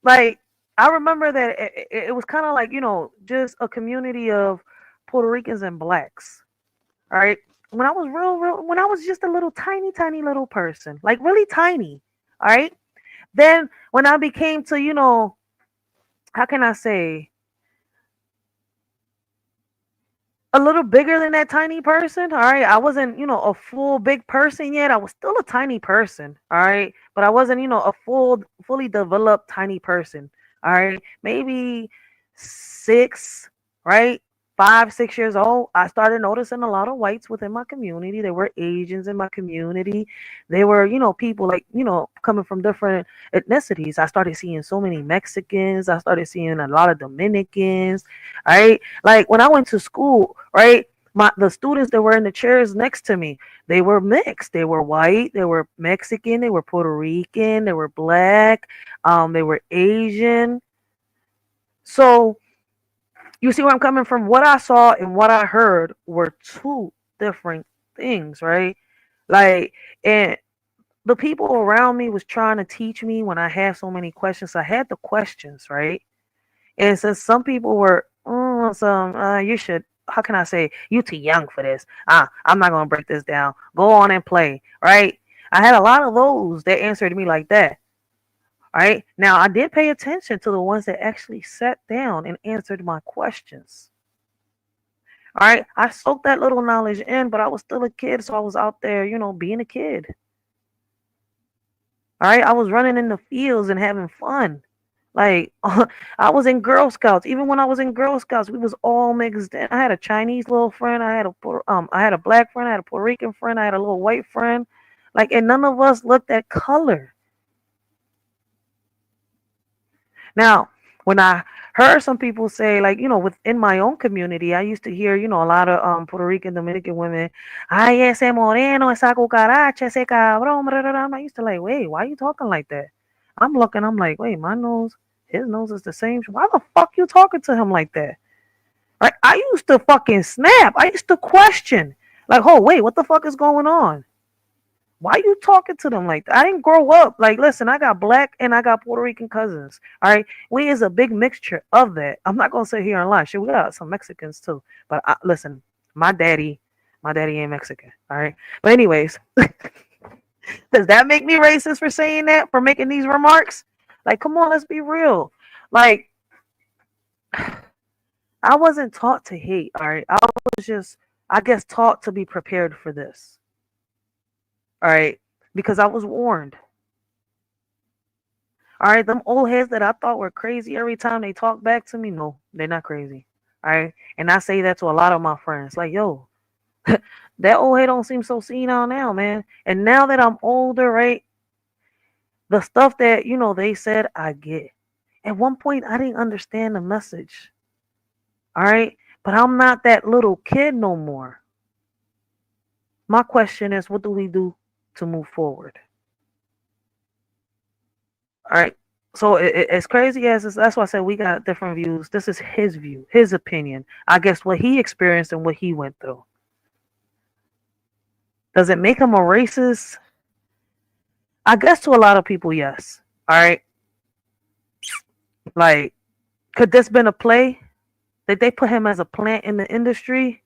like, I remember that it was kind of like, just a community of Puerto Ricans and blacks, all right? When I was when I was just a little tiny little person, like really tiny, all right? Then when I became to, how can I say, a little bigger than that tiny person, all right? I wasn't, a full big person yet. I was still a tiny person, all right? But I wasn't, a fully developed tiny person, all right? Maybe 6, right? 5, 6 years old, I started noticing a lot of whites within my community. There were Asians in my community. There were, people like, coming from different ethnicities. I started seeing so many Mexicans. I started seeing a lot of Dominicans, right? Like when I went to school, right? The students that were in the chairs next to me, they were mixed. They were white, they were Mexican, they were Puerto Rican, they were black, they were Asian. So you see where I'm coming from? What I saw and what I heard were two different things, right? Like, and the people around me was trying to teach me when I had so many questions. I had the questions, right? And since some people were, you should, how can I say, you too young for this. I'm not going to break this down. Go on and play, right? I had a lot of those that answered me like that. All right. Now, I did pay attention to the ones that actually sat down and answered my questions. All right. I soaked that little knowledge in, but I was still a kid. So I was out there, being a kid. All right. I was running in the fields and having fun. Like, I was in Girl Scouts. Even when I was in Girl Scouts, we was all mixed in. I had a Chinese little friend. I had a black friend. I had a Puerto Rican friend. I had a little white friend. Like, and none of us looked at color. Now, when I heard some people say, like, within my own community, I used to hear, a lot of Puerto Rican, Dominican women, ay, ese moreno, esa cucaracha, ese cabrón. I used to like, wait, why are you talking like that? I'm looking, I'm like, wait, his nose is the same. Why the fuck you talking to him like that? Right? I used to fucking snap. I used to question. Like, oh, wait, what the fuck is going on? Why are you talking to them like that? I didn't grow up. Like, listen, I got black and I got Puerto Rican cousins. All right. We is a big mixture of that. I'm not going to sit here and lie. Shit, we got some Mexicans too. But listen, my daddy ain't Mexican. All right. But anyways, does that make me racist for saying that? For making these remarks? Like, come on, let's be real. Like, I wasn't taught to hate. All right. I was just, I guess, taught to be prepared for this. All right, because I was warned. All right, them old heads that I thought were crazy every time they talk back to me, no, they're not crazy. All right, and I say that to a lot of my friends. Like, yo, that old head don't seem so senile now, man. And now that I'm older, right, the stuff that, you know, they said, I get. At one point, I didn't understand the message. All right, but I'm not that little kid no more. My question is, what do we do to move forward? All right. So as crazy as this, that's why I said we got different views. This is his view, his opinion. I guess what he experienced and what he went through. Does it make him a racist? I guess to a lot of people, yes. All right. Like, could this been a play? Did they put him as a plant in the industry?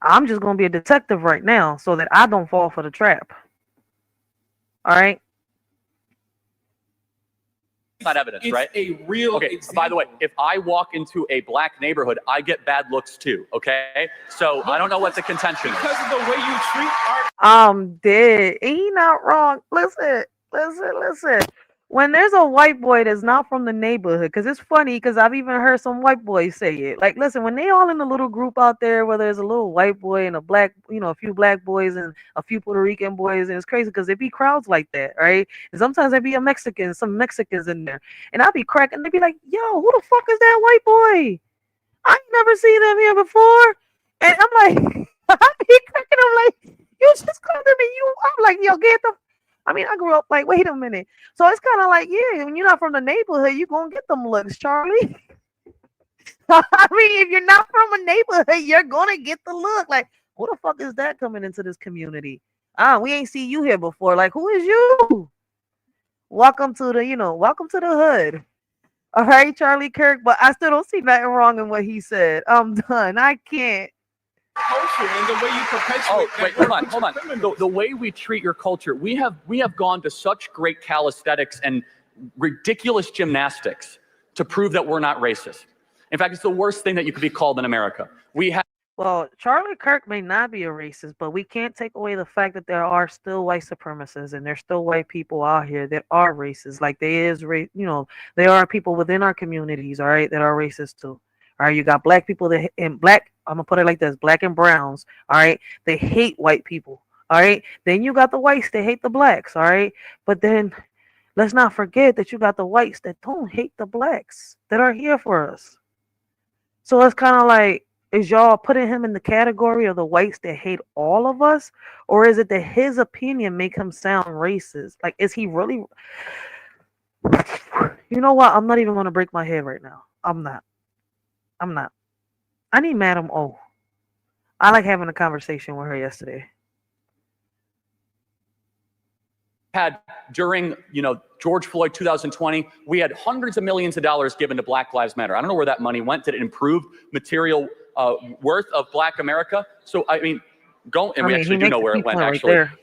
I'm just going to be a detective right now so that I don't fall for the trap. All right. Not evidence, It's right? a real Okay. example. By the way, if I walk into a black neighborhood, I get bad looks too. Okay. So I don't know what the contention is. Because of the way you treat art. I'm dead. He not wrong. Listen. When there's a white boy that's not from the neighborhood, because it's funny, because I've even heard some white boys say it. Like, listen, when they all in a little group out there, where there's a little white boy and a black, you know, a few black boys and a few Puerto Rican boys, and it's crazy because there be crowds like that, right? And sometimes there be some Mexicans in there, and I'll be cracking. They be like, "Yo, who the fuck is that white boy? I ain't never seen them here before." And I'm like, I be cracking. I'm like, "You just called me you." I'm like, "Yo, get the." I mean, I grew up like, wait a minute. So it's kind of like, yeah, when you're not from the neighborhood, you're going to get them looks, Charlie. I mean, if you're not from a neighborhood, you're going to get the look. Like, who the fuck is that coming into this community? We ain't see you here before. Like, who is you? Welcome to the hood. All right, Charlie Kirk, but I still don't see nothing wrong in what he said. I'm done. I can't. Culture and the way you perpetuate. Wait, hold on. The way we treat your culture, we have gone to such great calisthenics and ridiculous gymnastics to prove that we're not racist. In fact, it's the worst thing that you could be called in America. Well, Charlie Kirk may not be a racist, but we can't take away the fact that there are still white supremacists and there's still white people out here that are racist. Like there are people within our communities, all right, that are racist too. All right, you got black people I'm gonna put it like this, black and browns, all right, they hate white people, all right. Then you got the whites that hate the blacks, all right. But then let's not forget that you got the whites that don't hate the blacks that are here for us. So it's kind of like, is y'all putting him in the category of the whites that hate all of us? Or is it that his opinion make him sound racist? Like, is he really? You know what? I'm not even going to break my head right now. I'm not. I need Madam O. I like having a conversation with her yesterday. Had during, George Floyd 2020, we had hundreds of millions of dollars given to Black Lives Matter. I don't know where that money went. Did it improve material worth of Black America? So, I mean, we actually do know where it went, actually. There.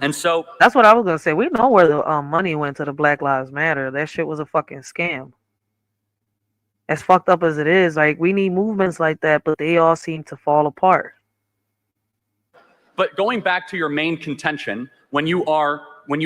And so that's what I was gonna say. We know where the money went to the Black Lives Matter. That shit was a fucking scam. As fucked up as it is, like, we need movements like that, but they all seem to fall apart. But going back to your main contention, when you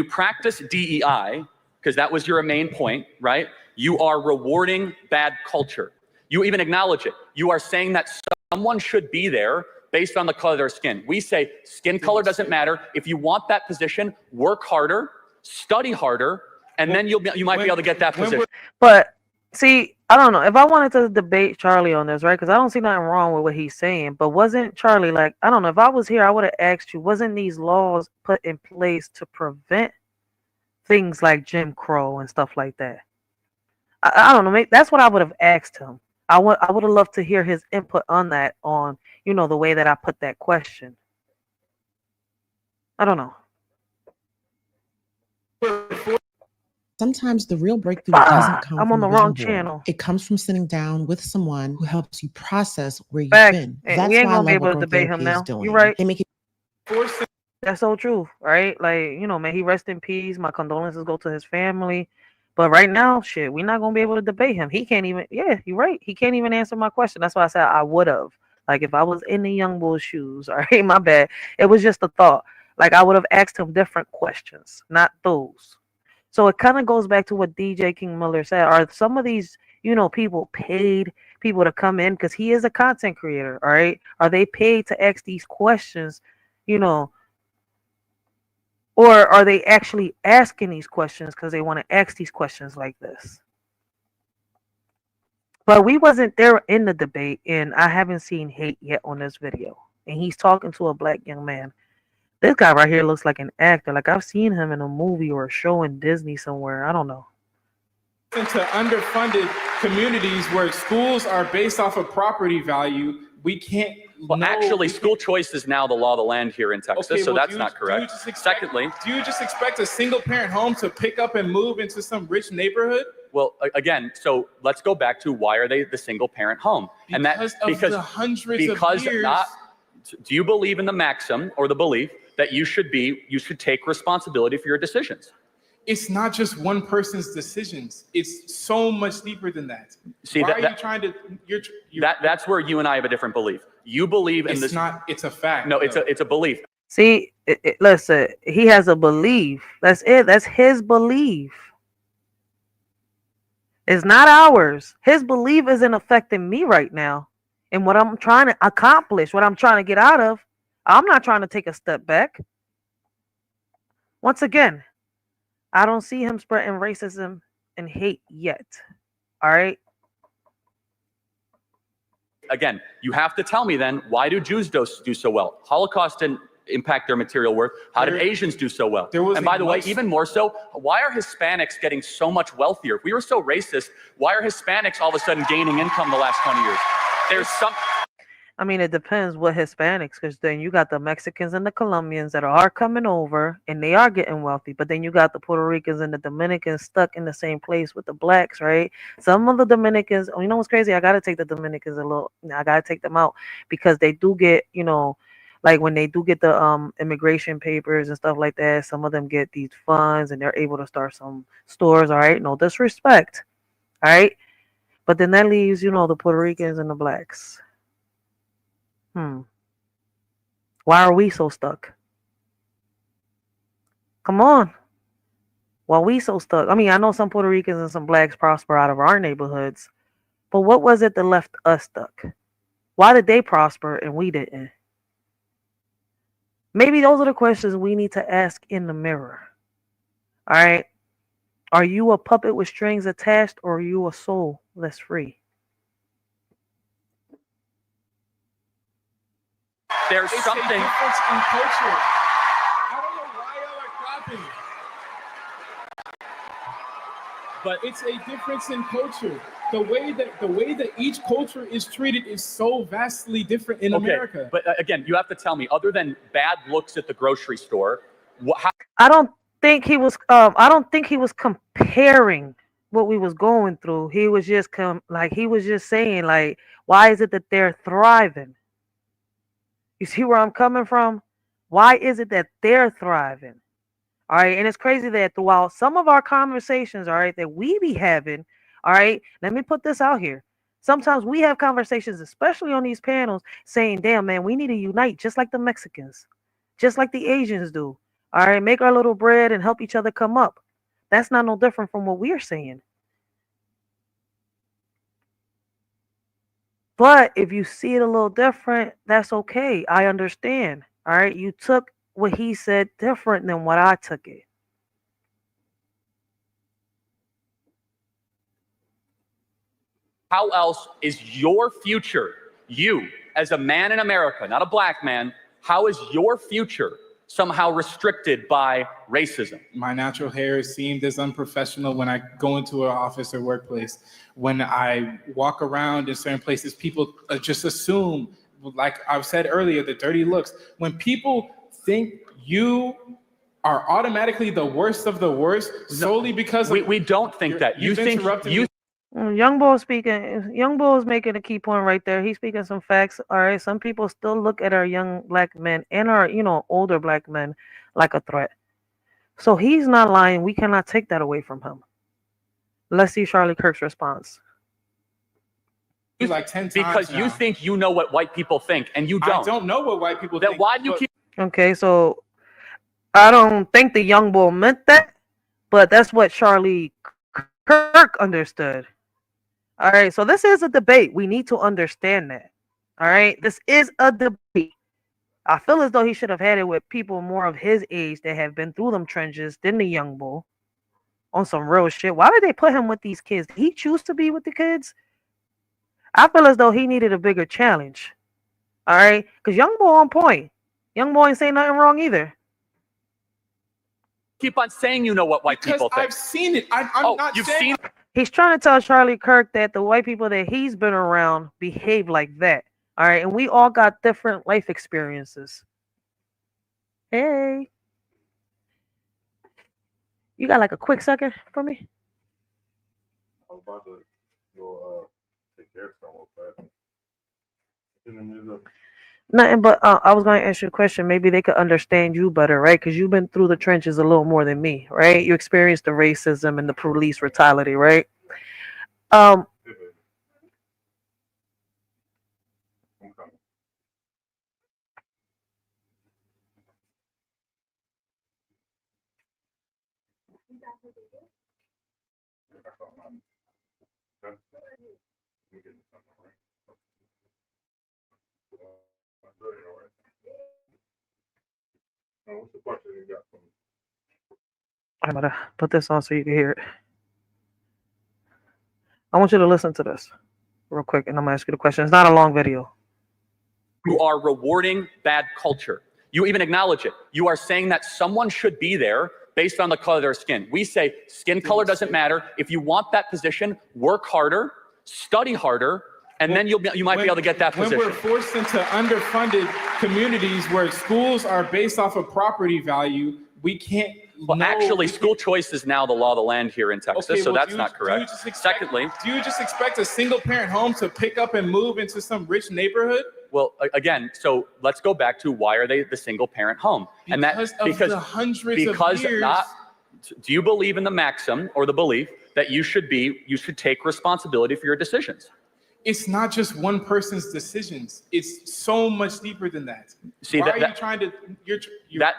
practice DEI, because that was your main point, right? You are rewarding bad culture. You even acknowledge it. You are saying that someone should be there based on the color of their skin. We say skin color doesn't matter. If you want that position, work harder, study harder, and then you might be able to get that position. But see, I don't know. If I wanted to debate Charlie on this, right? Because I don't see nothing wrong with what he's saying. But wasn't Charlie, like, I don't know, if I was here, I would have asked you, wasn't these laws put in place to prevent things like Jim Crow and stuff like that? I don't know. Maybe that's what I would have asked him. I would have loved to hear his input on that, on, the way that I put that question. I don't know. Sometimes the real breakthrough doesn't come I'm from on the a vision wrong board. channel. It comes from sitting down with someone who helps you process where you've Facts. been. We That's ain't why I gonna be love able what to growth debate him therapy is now. doing. You're right. They make it That's so true, right? Like, you know, man, he rest in peace. My condolences go to his family. But right now, shit, we're not gonna be able to debate him. He can't even. Yeah, you're right. He can't even answer my question. That's why I said I would have. Like if I was in the young bull's shoes. All right, my bad. It was just a thought. Like I would have asked him different questions, not those. So it kind of goes back to what DJ King Miller said. Are some of these, you know, people paid people to come in because he is a content creator? All right, are they paid to ask these questions? You know, or are they actually asking these questions because they want to ask these questions like this? But we wasn't there in the debate, and I haven't seen hate yet on this video. And he's talking to a black young man. This guy right here looks like an actor. Like I've seen him in a movie or a show in Disney somewhere. I don't know. Into underfunded communities where schools are based off of property value, we can't. Well, actually, school choice is now the law of the land here in Texas, Okay, so well, that's not correct. Secondly, do you just expect a single parent home to pick up and move into some rich neighborhood? well, again, so let's go back to why are they the single parent home? And that Because of the hundreds of years. Do you believe in the maxim or the belief that you should take responsibility for your decisions? It's not just one person's decisions. It's so much deeper than that. See, why are you trying to? That's where you and I have a different belief. You believe in this. It's not. It's a fact. No, it's a belief. See, listen, he has a belief. That's it. That's his belief. It's not ours. His belief isn't affecting me right now. And what I'm trying to accomplish, what I'm trying to get out of, I'm not trying to take a step back. Once again, I don't see him spreading racism and hate yet. All right? Again, you have to tell me then, why do Jews do so well? Holocaust didn't impact their material worth. How did Asians do so well? And by the way, even more so, why are Hispanics getting so much wealthier? If we were so racist, why are Hispanics all of a sudden gaining income the last 20 years? There's some... I mean, it depends what Hispanics, because then you got the Mexicans and the Colombians that are coming over and they are getting wealthy. But then you got the Puerto Ricans and the Dominicans stuck in the same place with the blacks, right? Some of the Dominicans, you know what's crazy? I got to take the Dominicans I got to take them out because they do get, you know, like when they do get the immigration papers and stuff like that, some of them get these funds and they're able to start some stores, all right? No disrespect, all right? But then that leaves, you know, the Puerto Ricans and the blacks. Why are we so stuck? Come on. Why are we so stuck? I mean, I know some Puerto Ricans and some blacks prosper out of our neighborhoods, but what was it that left us stuck? Why did they prosper and we didn't? Maybe those are the questions we need to ask in the mirror. All right. Are you a puppet with strings attached, or are you a soul that's free? There's something. A difference in culture. I don't know why y'all are clapping. But it's a difference in culture. The way that each culture is treated is so vastly different in America. But again, you have to tell me, other than bad looks at the grocery store, I don't think he was. I don't think he was comparing what we was going through. He was just he was just saying, like, why is it that they're thriving? You see where I'm coming from? Why is it that they're thriving? All right. And it's crazy that throughout some of our conversations, all right, that we be having, all right, let me put this out here. Sometimes we have conversations, especially on these panels, saying, damn, man, we need to unite just like the Mexicans, just like the Asians do. All right. Make our little bread and help each other come up. That's not no different from what we're saying. But if you see it a little different, that's okay. I understand. All right. You took what he said different than what I took it. How else is your future, you as a man in America, not a black man, how is your future somehow restricted by racism? My natural hair is seen as unprofessional when I go into an office or workplace. When I walk around in certain places, people just assume, like I've said earlier, the dirty looks. When people think you are automatically the worst of the worst solely because we don't think that. You think you. Young Bull speaking. Young Bull is making a key point right there. He's speaking some facts. All right, some people still look at our young black men and our older black men like a threat. So he's not lying. We cannot take that away from him. Let's see Charlie Kirk's response. Like 10 times because now. you think you know what white people think, and you don't. I don't know what white people then think. Why do you keep? Okay, so I don't think the young bull meant that, but that's what Charlie Kirk understood. All right, so this is a debate. We need to understand that. All right, this is a debate. I feel as though he should have had it with people more of his age that have been through them trenches than the young bull on some real shit. Why did they put him with these kids? Did he choose to be with the kids? I feel as though he needed a bigger challenge. All right, because young boy on point. Young boy ain't saying nothing wrong either. Keep on saying you know what white people think. I've seen it. I'm not you've saying. seen. He's trying to tell Charlie Kirk that the white people that he's been around behave like that. All right, and we all got different life experiences. Hey, you got like a quick second for me? I was about to go take care of someone, but Nothing, but I was going to ask you a question. Maybe they could understand you better, right? Because you've been through the trenches a little more than me, right? You experienced the racism and the police brutality, right? I'm going to put this on so you can hear it. I want you to listen to this real quick, and I'm going to ask you the question. It's not a long video. You are rewarding bad culture. You even acknowledge it. You are saying that someone should be there based on the color of their skin. We say skin color doesn't matter. If you want that position, work harder, study harder, and then you might be able to get that position. When we're forced into underfunded communities where schools are based off of property value, we can't. Well, actually, school choice is now the law of the land here in Texas, Okay, so well, that's not correct. Secondly, do you just expect a single-parent home to pick up and move into some rich neighborhood? well, again, so let's go back to why are they the single-parent home? And that Because of the hundreds of years. Do you believe in the maxim or the belief that you should take responsibility for your decisions? It's not just one person's decisions. It's so much deeper than that. See, Why are you trying to?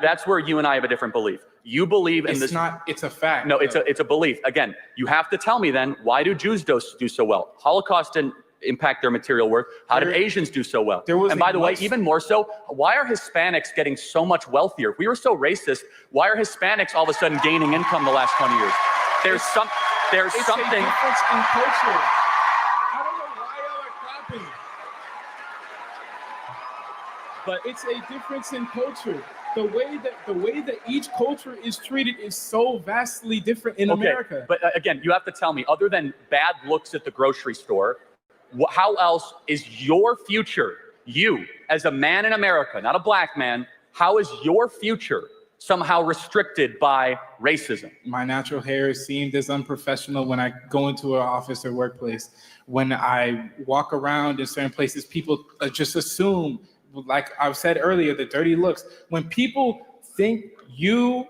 That's where you and I have a different belief. You believe in this. It's not. It's a fact. No, it's a belief. Again, you have to tell me then, why do Jews do so well? Holocaust didn't impact their material worth. How did Asians do so well? And by the way, even more so, why are Hispanics getting so much wealthier? If we were so racist, why are Hispanics all of a sudden gaining income the last 20 years? There's something. It's a difference in culture. I don't know why y'all are clapping, but it's a difference in culture. The way that each culture is treated is so vastly different in America. But again, you have to tell me, other than bad looks at the grocery store, how else is your future, you as a man in America, not a black man, how is your future somehow restricted by racism? My natural hair is seen as unprofessional when I go into an office or workplace. When I walk around in certain places, people just assume, like I've said earlier, the dirty looks. When people think you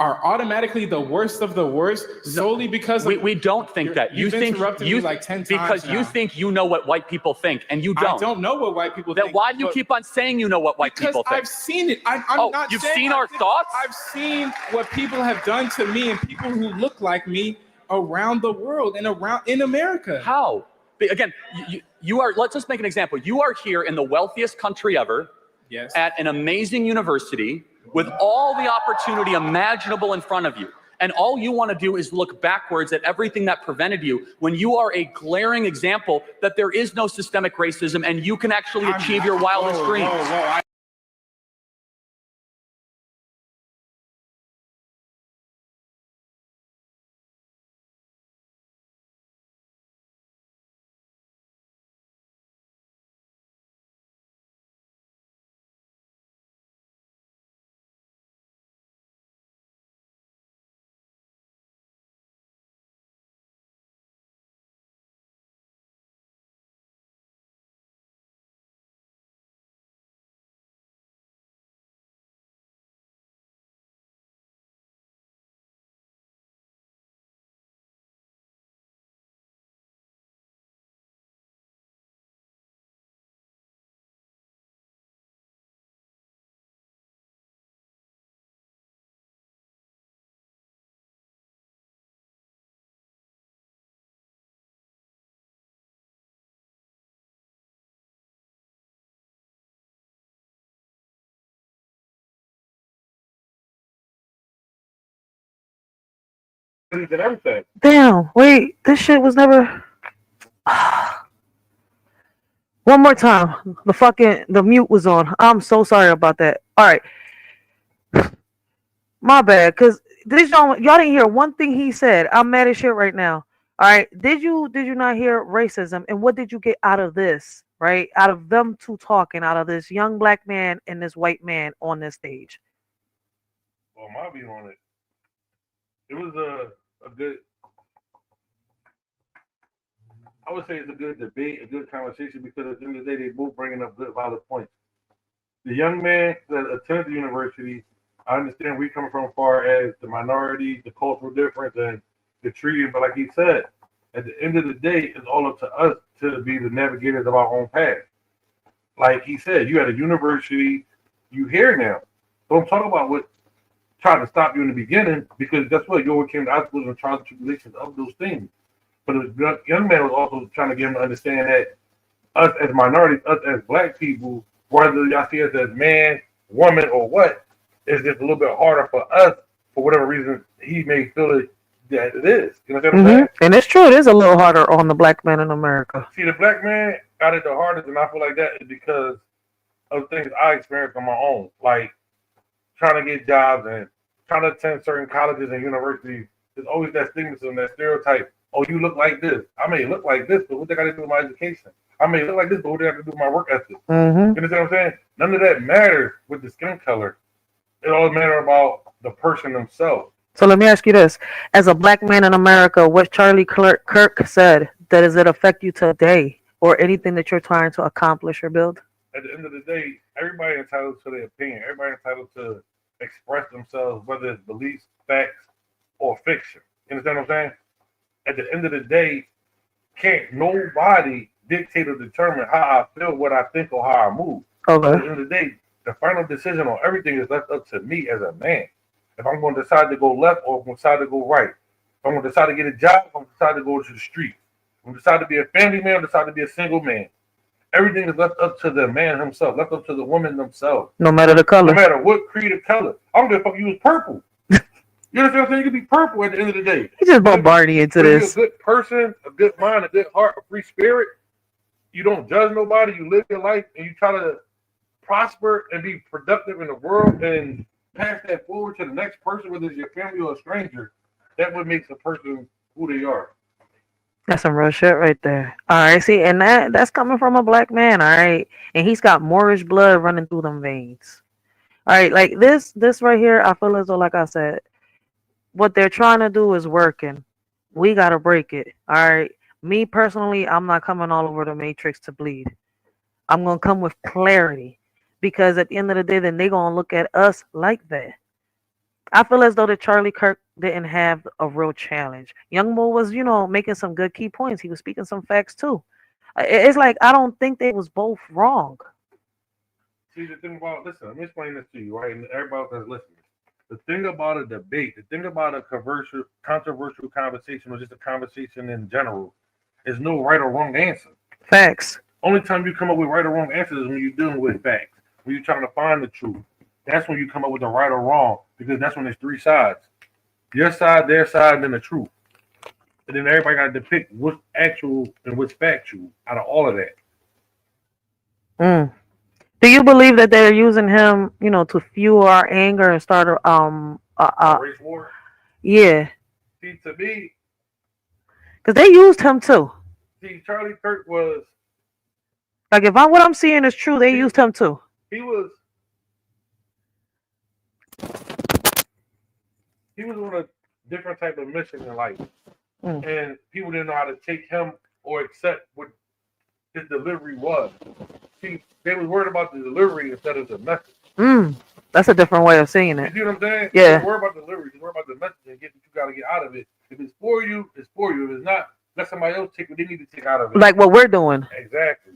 are automatically the worst of the worst solely because we don't think that. You've interrupted me like 10 times because now. you think you know what white people think, and you don't. I don't know what white people then think. Then why do you keep on saying you know what white people think? Because I've seen it. I'm not you've saying seen our thoughts? I've seen what people have done to me and people who look like me around the world and in America. How? Again, you are, let's just make an example. You are here in the wealthiest country ever, yes, at an amazing university with all the opportunity imaginable in front of you. And all you want to do is look backwards at everything that prevented you when you are a glaring example that there is no systemic racism and you can actually achieve your wildest dreams. and everything. Damn, wait, this shit was never. One more time. The mute was on. I'm so sorry about that. All right. My bad, cause y'all didn't hear one thing he said. I'm mad as shit right now. All right. Did you not hear racism? And what did you get out of this? Right? Out of them two talking, out of this young black man and this white man on this stage. Well, my view on it. It was a good. I would say it's a good debate, a good conversation, because at the end of the day, they both bringing up good, valid points. The young man that attended the university, I understand where we coming from as far as the minority, the cultural difference, and the treating. But like he said, at the end of the day, it's all up to us to be the navigators of our own path. Like he said, you at a university, you here now. Don't talk about what tried to stop you in the beginning, because that's what you overcame the obstacles and trials and tribulations of those things. But the young man was also trying to get him to understand that us as minorities, us as black people, whether y'all see us as man, woman, or what, is just a little bit harder for us for whatever reason he may feel it that it is. You know what I'm saying? And it's true, it is a little harder on the black man in America. See, the black man got it the hardest, and I feel like that is because of things I experienced on my own, like trying to get jobs and trying to attend certain colleges and universities. There's always that stigma and that stereotype. Oh, you look like this. I may look like this, but what they got to do with my education? I may look like this, but what they have to do with my work ethic? You understand what I'm saying? None of that matters with the skin color. It all matters about the person themselves. So let me ask you this. As a black man in America, what Charlie Kirk said, does it affect you today or anything that you're trying to accomplish or build? At the end of the day, everybody entitled to their opinion. Everybody entitled to express themselves, whether it's beliefs, facts, or fiction. You understand what I'm saying? At the end of the day, can't nobody dictate or determine how I feel, what I think, or how I move. Okay. At the end of the day, the final decision on everything is left up to me as a man. If I'm going to decide to go left or if I'm going to decide to go right. If I'm going to decide to get a job, if I'm going to decide to go to the street. If I'm going to decide to be a family man, or decide to be a single man. Everything is left up to the man himself, left up to the woman themselves. No matter the color. No matter what creed of color. I don't give a fuck if you was purple. You understand what I'm saying? You can be purple at the end of the day. You just bombarding me into this. You're a good person, a good mind, a good heart, a free spirit. You don't judge nobody. You live your life and you try to prosper and be productive in the world and pass that forward to the next person, whether it's your family or a stranger. That what makes a person who they are. That's some real shit right there. All right, see, and that's coming from a black man, all right? And he's got Moorish blood running through them veins. All right, like this right here, I feel as though, like I said, what they're trying to do is working. We got to break it, all right? Me personally, I'm not coming all over the matrix to bleed. I'm going to come with clarity because at the end of the day, then they're going to look at us like that. I feel as though that Charlie Kirk didn't have a real challenge. Young Mo was, making some good key points. He was speaking some facts too. It's like, I don't think they was both wrong. See, the thing about, listen, let me explain this to you, right? And everybody that's listening. The thing about a debate, the thing about a controversial conversation, or just a conversation in general, is no right or wrong answer. Facts. Only time you come up with right or wrong answers is when you're dealing with facts, when you're trying to find the truth. That's when you come up with the right or wrong, because that's when there's three sides. Your side, their side, and then the truth. And then everybody got to depict what's actual and what's factual out of all of that. Do you believe that they're using him, to fuel our anger and start a race war? Yeah. See, to me, because they used him too. See, Charlie Kirk was like, if what I'm seeing is true, they used him too. He was on a different type of mission in life, and people didn't know how to take him or accept what his delivery was. See, they was worried about the delivery instead of the message. That's a different way of seeing it. You see what I'm saying? Yeah. Don't worry about the delivery. Just worry about the message and get what you got to get out of it. If it's for you, it's for you. If it's not, let somebody else take what they need to take out of it. Like what we're doing. Exactly.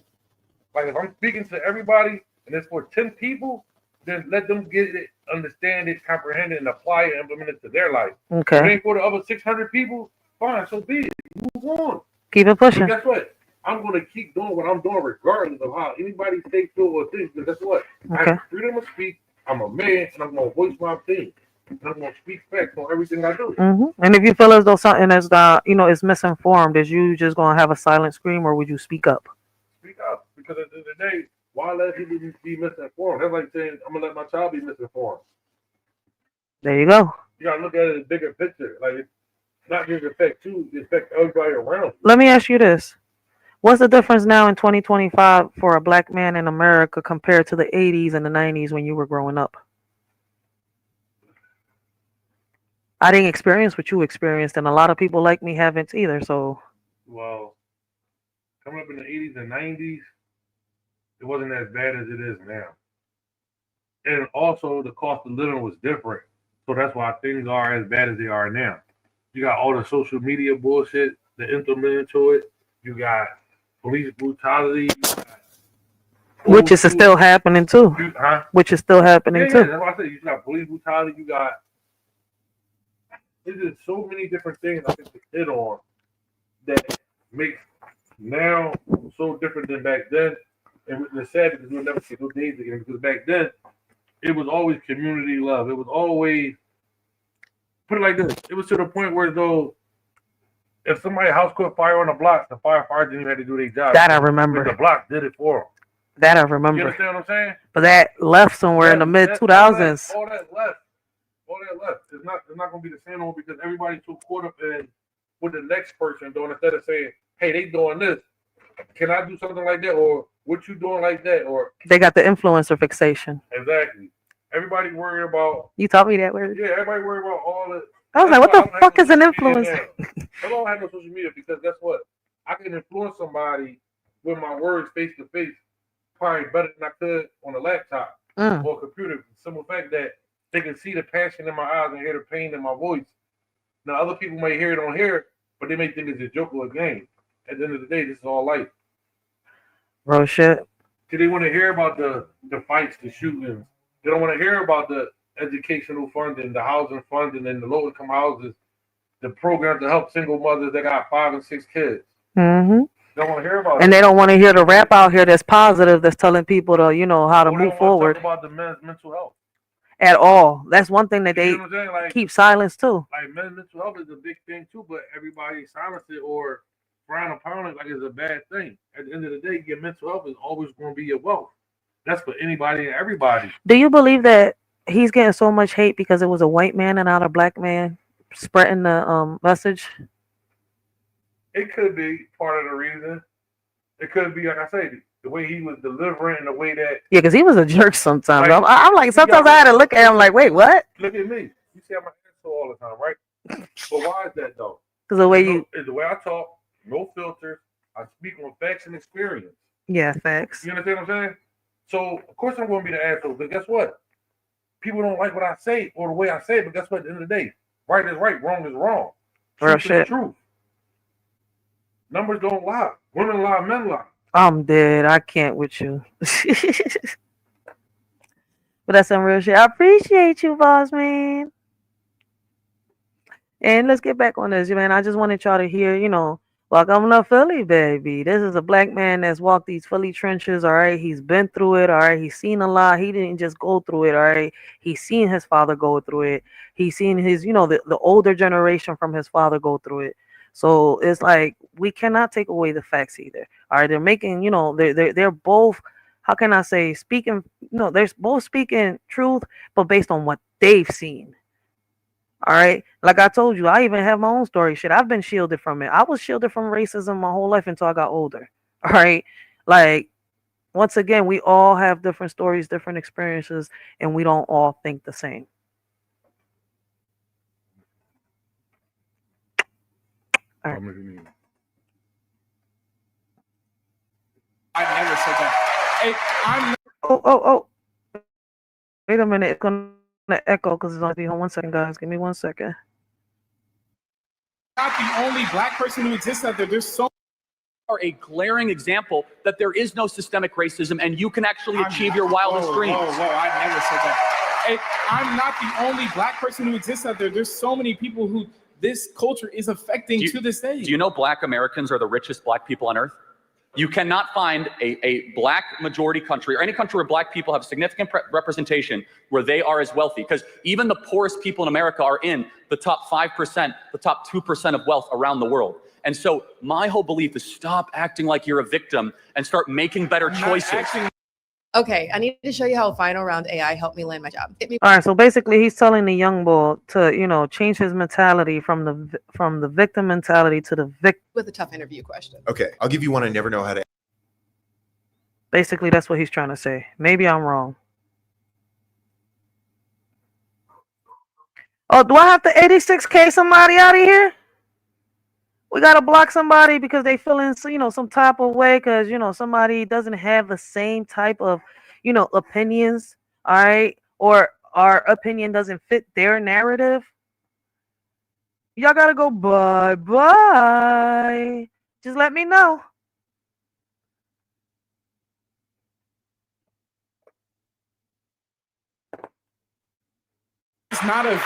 Like if I'm speaking to everybody and it's for 10 people, then let them get it, understand it, comprehend it, and apply it, and implement it to their life. Okay. If it ain't for the other 600 people, fine, so be it. Move on. Keep it pushing. But guess what? I'm going to keep doing what I'm doing regardless of how anybody say, feel, or think. Because guess what? I have freedom of speech. I'm a man, and I'm going to voice my opinion. And I'm gonna speak facts on everything I do. And if you feel as though something is is misinformed, is you just gonna have a silent scream, or would you speak up? Speak up, because at the end of the day, why let people be misinformed? That's like saying I'm gonna let my child be misinformed. There you go. You gotta look at it in a bigger picture. Like it's not just affect you, it affects everybody around you. Let me ask you this. What's the difference now in 2025 for a black man in America compared to the 80s and the 90s when you were growing up? I didn't experience what you experienced, and a lot of people like me haven't either. So, Well, coming up in the 80s and 90s, it wasn't as bad as it is now. And also, the cost of living was different. So that's why things are as bad as they are now. You got all the social media bullshit that implemented to it. You got police brutality. which is still happening too. Which is still happening too. Yeah, that's why I said you got police brutality. You got there's just so many different things I think to hit on that makes now so different than back then. And it's sad because we'll never see those days again. Because back then, it was always community love. It was always, put it like this, it was to the point where though, if somebody's house caught fire on the block, the firefighters didn't even have to do their job. That I remember. The block did it for them. That I You remember. understand what I'm saying? But that left somewhere in the mid 2000s. All that left. It's not going to be the same one because everybody's too caught up in what the next person doing instead of saying, hey, they doing this. Can I do something like that? Or what you doing like that? Or They got the influencer fixation. exactly. Everybody worried about. You taught me that word. Yeah, everybody worried about all the. I was like, what the fuck is an influencer? I don't have no social media because guess what? I can influence somebody with my words face to face probably better than I could on a laptop or a computer. The simple fact that they can see the passion in my eyes and hear the pain in my voice. Now, other people may hear it on here, but they may think it's a joke or a game. At the end of the day, this is all life. Bro, shit. See, they want to hear about the fights, the shootings. They don't want to hear about the educational funding, the housing funding, and the low-income houses, the programs to help single mothers that got 5 and 6 kids. Mm-hmm. They don't want to hear about it. And they don't want to hear the rap out here that's positive, that's telling people to, how to move forward. Talk about the men's mental health. At all. That's one thing that they You know what I'm saying? Like, keep silence too. Like men's mental health is a big thing too, but everybody silence it or frown upon it like it's a bad thing. At the end of the day, your mental health is always going to be your wealth. That's for anybody and everybody. Do you believe that he's getting so much hate because it was a white man and not a black man spreading the message? It could be part of the reason. It could be, like I said, the way he was delivering and the way that. Yeah, because he was a jerk sometimes. Like, I'm like, sometimes I had to look at him like, wait, what? Look at me. You see I'm all the time, right? But why is that though? Because the way you. Is the way I talk, no filter. I speak on facts and experience. Yeah, facts. You understand what I'm saying? So of course I'm going to be the asshole. But guess what? People don't like what I say or the way I say it. But guess what? At the end of the day, right is right, wrong is wrong. Real Truth shit. is truth. Numbers don't lie. Women lie. Men lie. I'm dead. I can't with you. But that's some real shit. I appreciate you, boss man. And let's get back on this, man. I just wanted y'all to hear, welcome to Philly, baby. This is a black man that's walked these Philly trenches, all right? He's been through it, all right? He's seen a lot. He didn't just go through it, all right? He's seen his father go through it. He's seen his, the older generation from his father go through it. So it's like we cannot take away the facts either. All right, they're making, they're both, how can I say, speaking, they're both speaking truth, but based on what they've seen. All right, like I told you, I even have my own story. Shit, I've been shielded from it. I was shielded from racism my whole life until I got older. All right, like once again, we all have different stories, different experiences, and we don't all think the same. All right. I never said that. Hey, I'm. Oh. Wait a minute. It's going to echo because it's on the 1 second, guys. Give me 1 second. Not the only black person who exists out there. There's so are a glaring example that there is no systemic racism and you can actually achieve your wildest dreams. Whoa, I never said that. Hey, I'm not the only black person who exists out there. There's so many people who this culture is affecting to this day. Do you know black Americans are the richest black people on earth? You cannot find a black majority country or any country where black people have significant representation where they are as wealthy, because even the poorest people in America are in the top 5%, the top 2% of wealth around the world. And so my whole belief is stop acting like you're a victim and start making better choices. Okay, I need to show you how final round AI helped me land my job. Hit me. All right, so basically he's telling the young boy to, you know, change his mentality from the victim mentality to the victim. With a tough interview question. Okay, I'll give you one I never know how to. Basically, that's what he's trying to say. Maybe I'm wrong. Oh, do I have to 86K somebody out of here? We gotta block somebody because they feeling, you know, some type of way because, you know, somebody doesn't have the same type of, you know, opinions, all right? Or our opinion doesn't fit their narrative. Y'all gotta go bye-bye. Just let me know. It's not a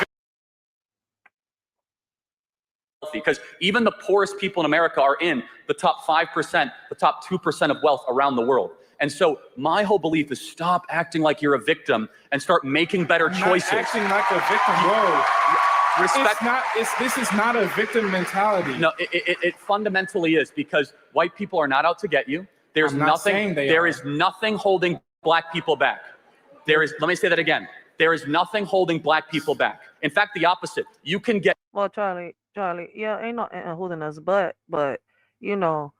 because even the poorest people in America are in the top 5%, the top 2% of wealth around the world. And so my whole belief is stop acting like you're a victim and start making better choices. Not acting like a victim, bro. Respect. This is not a victim mentality. No, it fundamentally is, because white people are not out to get you. There's nothing. There is nothing holding black people back. There is. Let me say that again. There is nothing holding black people back. In fact, the opposite. You can get. Well, Charlie, yeah, ain't nothing holding us, but you know,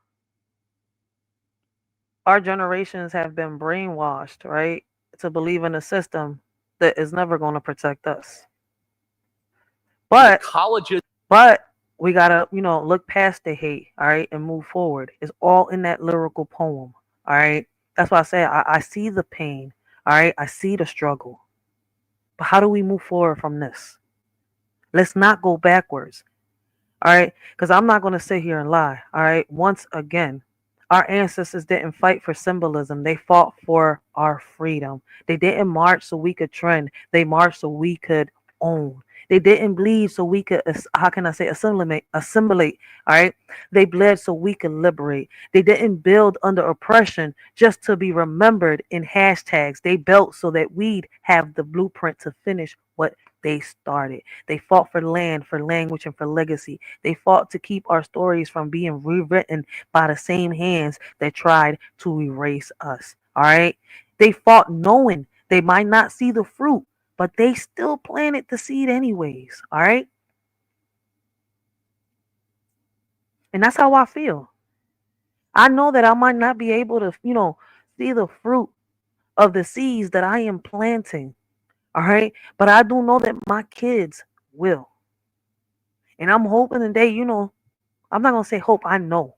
our generations have been brainwashed, right, to believe in a system that is never going to protect us. But colleges. But we gotta, you know, look past the hate, all right, and move forward. It's all in that lyrical poem, all right. That's why I say I see the pain, all right. I see the struggle, but how do we move forward from this? Let's not go backwards. All right, because I'm not going to sit here and lie. All right, once again, our ancestors didn't fight for symbolism. They fought for our freedom. They didn't march so we could trend. They marched so we could own. They didn't bleed so we could, how can I say, assimilate. All right, they bled so we could liberate. They didn't build under oppression just to be remembered in hashtags. They built so that we'd have the blueprint to finish what they started. They fought for land, for language, and for legacy. They fought to keep our stories from being rewritten by the same hands that tried to erase us. All right. They fought knowing they might not see the fruit, but they still planted the seed anyways. All right. And that's how I feel. I know that I might not be able to, you know, see the fruit of the seeds that I am planting. All right. But I do know that my kids will. And I'm hoping today, you know, I'm not going to say hope. I know.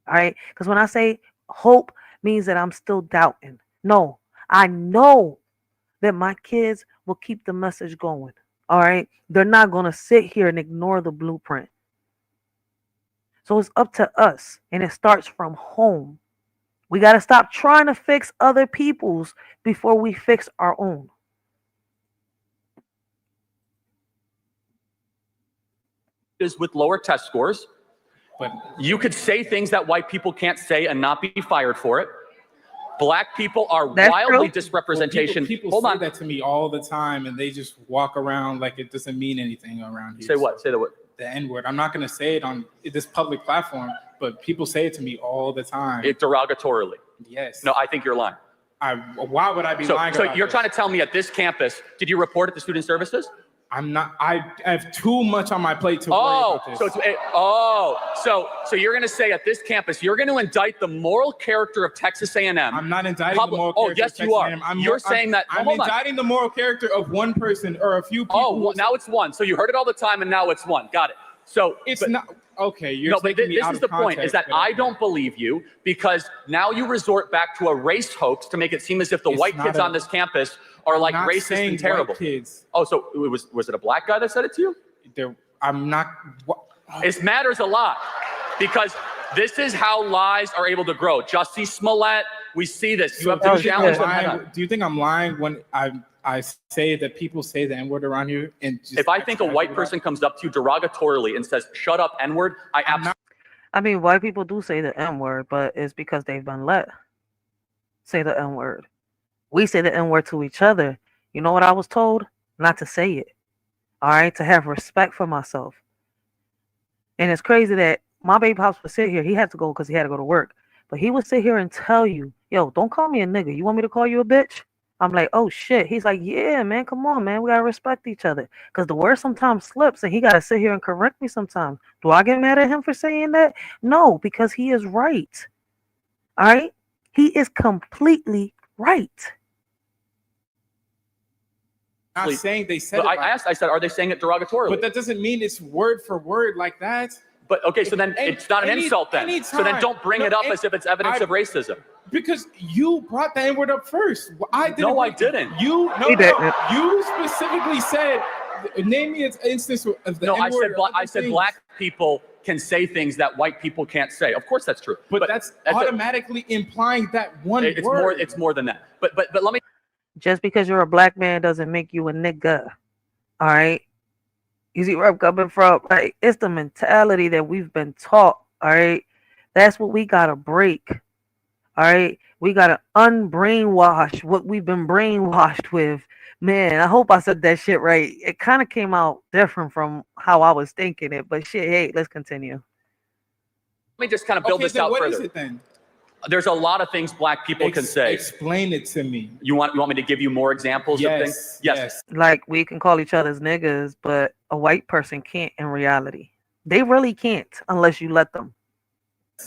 All right. Because when I say hope means that I'm still doubting. No, I know that my kids will keep the message going. All right. They're not going to sit here and ignore the blueprint. So it's up to us. And it starts from home. We got to stop trying to fix other people's before we fix our own. With lower test scores, but you could say things that white people can't say and not be fired for it. Black people are wildly disrepresentation. Well, people say that to me all the time, and they just walk around like it doesn't mean anything around here. Say what? Say the what? The N-word. I'm not going to say it on this public platform, but people say it to me all the time. It derogatorily. Yes. No, I think you're lying. Why would I be lying? So you're trying to tell me at this campus, did you report it to student services? I'm not. I have too much on my plate to worry about this. So you're going to say at this campus, you're going to indict the moral character of Texas A&M. I'm not indicting the moral character. Yes, you are. You're saying that. I'm indicting the moral character of one person or a few people. Oh, well, now it's one. So you heard it all the time, and now it's one. Got it. So it's not okay. You're taking me out of context. This is the point: is that I don't believe you because now you resort back to a race hoax to make it seem as if the white kids on this campus are like racist and terrible. Kids. Oh, so was it a black guy that said it to you? I'm not. It matters a lot because this is how lies are able to grow. Jussie Smollett, we see this. You have to challenge them. Do you think I'm lying when I say that people say the N-word around here? And if I think a white person comes up to you derogatorily and says, "Shut up, N-word," I mean, white people do say the N word, but it's because they've been let say the N word. We say the N word to each other. You know what I was told? Not to say it. All right, to have respect for myself. And it's crazy that my baby pops would sit here. He had to go because he had to go to work. But he would sit here and tell you, yo, don't call me a nigga. You want me to call you a bitch? I'm like, oh shit. He's like, yeah, man, come on, man. We gotta respect each other. Because the word sometimes slips and he gotta sit here and correct me sometimes. Do I get mad at him for saying that? No, because he is right. All right? He is completely right. Not saying they said it. I said, are they saying it derogatorily? But that doesn't mean it's word for word like that. But okay, so then it's not an insult then. Anytime. So then don't bring it up as if it's evidence of racism. Because you brought the N-word up first. I didn't. No, I didn't. You didn't. You specifically said, name me an instance of the N-word. I said black people can say things that white people can't say. Of course that's true. But that's automatically implying that one it's word. It's more than that. But let me. Just because you're a black man doesn't make you a nigga. All right? You see where I'm coming from? Like, it's the mentality that we've been taught. All right? That's what we got to break. All right? We got to unbrainwash what we've been brainwashed with. Man, I hope I said that shit right. It kind of came out different from how I was thinking it. But shit, hey, let's continue. Let me just kind of build this out what further. Is it then? There's a lot of things black people can say. Explain it to me. You want me to give you more examples of things? Yes. Like, we can call each other's niggas, but a white person can't in reality. They really can't unless you let them.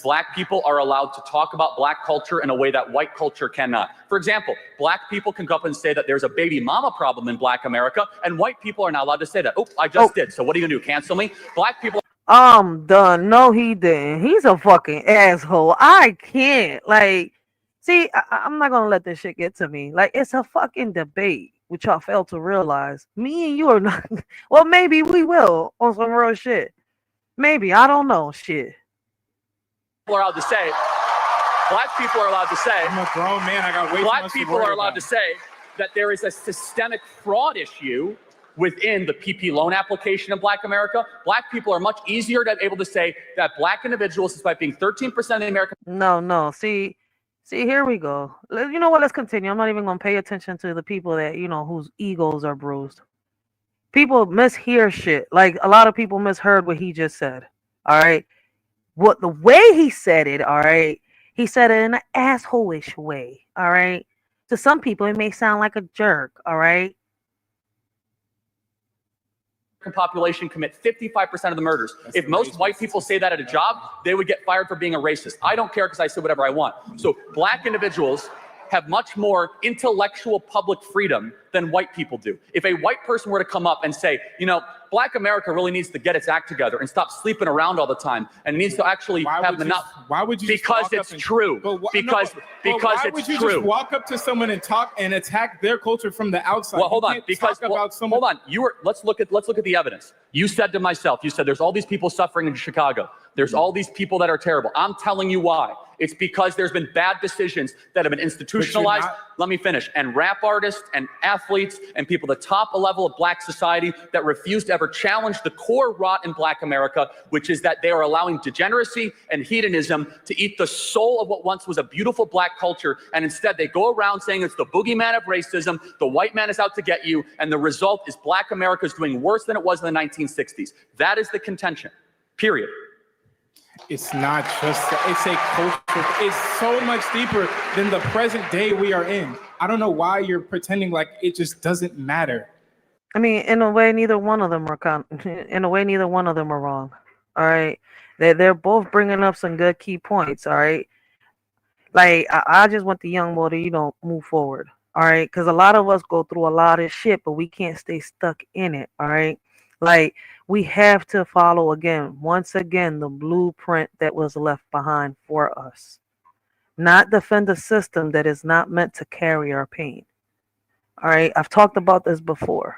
Black people are allowed to talk about black culture in a way that white culture cannot. For example, black people can go up and say that there's a baby mama problem in black America, and white people are not allowed to say that. Oh, I just did. So what are you gonna do? Cancel me? Black people. I'm done. No, he didn't. He's a fucking asshole. I can't. Like, see, I'm not gonna let this shit get to me. Like, it's a fucking debate, which y'all fail to realize. Me and you are not. Well, maybe we will on some real shit. Maybe, I don't know. Shit. Are allowed to say. Black people are allowed to say. I'm a grown man. I got way too much Black people are allowed to say that there is a systemic fraud issue within the PP loan application in black America. Black people are much easier to be able to say that black individuals, despite being 13% of the American. No. See, here we go. You know what? Let's continue. I'm not even going to pay attention to the people that, you know, whose egos are bruised. People mishear shit. Like, a lot of people misheard what he just said. All right. The way he said it, all right, he said it in an asshole-ish way. All right. To some people, it may sound like a jerk. All right. Population commit 55% of the murders. If most white people say that at a job, they would get fired for being a racist. I don't care because I say whatever I want. So black individuals have much more intellectual public freedom than white people do. If a white person were to come up and say, you know, black America really needs to get its act together and stop sleeping around all the time and needs to actually have the Why would you? Because it's true. Because why would you just walk up to someone and talk and attack their culture from the outside? Well, hold on. Hold on. Let's look at the evidence. You said to myself, you said there's all these people suffering in Chicago. There's all these people that are terrible. I'm telling you why. It's because there's been bad decisions that have been institutionalized. Let me finish. And rap artists and athletes and people at the top level of black society that refuse to ever challenge the core rot in black America, which is that they are allowing degeneracy and hedonism to eat the soul of what once was a beautiful black culture. And instead they go around saying it's the boogeyman of racism. The white man is out to get you. And the result is black America is doing worse than it was in the 1960s. That is the contention, period. It's not just, it's a culture. It's so much deeper than the present day we are in. I don't know why you're pretending like it just doesn't matter. I mean, in a way, neither one of them are wrong. All right. They're both bringing up some good key points. All right. Like, I just want the young boy to, you know, move forward. All right. Because a lot of us go through a lot of shit, but we can't stay stuck in it. All right. Like, we have to follow once again, the blueprint that was left behind for us. Not defend a system that is not meant to carry our pain. All right. I've talked about this before.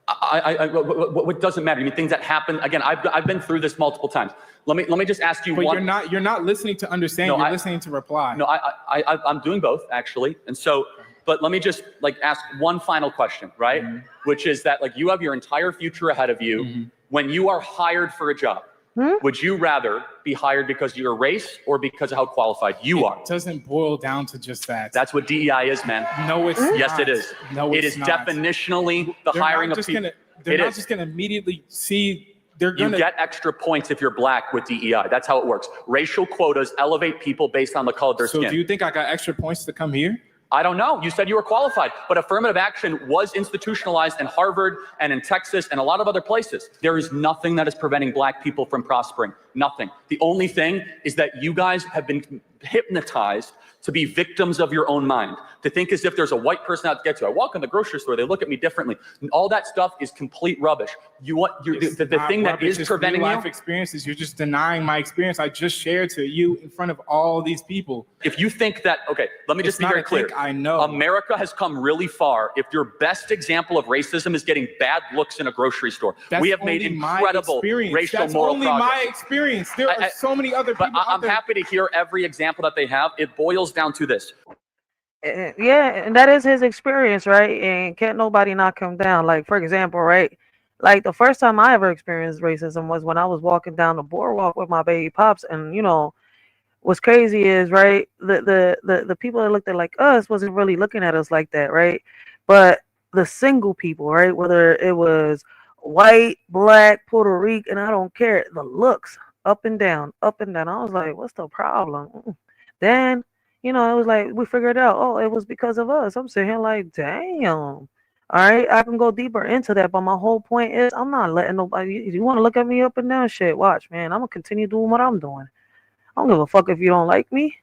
What doesn't matter? You mean things that happen? Again, I've been through this multiple times. Let me just ask you. But you're not listening to understand. You're listening to reply. No, I'm doing both actually. And so But let me just like ask one final question, right? Which is that like you have your entire future ahead of you. When you are hired for a job, would you rather be hired because of your race or because of how qualified you are? It doesn't boil down to just that. That's what DEI is, man. No, it's Yes, not. it is. No, it it's is not. definitionally the They're hiring not of just people. They're not just gonna immediately see. They're You gonna get extra points if you're black with DEI. That's how it works. Racial quotas elevate people based on the color of their So skin. do you think I got extra points to come here? I don't know. You said you were qualified, but affirmative action was institutionalized in Harvard and in Texas and a lot of other places. There is nothing that is preventing black people from prospering. Nothing. The only thing is that you guys have been hypnotized to be victims of your own mind, to think as if there's a white person out to get you. I walk in the grocery store, they look at me differently. And all that stuff is complete rubbish. The thing that is preventing you. Life experiences. You're just denying my experience. I just shared to you in front of all these people. If you think that, okay, let me just be very clear. I know. America has come really far. If your best example of racism is getting bad looks in a grocery store, we have made incredible racial moral progress. That's only my experience. There are so many other people. But I'm happy to hear every example that they have. It boils down to this. Yeah, and that is his experience, right? And can't nobody knock him down. Like, for example, right? Like the first time I ever experienced racism was when I was walking down the boardwalk with my baby pops, and you know, what's crazy is, right, the people that looked at like us wasn't really looking at us like that, right? But the single people, right, whether it was white, black, Puerto Rican, I don't care, the looks up and down, up and down. I was like, what's the problem? Then, you know, it was like we figured out, oh, it was because of us. I'm sitting here like, damn. All right, I can go deeper into that, but my whole point is I'm not letting nobody. If you want to look at me up and down, shit, watch, man. I'm gonna continue doing what I'm doing. I don't give a fuck if you don't like me.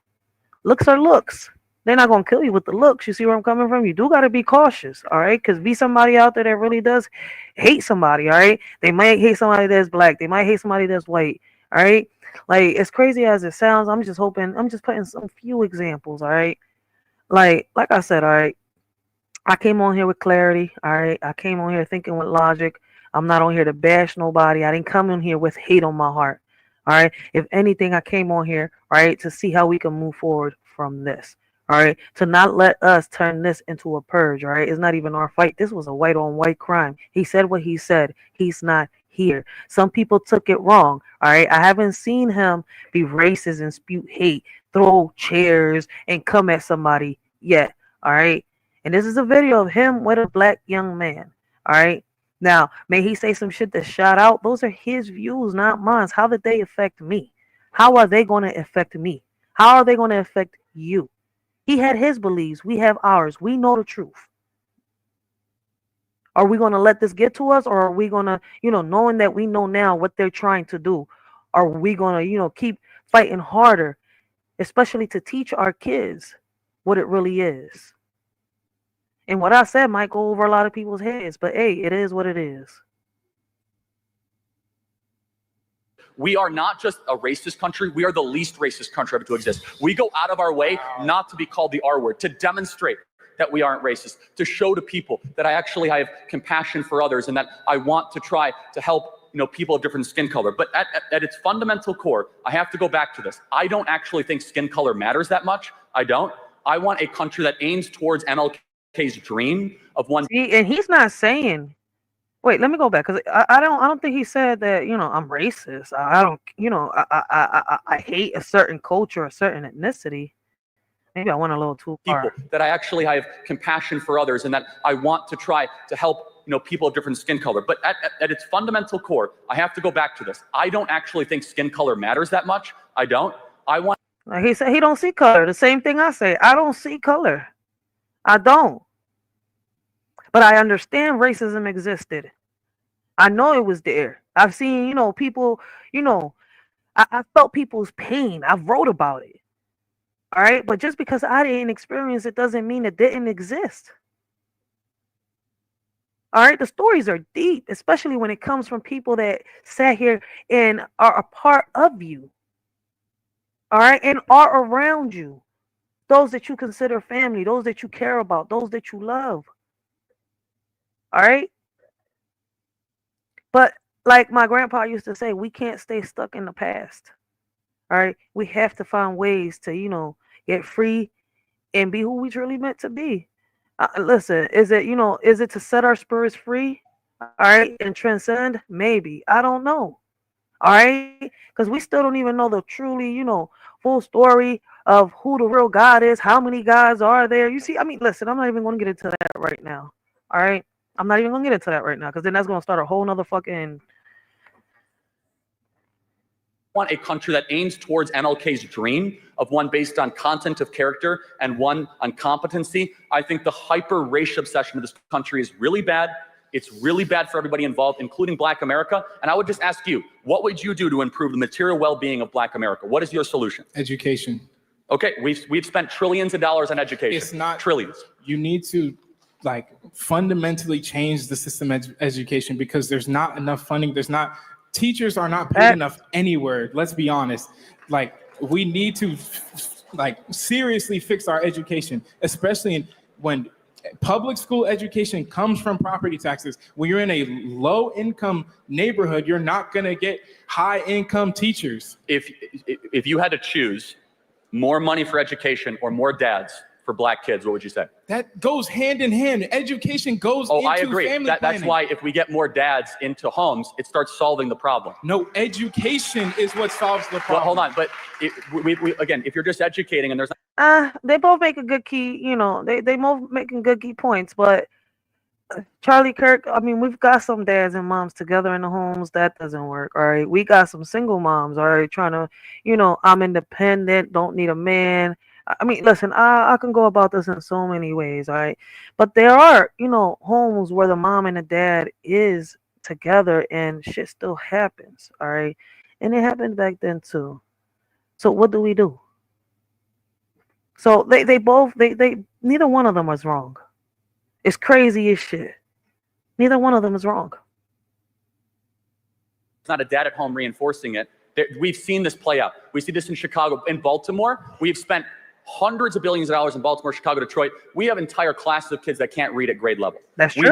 Looks are looks. They're not gonna kill you with the looks. You see where I'm coming from? You do gotta be cautious, all right? Because be somebody out there that really does hate somebody, all right? They might hate somebody that's black. They might hate somebody that's white, all right? Like, as crazy as it sounds, I'm just putting some few examples, all right? Like I said, all right, I came on here with clarity, all right? I came on here thinking with logic. I'm not on here to bash nobody. I didn't come in here with hate on my heart, all right? If anything, I came on here, right, to see how we can move forward from this, all right? To not let us turn this into a purge, all right? It's not even our fight. This was a white on white crime. He said what he said. He's not here. Some people took it wrong, all right? I haven't seen him be racist and spew hate, throw chairs, and come at somebody yet, all right? And this is a video of him with a black young man, all right? Now, may he say some shit that shot out? Those are his views, not mine. How did they affect me? How are they going to affect me? How are they going to affect you? He had his beliefs. We have ours. We know the truth. Are we going to let this get to us, or are we going to, you know, knowing that we know now what they're trying to do, are we going to, you know, keep fighting harder, especially to teach our kids what it really is? And what I said might go over a lot of people's heads, but hey, it is what it is. We are not just a racist country. We are the least racist country ever to exist. We go out of our way not to be called the R word, to demonstrate that we aren't racist, to show to people that I have compassion for others and that I want to try to help, you know, people of different skin color. But at its fundamental core, I have to go back to this. I don't actually think skin color matters that much. I don't. I want a country that aims towards MLK's dream of one. See, and he's not saying. Wait, let me go back, because I don't think he said that, you know, I'm racist. I don't, you know, I hate a certain culture, a certain ethnicity. Maybe I went a little too far. People that I actually have compassion for others and that I want to try to help, you know, people of different skin color. But at its fundamental core, I have to go back to this. I don't actually think skin color matters that much. I don't. I want. Like he said, he don't see color. The same thing I say. I don't see color. I don't. But I understand racism existed. I know it was there. I've seen, you know, people, you know, I felt people's pain. I've wrote about it. All right. But just because I didn't experience it doesn't mean it didn't exist. All right. The stories are deep, especially when it comes from people that sat here and are a part of you. All right. And are around you. Those that you consider family, those that you care about, those that you love. All right. But like my grandpa used to say, we can't stay stuck in the past. All right. We have to find ways to, you know, get free and be who we truly meant to be. Listen, is it, is it to set our spirits free? All right, and transcend? Maybe. I don't know. All right, because we still don't even know the truly, full story of who the real God is. How many gods are there? You see, I mean, listen, I'm not even going to get into that right now. All right, I'm not even going to get into that right now because then that's going to start a whole nother fucking. Want a country that aims towards MLK's dream of one based on content of character and one on competency. I think the hyper racial obsession of this country is really bad. It's really bad for everybody involved, including Black America. And I would just ask you, what would you do to improve the material well-being of Black America? What is your solution? Education. Okay, we've spent trillions of dollars on education. It's not trillions. You need to fundamentally change the system of education because there's not enough funding. Teachers are not paid enough anywhere. Let's be honest. We need to seriously fix our education, especially when public school education comes from property taxes. When you're in a low income neighborhood, you're not going to get high income teachers. If you had to choose more money for education or more dads for Black kids, what would you say? That goes hand in hand. Education goes into I agree. family That's planning. why if we get more dads into homes, it starts solving the problem. No, education is what solves the problem. Well, hold on, but again, if you're just educating and there's They both make a good key, they both making good key points, but Charlie Kirk, I mean, we've got some dads and moms together in the homes. That doesn't work. All right. We got some single moms, all right, trying to, I'm independent, don't need a man. I mean, listen, I can go about this in so many ways, all right? But there are, homes where the mom and the dad is together and shit still happens, all right? And it happened back then too. So what do we do? So they neither one of them is wrong. It's crazy as shit. Neither one of them is wrong. It's not a dad at home reinforcing it. We've seen this play out. We see this in Chicago. In Baltimore, we've spent hundreds of billions of dollars in Baltimore, Chicago, Detroit. We have entire classes of kids that can't read at grade level. That's true.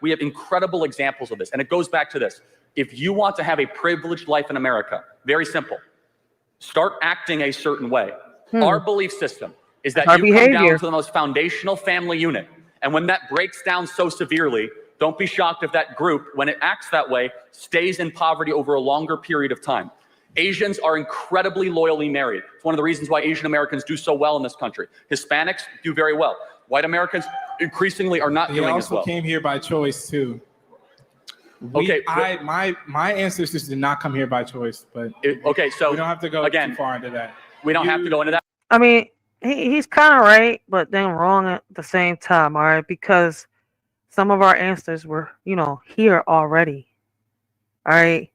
We have incredible examples of this. And it goes back to this. If you want to have a privileged life in America, very simple. Start acting a certain way. Our belief system is that you come down to the most foundational family unit. And when that breaks down so severely, don't be shocked if that group, when it acts that way, stays in poverty over a longer period of time. Asians are incredibly loyally married. It's one of the reasons why Asian Americans do so well in this country. Hispanics do very well. White Americans increasingly are not doing as well. They also came here by choice too. My ancestors did not come here by choice, but so we don't have to go too far into that. We don't have to go into that. I mean, he's kind of right, but then wrong at the same time, all right? Because some of our ancestors were, here already, all right?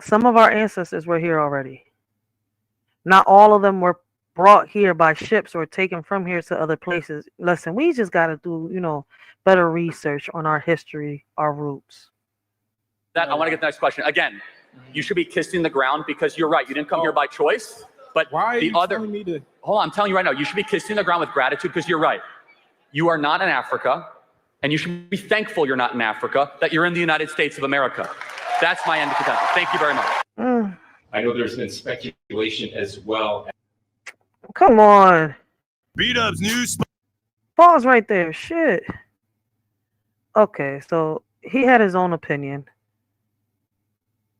Some of our ancestors were here already. Not all of them were brought here by ships or taken from here to other places. Listen, we just got to do, better research on our history, our roots. I want to get the next question. Again, you should be kissing the ground because you're right. You didn't come here by choice. But why are you telling me to? Hold on, I'm telling you right now. You should be kissing the ground with gratitude because you're right. You are not in Africa, and you should be thankful you're not in Africa, that you're in the United States of America. That's my end of contention. Thank you very much. I know there's been speculation as well. Come on. Beat-ups news. Pause right there. Shit. Okay, so he had his own opinion.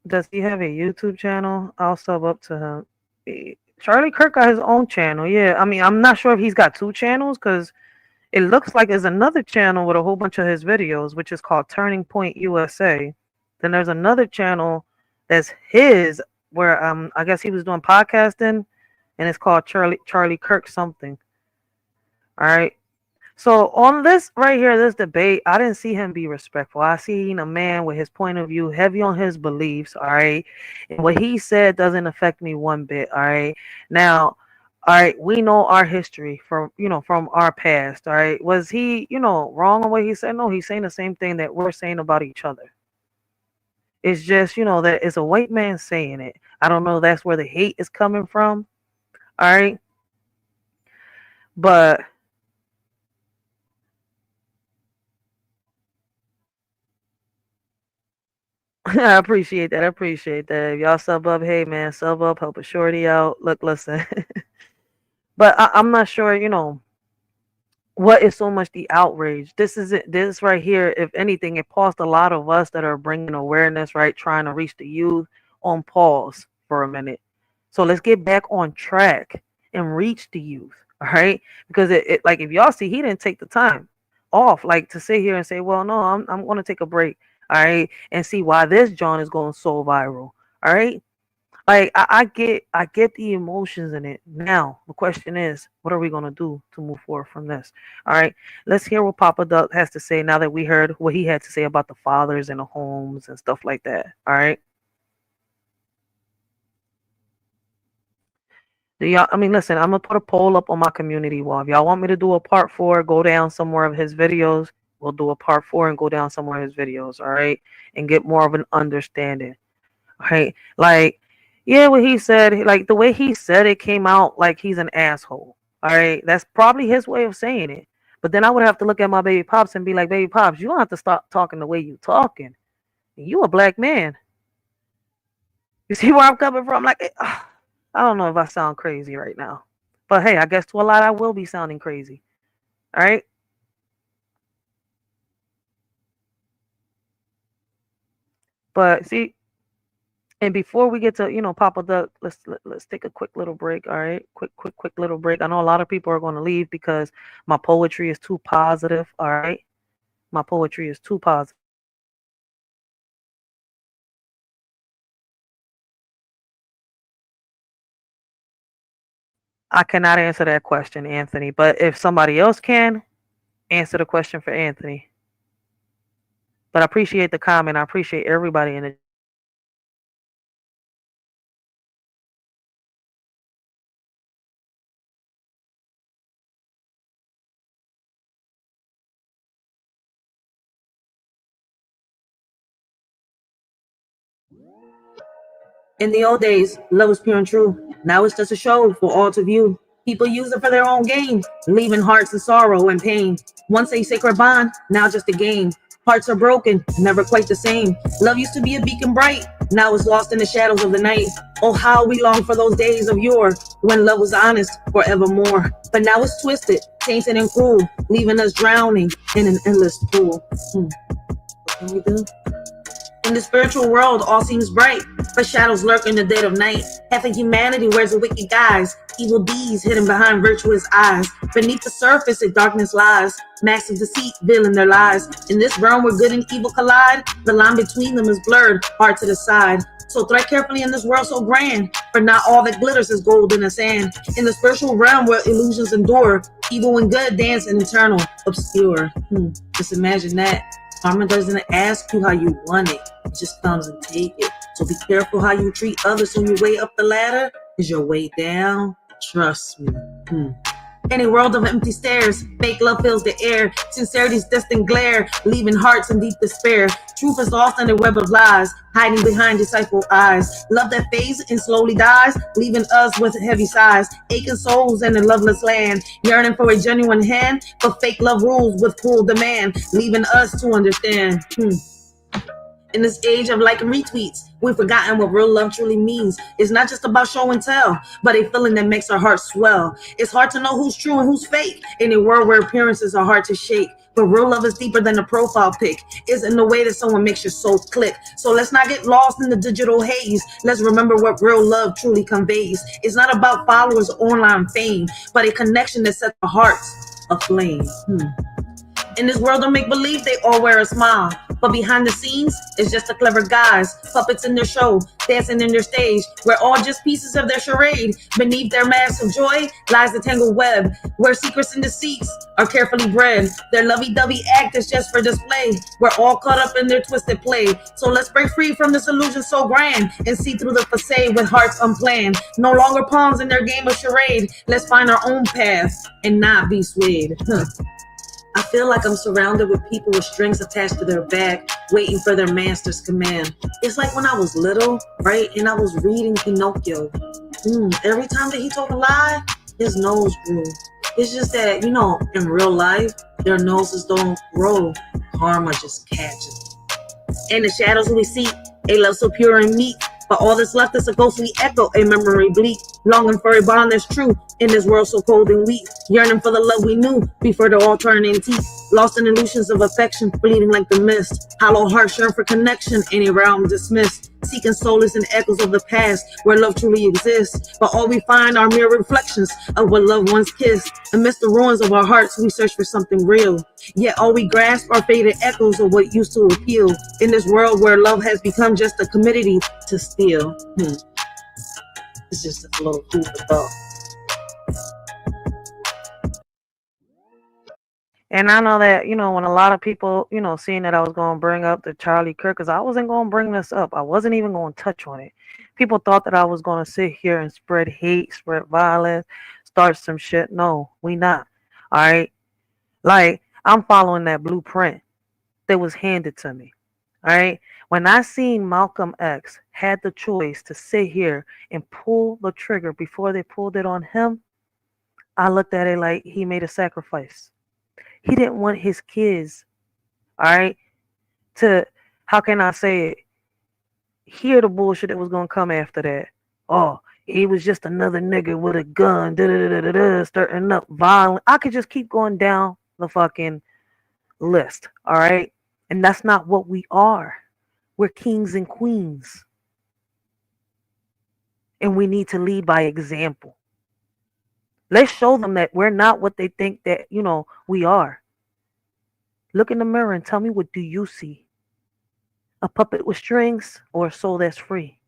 Does he have a YouTube channel? I'll sub up to him. Charlie Kirk got his own channel. Yeah, I mean, I'm not sure if he's got two channels because it looks like there's another channel with a whole bunch of his videos, which is called Turning Point USA. Then there's another channel that's his where I guess he was doing podcasting, and it's called Charlie Kirk something. All right. So on this right here, this debate, I didn't see him be respectful. I seen a man with his point of view, heavy on his beliefs. All right. And what he said doesn't affect me one bit. All right. Now, all right, we know our history from our past. All right. Was he, wrong on what he said? No, he's saying the same thing that we're saying about each other. It's just, that it's a white man saying it. I don't know. That's where the hate is coming from. All right. But I appreciate that. If y'all sub up, hey man, sub up, help a shorty out. Look, listen. But I'm not sure, what is so much the outrage? This is it. This right here, if anything, it paused a lot of us that are bringing awareness, right? Trying to reach the youth on pause for a minute. So let's get back on track and reach the youth, all right? Because it like if y'all see, he didn't take the time off, like to sit here and say, well, no, I'm going to take a break, all right, and see why this John is going so viral, all right? Like I get the emotions in it. Now the question is, what are we gonna do to move forward from this? All right, let's hear what Papa Duck has to say now that we heard what he had to say about the fathers and the homes and stuff like that. All right. Do y'all? I mean, listen. I'm gonna put a poll up on my community wall. If y'all want me to do a part 4, go down some more of his videos. We'll do a part 4 and go down some more of his videos. All right, and get more of an understanding. All right, like. Yeah, what he said, like the way he said it came out like he's an asshole. All right, that's probably his way of saying it. But then I would have to look at my baby pops and be like, baby pops, you don't have to stop talking the way you talking. You a black man. You see where I'm coming from? Like, I don't know if I sound crazy right now, but hey, I guess to a lot I will be sounding crazy. All right. But see. And before we get to, Papa Duck, let's take a quick little break. All right, quick little break. I know a lot of people are going to leave because my poetry is too positive. All right, my poetry is too positive. I cannot answer that question, Anthony. But if somebody else can, answer the question for Anthony. But I appreciate the comment. I appreciate everybody in the. In the old days, love was pure and true. Now it's just a show for all to view. People use it for their own gain, leaving hearts in sorrow and pain. Once a sacred bond, now just a game. Hearts are broken, never quite the same. Love used to be a beacon bright, now it's lost in the shadows of the night. Oh, how we long for those days of yore, when love was honest forevermore. But now it's twisted, tainted and cruel, leaving us drowning in an endless pool. What can we do? In the spiritual world, all seems bright, but shadows lurk in the dead of night. Half of humanity wears a wicked guise, evil deeds hidden behind virtuous eyes. Beneath the surface, a darkness lies, masks of deceit veiling their lies. In this realm where good and evil collide, the line between them is blurred, hard to decide. So tread carefully in this world so grand, for not all that glitters is gold in the sand. In the spiritual realm where illusions endure, evil and good dance in eternal obscure. Just imagine that. Karma doesn't ask you how you want it, it just comes and take it. So be careful how you treat others on your way up the ladder, because your way down, trust me. In a world of empty stares, fake love fills the air. Sincerity's distant glare, leaving hearts in deep despair. Truth is lost in a web of lies, hiding behind deceitful eyes. Love that fades and slowly dies, leaving us with heavy sighs. Aching souls in a loveless land, yearning for a genuine hand, but fake love rules with cruel demand, leaving us to understand. In this age of like and retweets, we've forgotten what real love truly means. It's not just about show and tell, but a feeling that makes our hearts swell. It's hard to know who's true and who's fake in a world where appearances are hard to shake. But real love is deeper than a profile pic. It's in the way that someone makes your soul click. So let's not get lost in the digital haze. Let's remember what real love truly conveys. It's not about followers or online fame, but a connection that sets our hearts aflame. In this world of make-believe, they all wear a smile, but behind the scenes, it's just a clever guys, puppets in their show, dancing in their stage. We're all just pieces of their charade. Beneath their mask of joy lies the tangled web, where secrets and deceits are carefully bred. Their lovey-dovey act is just for display. We're all caught up in their twisted play. So let's break free from this illusion so grand and see through the facade with hearts unplanned. No longer pawns in their game of charade. Let's find our own path and not be swayed. I feel like I'm surrounded with people with strings attached to their back, waiting for their master's command. It's like when I was little, right, and I was reading Pinocchio. Every time that he told a lie, his nose grew. It's just that, in real life, their noses don't grow. Karma just catches. In the shadows we see, a love so pure and meek, But all that's left is a ghostly echo, a memory bleak, longing for a bond that's true in this world so cold and weak, yearning for the love we knew before the all turning teeth, lost in illusions of affection, bleeding like the mist, hollow hearts yearn for connection, any realm dismissed, seeking solace in echoes of the past where love truly exists, but all we find are mere reflections of what loved ones kissed. Amidst the ruins of our hearts, we search for something real, yet all we grasp are faded echoes of what used to appeal in this world where love has become just a commodity to steal. It's just a little food for thought. And I know that, you know, when a lot of people, you know, seeing that I was going to bring up the Charlie Kirk, because I wasn't going to bring this up. I wasn't even going to touch on it. People thought that I was going to sit here and spread hate, spread violence, start some shit. No, we not. All right. Like, I'm following that blueprint that was handed to me. All right. When I seen Malcolm X had the choice to sit here and pull the trigger before they pulled it on him, I looked at it like he made a sacrifice. He didn't want his kids, all right, to, how can I say it, hear the bullshit that was going to come after that. Oh, he was just another nigga with a gun, starting up violent. I could just keep going down the fucking list, all right? And that's not what we are. We're kings and queens. And we need to lead by example. Let's show them that we're not what they think that, you know, we are. Look in the mirror and tell me, what do you see? A puppet with strings or a soul that's free?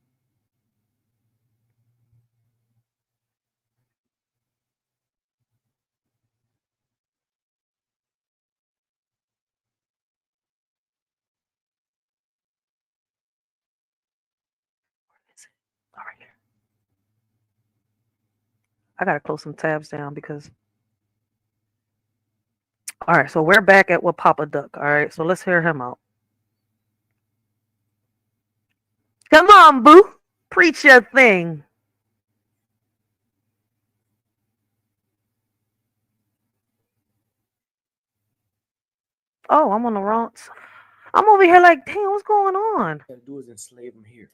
Where is it? All right here. I gotta close some tabs down because. All right, so we're back at what Papa Duck. All right, so let's hear him out. Come on, boo. Preach your thing. Oh, I'm on the wrong. I'm over here like, damn, what's going on? What to do is enslave them here.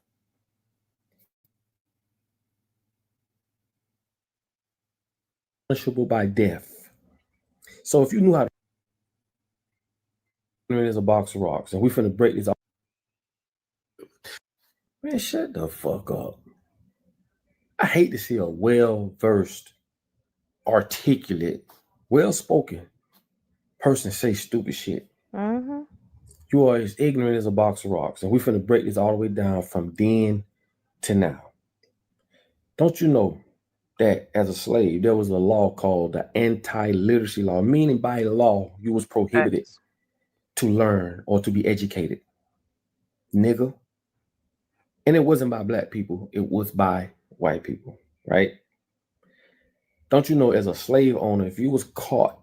Punishable by death. So if you knew how to, there's a box of rocks, and we finna break this off. Man, shut the fuck up. I hate to see a well-versed, articulate, well-spoken person say stupid shit. Mm-hmm. You are as ignorant as a box of rocks, and we finna break this all the way down from then to now. Don't you know that as a slave, there was a law called the anti-literacy law, meaning by law, you was prohibited to learn or to be educated. Nigga. And it wasn't by black people, it was by white people, right? Don't you know, as a slave owner, if you was caught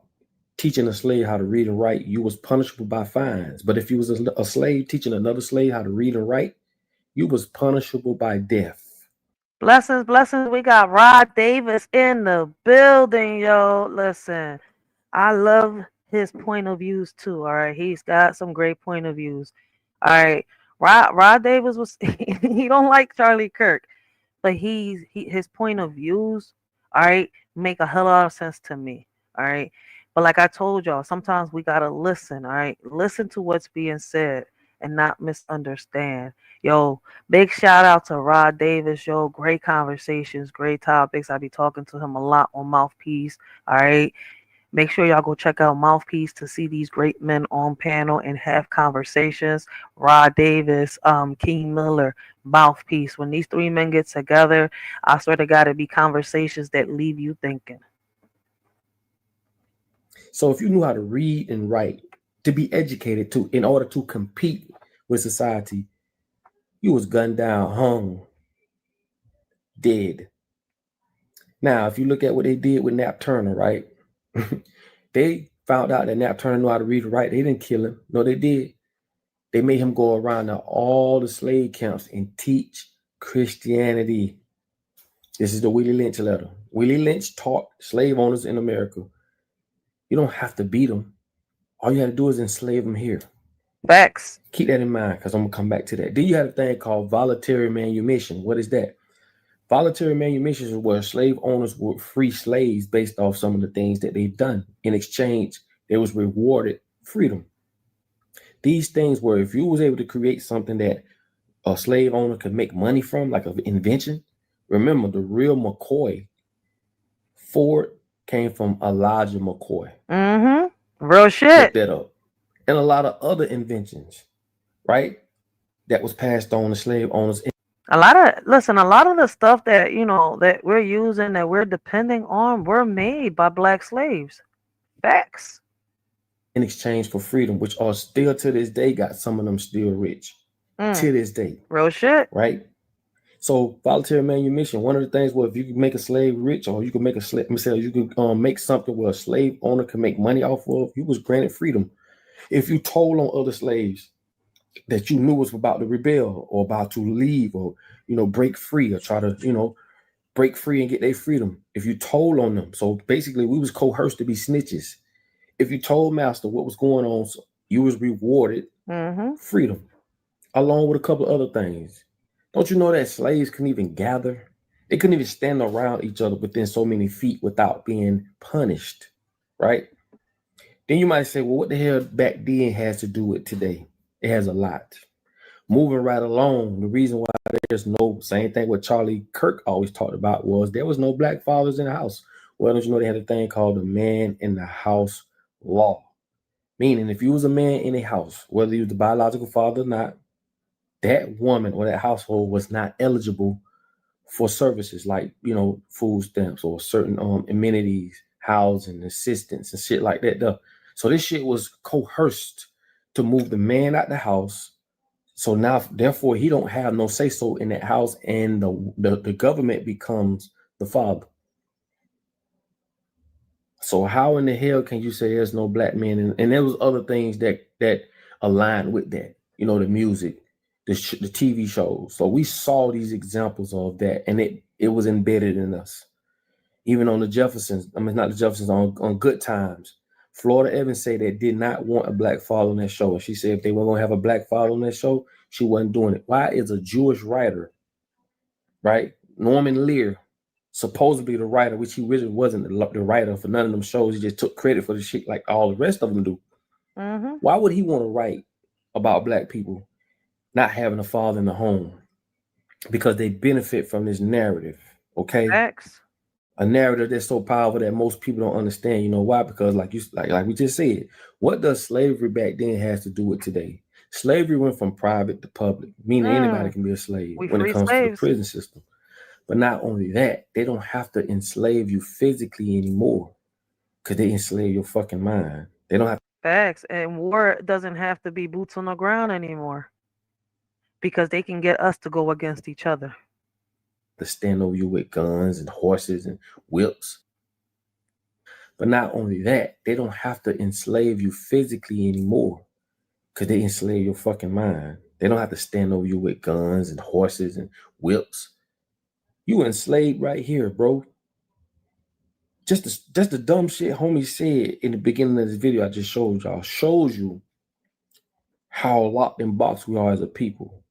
teaching a slave how to read and write, you was punishable by fines. But if you was a slave teaching another slave how to read and write, you was punishable by death. Blessings, blessings. We got Rod Davis in the building, yo. Listen, I love his point of views too. All right, he's got some great point of views. All right, Rod Davis was he don't like Charlie Kirk, but his point of views, all right, make a hell of sense to me. All right, but like I told y'all, sometimes we gotta listen. All right, listen to what's being said and not misunderstand. Yo, big shout out to Rod Davis. Yo, great conversations, great topics. I be talking to him a lot on Mouthpiece. All right. Make sure y'all go check out Mouthpiece to see these great men on panel and have conversations. Rod Davis, King Miller, Mouthpiece. When these three men get together, I swear to God, it be conversations that leave you thinking. So if you knew how to read and write, to be educated to, in order to compete with society, you was gunned down, hung, dead. Now, if you look at what they did with Nat Turner, right? They found out that Nat Turner knew how to read and write. They didn't kill him. No, they did. They made him go around to all the slave camps and teach Christianity. This is the Willie Lynch letter. Willie Lynch taught slave owners in America, you don't have to beat them. All you have to do is enslave them here. Facts. Keep that in mind because I'm gonna come back to that. Then you have a thing called voluntary manumission. What is that? Voluntary manumission is where slave owners would free slaves based off some of the things that they've done. In exchange, they was rewarded freedom. These things were, if you was able to create something that a slave owner could make money from, like an invention. Remember, the real McCoy Ford came from Elijah McCoy. Real shit. Look that up. And a lot of other inventions, right? That was passed on to slave owners. A lot of the stuff that, you know, that we're using, that we're depending on, were made by black slaves. Facts. In exchange for freedom, which are still to this day, got some of them still rich. To this day. Real shit. Right? So voluntary manumission, one of the things where if you can make a slave rich, or you can make a slave, you can make something where a slave owner can make money off of, you was granted freedom. If you told on other slaves that you knew was about to rebel or about to leave or, you know, break free or try to, you know, break free and get their freedom, if you told on them. So basically we was coerced to be snitches. If you told master what was going on, so you was rewarded freedom, along with a couple of other things. Don't you know that slaves couldn't even gather? They couldn't even stand around each other within so many feet without being punished, right? Then you might say, well, what the hell back then has to do with today? It has a lot. Moving right along, the reason why there's no, same thing what Charlie Kirk always talked about was there was no black fathers in the house. Well, don't you know they had a thing called the man in the house law? Meaning if you was a man in a house, whether you was the biological father or not, that woman or that household was not eligible for services like, you know, food stamps or certain amenities, housing, assistance and shit like that. So this shit was coerced to move the man out the house. So now, therefore, he don't have no say-so in that house, and the government becomes the father. So how in the hell can you say there's no black men? And there was other things that aligned with that, you know, the music, the TV shows. So we saw these examples of that, and it was embedded in us. Even on the Jeffersons, I mean, not the Jeffersons, on Good Times, Florida Evans said they did not want a black father on that show. And she said if they were going to have a black father on that show, she wasn't doing it. Why is a Jewish writer, right? Norman Lear, supposedly the writer, which he really wasn't the writer for none of them shows. He just took credit for the shit like all the rest of them do. Why would he want to write about black people not having a father in the home? Because they benefit from this narrative, okay? Facts. A narrative that's so powerful that most people don't understand. You know why? Because like we just said, what does slavery back then has to do with today? Slavery went from private to public, meaning anybody can be a slave when it comes to the prison system. But not only that, they don't have to enslave you physically anymore because they enslave your fucking mind. They don't have Facts. And war doesn't have to be boots on the ground anymore because they can get us to go against each other. to stand over you with guns and horses and whips. But not only that, they don't have to enslave you physically anymore because they enslave your fucking mind. They don't have to stand over you with guns and horses and whips. You enslaved right here, bro. Just the dumb shit homie said in the beginning of this video I just showed y'all shows you how locked in box we are as a people.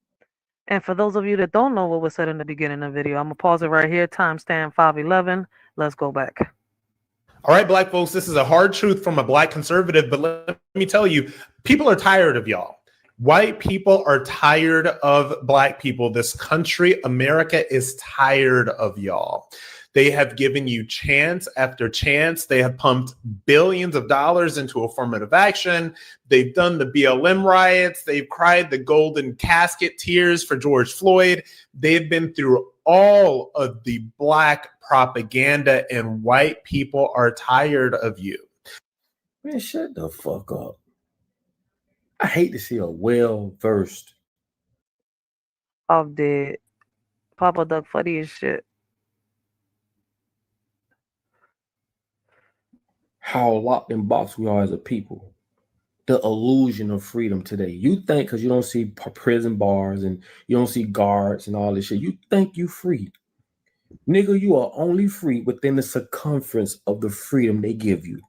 And for those of you that don't know what was said in the beginning of the video, I'm going to pause it right here. Timestamp 5:11. Let's go back. All right, black folks, this is a hard truth from a black conservative, but let me tell you, people are tired of y'all. White people are tired of black people. This country, America, is tired of y'all. They have given you chance after chance. They have pumped billions of dollars into affirmative action. They've done the BLM riots. They've cried the golden casket tears for George Floyd. They've been through all of the black propaganda, and white people are tired of you. Man, shut the fuck up. I hate to see a well-versed Off dead. Papa Duck funny as shit. how locked in box we are as a people. The illusion of freedom today. You think because you don't see prison bars and you don't see guards and all this shit, you think you free. Nigga, you are only free within the circumference of the freedom they give you.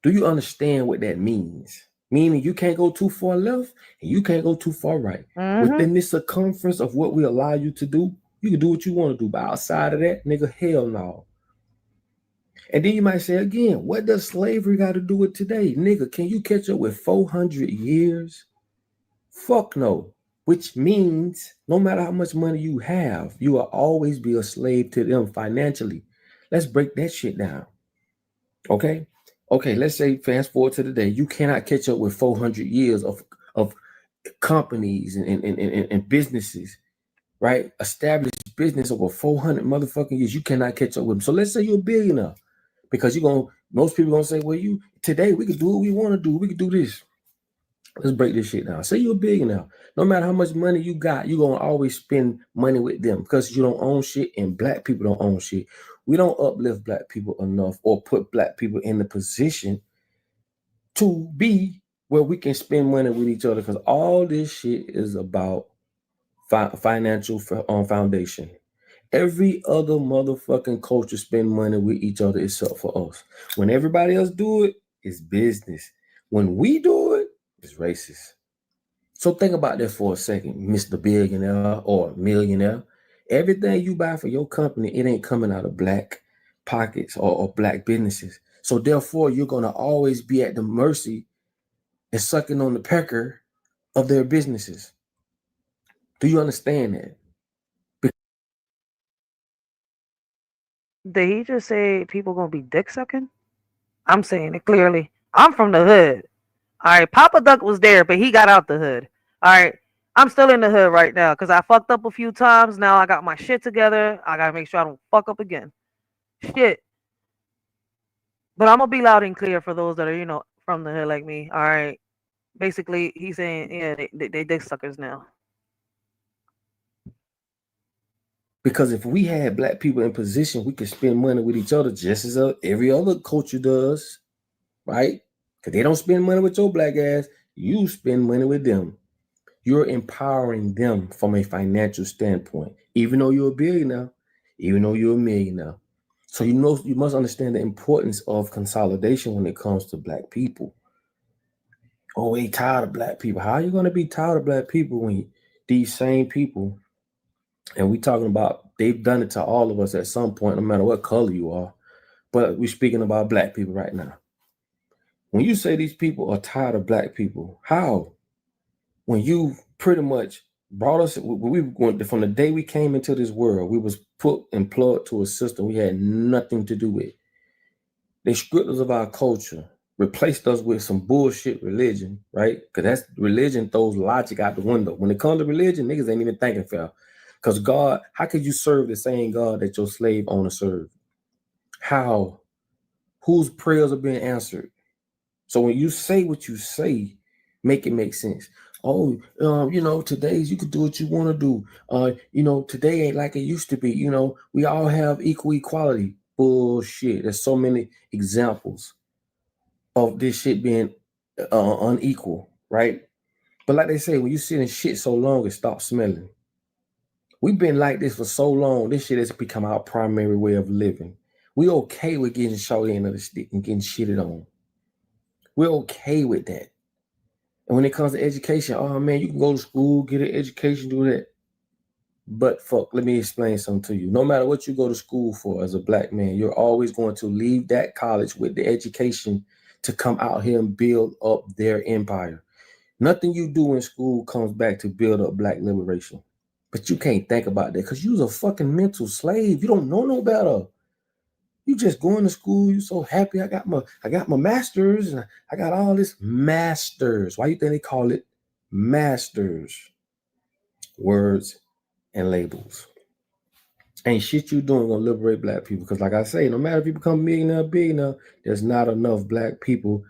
Do you understand what that means? meaning you can't go too far left and you can't go too far right. Within this circumference of what we allow you to do, you can do what you want to do. But outside of that, nigga, hell no. And then you might say again, what does slavery got to do with today? Nigga, can you catch up with 400 years? Fuck no. Which means no matter how much money you have, you will always be a slave to them financially. Let's break that shit down. Okay? Okay, let's say fast forward to today. You cannot catch up with 400 years of companies and businesses, right? Established business over 400 motherfucking years. You cannot catch up with them. So let's say you're a billionaire. Because most people gonna say, well, today we can do what we want to do. We can do this. Let's break this shit down. Say you're a billionaire. No matter how much money you got, you're going to always spend money with them because you don't own shit and black people don't own shit. We don't uplift black people enough or put black people in the position to be where we can spend money with each other because all this shit is about financial foundation. Every other motherfucking culture spend money with each other except for us. When everybody else do it, it's business. When we do it, it's racist. So think about that for a second, Mr. Billionaire or millionaire. Everything you buy for your company, it ain't coming out of black pockets or black businesses. So therefore, you're going to always be at the mercy and sucking on the pecker of their businesses. Do you understand that? Did he just say people gonna be dick sucking? I'm saying it clearly. I'm from the hood. All right, Papa Duck was there, but he got out the hood. All right, I'm still in the hood right now because I fucked up a few times. Now I got my shit together. I gotta make sure I don't fuck up again. Shit. But I'm gonna be loud and clear for those that are, from the hood like me. All right. Basically, he's saying, yeah, they dick suckers now. Because if we had black people in position, we could spend money with each other just as every other culture does, right? Because they don't spend money with your black ass. You spend money with them. You're empowering them from a financial standpoint, even though you're a billionaire, even though you're a millionaire. So you must understand the importance of consolidation when it comes to black people. Oh, we tired of black people. How are you going to be tired of black people when these same people, and we talking about they've done it to all of us at some point, no matter what color you are, but we're speaking about black people right now. When you say these people are tired of black people, how? When you pretty much brought us, we went from the day we came into this world, we was put and plugged to a system we had nothing to do with. They stripped us of our culture, replaced us with some bullshit religion, right? Because that's religion throws logic out the window. When it comes to religion, niggas ain't even thinking fair. Because God, how could you serve the same God that your slave owner served? How? Whose prayers are being answered? So when you say what you say, make it make sense. Oh, today's you could do what you want to do. Today ain't like it used to be. We all have equal equality. Bullshit. There's so many examples of this shit being unequal, right? But like they say, when you sit in shit so long, it stops smelling. We've been like this for so long. This shit has become our primary way of living. We okay with getting short end of the stick and getting shitted on. We're okay with that. And when it comes to education, oh man, you can go to school, get an education, do that. But fuck, let me explain something to you. No matter what you go to school for as a black man, you're always going to leave that college with the education to come out here and build up their empire. Nothing you do in school comes back to build up black liberation. But you can't think about that because you're a fucking mental slave. You don't know no better. You just going to school. You so happy. I got my master's and I got all this masters. Why you think they call it masters? Words and labels. Ain't shit you doing gonna liberate black people. Because like I say, no matter if you become billionaire, there's not enough black people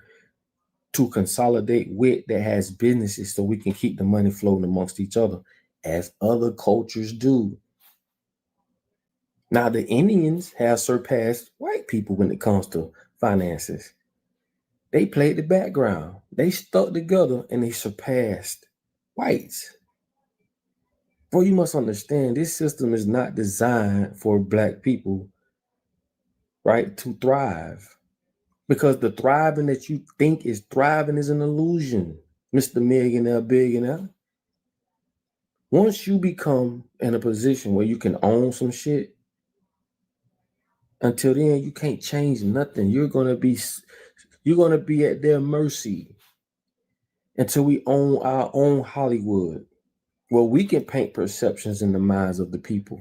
to consolidate with that has businesses so we can keep the money flowing amongst each other as other cultures do. Now, the Indians have surpassed white people when it comes to finances. They played the background. They stuck together and they surpassed whites. Bro, you must understand, this system is not designed for black people, right, to thrive. Because the thriving that you think is thriving is an illusion, Mr. Millionaire, Billionaire. Once you become in a position where you can own some shit, until then you can't change nothing. You're gonna be at their mercy until we own our own Hollywood, where we can paint perceptions in the minds of the people.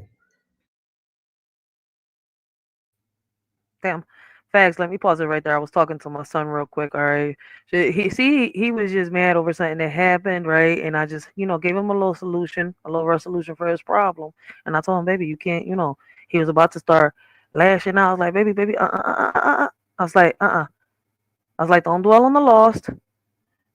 Damn. Facts. Let me pause it right there. I was talking to my son real quick. All right. So he was just mad over something that happened, right? And I just, gave him a little solution, a little resolution for his problem. And I told him, baby, you can't, he was about to start lashing out. I was like, baby, I was like, I was like, don't dwell on the lost.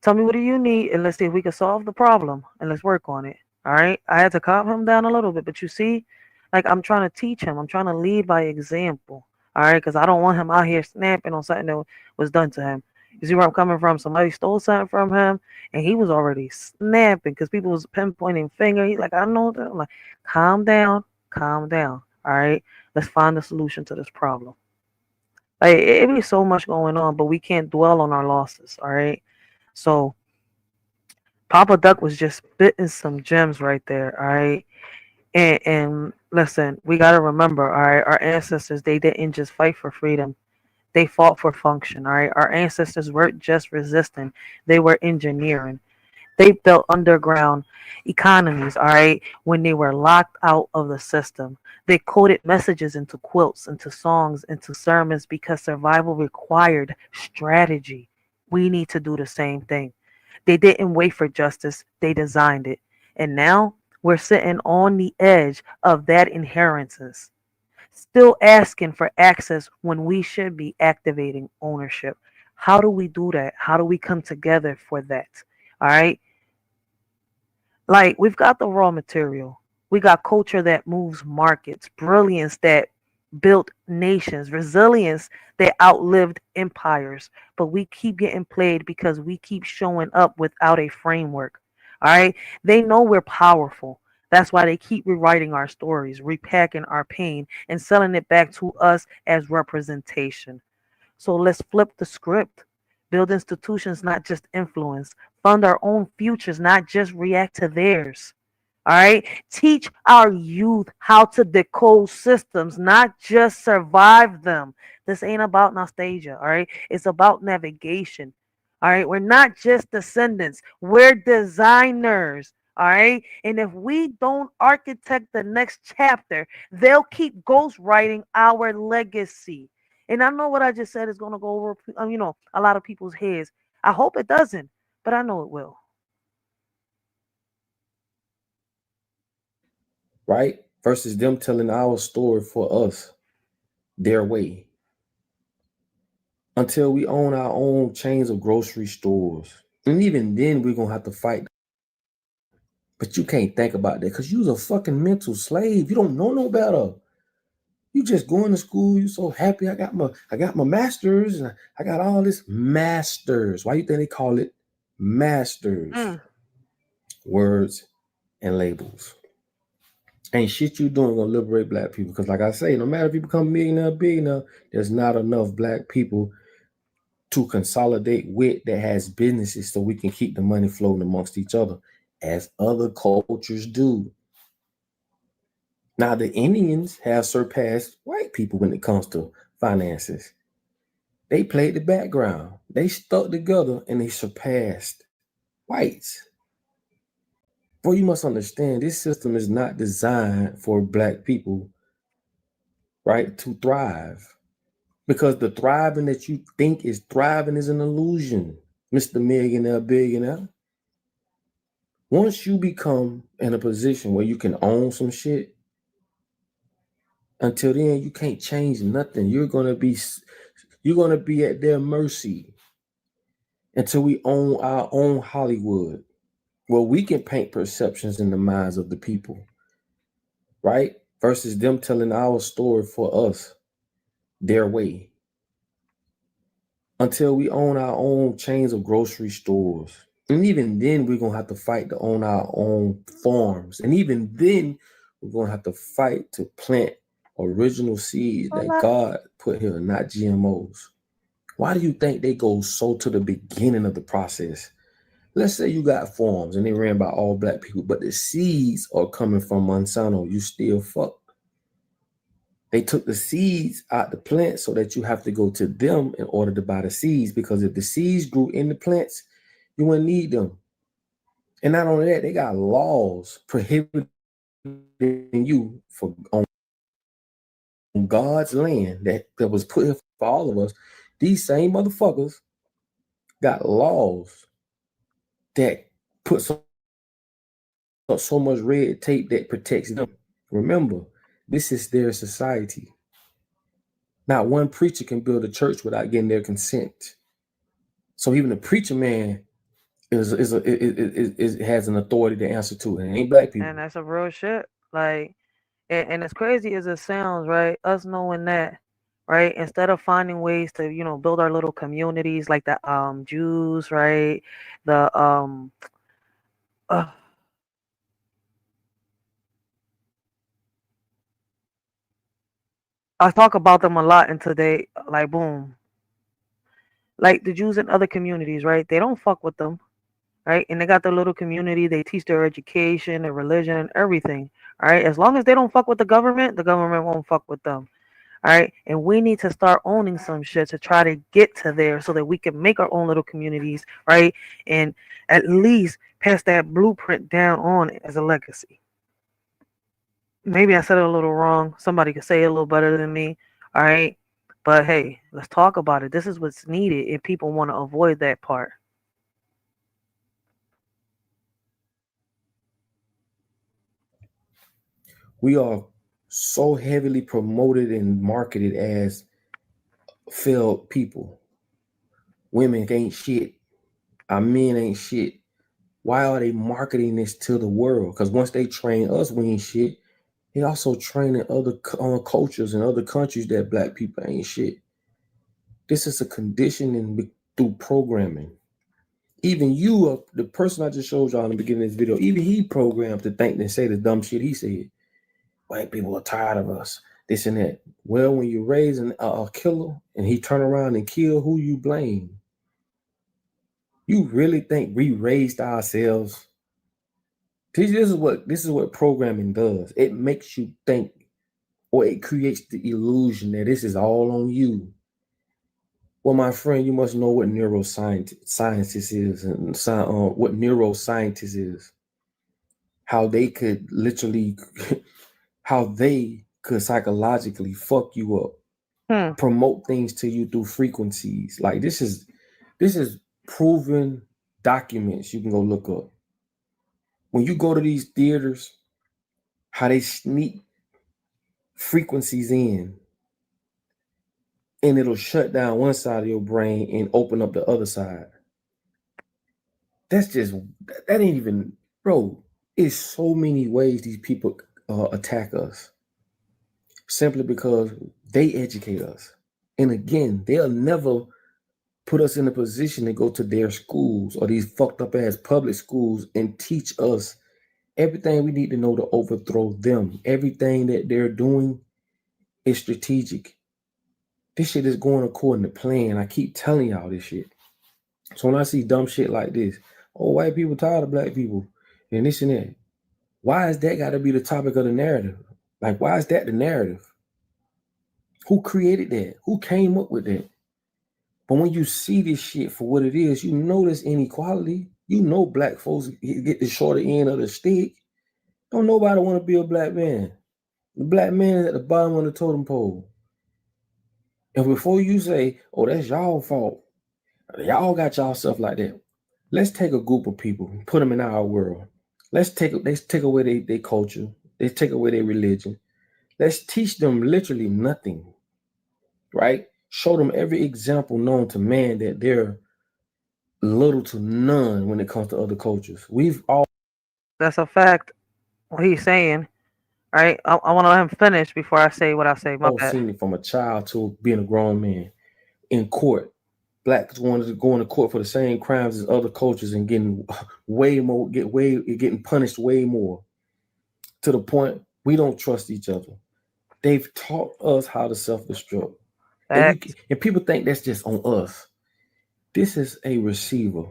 Tell me what do you need, and let's see if we can solve the problem, and let's work on it. All right. I had to calm him down a little bit, but you see, like I'm trying to teach him. I'm trying to lead by example. All right, because I don't want him out here snapping on something that was done to him. You see where I'm coming from? Somebody stole something from him, and he was already snapping because people was pinpointing finger. He's like, I know that. I'm like, calm down. All right, let's find a solution to this problem. Like it be so much going on, but we can't dwell on our losses. All right, so Papa Duck was just spitting some gems right there. All right. And listen, we got to remember, all right, our ancestors, they didn't just fight for freedom. They fought for function, all right? Our ancestors weren't just resisting. They were engineering. They built underground economies, all right, when they were locked out of the system. They coded messages into quilts, into songs, into sermons because survival required strategy. We need to do the same thing. They didn't wait for justice. They designed it. And now we're sitting on the edge of that inheritance, still asking for access when we should be activating ownership. How do we do that? How do we come together for that? All right. Like we've got the raw material. We got culture that moves markets, brilliance that built nations, resilience that outlived empires. But we keep getting played because we keep showing up without a framework. All right. They know we're powerful. That's why they keep rewriting our stories, repacking our pain, and selling it back to us as representation. So let's flip the script. Build institutions, not just influence. Fund our own futures, not just react to theirs. All right. Teach our youth how to decode systems, not just survive them. This ain't about nostalgia. All right. It's about navigation. All right. We're not just descendants, we're designers. All right. And if we don't architect the next chapter, they'll keep ghostwriting our legacy. And I know what I just said is going to go over, a lot of people's heads. I hope it doesn't, but I know it will. Right? Versus them telling our story for us, their way. Until we own our own chains of grocery stores. And even then, we're going to have to fight. But you can't think about that because you're a fucking mental slave. You don't know no better. You just going to school. You so happy. I got my master's. And I got all this masters. Why you think they call it masters? Words and labels. Ain't shit you doing gonna liberate black people. Because like I say, no matter if you become millionaire, billionaire, there's not enough black people to consolidate with that has businesses so we can keep the money flowing amongst each other as other cultures do. Now, the Indians have surpassed white people when it comes to finances. They played the background. They stuck together and they surpassed whites. Well, you must understand, this system is not designed for black people, right, to thrive. Because the thriving that you think is thriving is an illusion, Mr. Millionaire, Billionaire. Once you become in a position where you can own some shit, until then, you can't change nothing. You're gonna be at their mercy until we own our own Hollywood, where we can paint perceptions in the minds of the people, right? Versus them telling our story for us, their way. Until we own our own chains of grocery stores. And even then, we're gonna have to fight to own our own farms. And even then, we're gonna have to fight to plant original seeds that God put here, not GMOs. Why do you think they go so to the beginning of the process? Let's say you got farms and they ran by all black people, but the seeds are coming from Monsanto. You still fucked. They took the seeds out the plant so that you have to go to them in order to buy the seeds, because if the seeds grew in the plants, you wouldn't need them. And not only that, they got laws prohibiting you for on God's land that was put here for all of us. These same motherfuckers got laws that put so much red tape that protects them. Remember, this is their society. Not one preacher can build a church without getting their consent. So even the preacher man has an authority to answer to. It ain't black people. And that's a real shit. Like, and as crazy as it sounds, right? Us knowing that, right? Instead of finding ways to, you know, build our little communities like the Jews, right? The I talk about them a lot in today, like boom. Like the Jews in other communities, right? They don't fuck with them, right? And they got their little community, they teach their education, their religion, and everything. All right. As long as they don't fuck with the government won't fuck with them. All right. And we need to start owning some shit to try to get to there so that we can make our own little communities, right? And at least pass that blueprint down on as a legacy. Maybe I said it a little wrong. Somebody could say it a little better than me. All right. But hey, let's talk about it. This is what's needed if people want to avoid that part. We are so heavily promoted and marketed as failed people. Women ain't shit. Our men ain't shit. Why are they marketing this to the world? Because once they train us, we ain't shit. They also training other cultures and other countries that black people ain't shit. This is a conditioning through programming. Even you, the person I just showed y'all in the beginning of this video, even he programmed to think and say the dumb shit he said. White people are tired of us, this and that. Well, when you're raising a killer and he turn around and kill, who you blame? You really think we raised ourselves? This is what programming does. It makes you think, or it creates the illusion that this is all on you. Well, my friend, you must know what neuroscience is and what neuroscientists is. How they could literally, how they could psychologically fuck you up, promote things to you through frequencies. Like this is proven documents you can go look up. When you go to these theaters, how they sneak frequencies in, and it'll shut down one side of your brain and open up the other side. That ain't even, bro, it's so many ways these people attack us. Simply because they educate us. And again, they'll never put us in a position to go to their schools or these fucked up ass public schools and teach us everything we need to know to overthrow them. Everything that they're doing is strategic. This shit is going according to plan. I keep telling y'all this shit. So when I see dumb shit like this, oh, white people tired of black people and this and that, why is that got to be the topic of the narrative? Like, why is that the narrative? Who created that? Who came up with that? But when you see this shit for what it is, you know there's inequality. You know black folks get the shorter end of the stick. Don't nobody want to be a black man. The black man is at the bottom of the totem pole. And before you say, oh, that's y'all fault, y'all got y'all stuff like that. Let's take a group of people, put them in our world. Let's take away their culture. Let's take away their religion. Let's teach them literally nothing, right? Show them every example known to man that they're little to none when it comes to other cultures. That's a fact. What he's saying, right? I want to let him finish before I say what I say. My bad. Seen it from a child to being a grown man in court. Blacks wanted to go into court for the same crimes as other cultures and getting getting punished way more, to the point we don't trust each other. They've taught us how to self-destruct. And people think that's just on us. This is a receiver.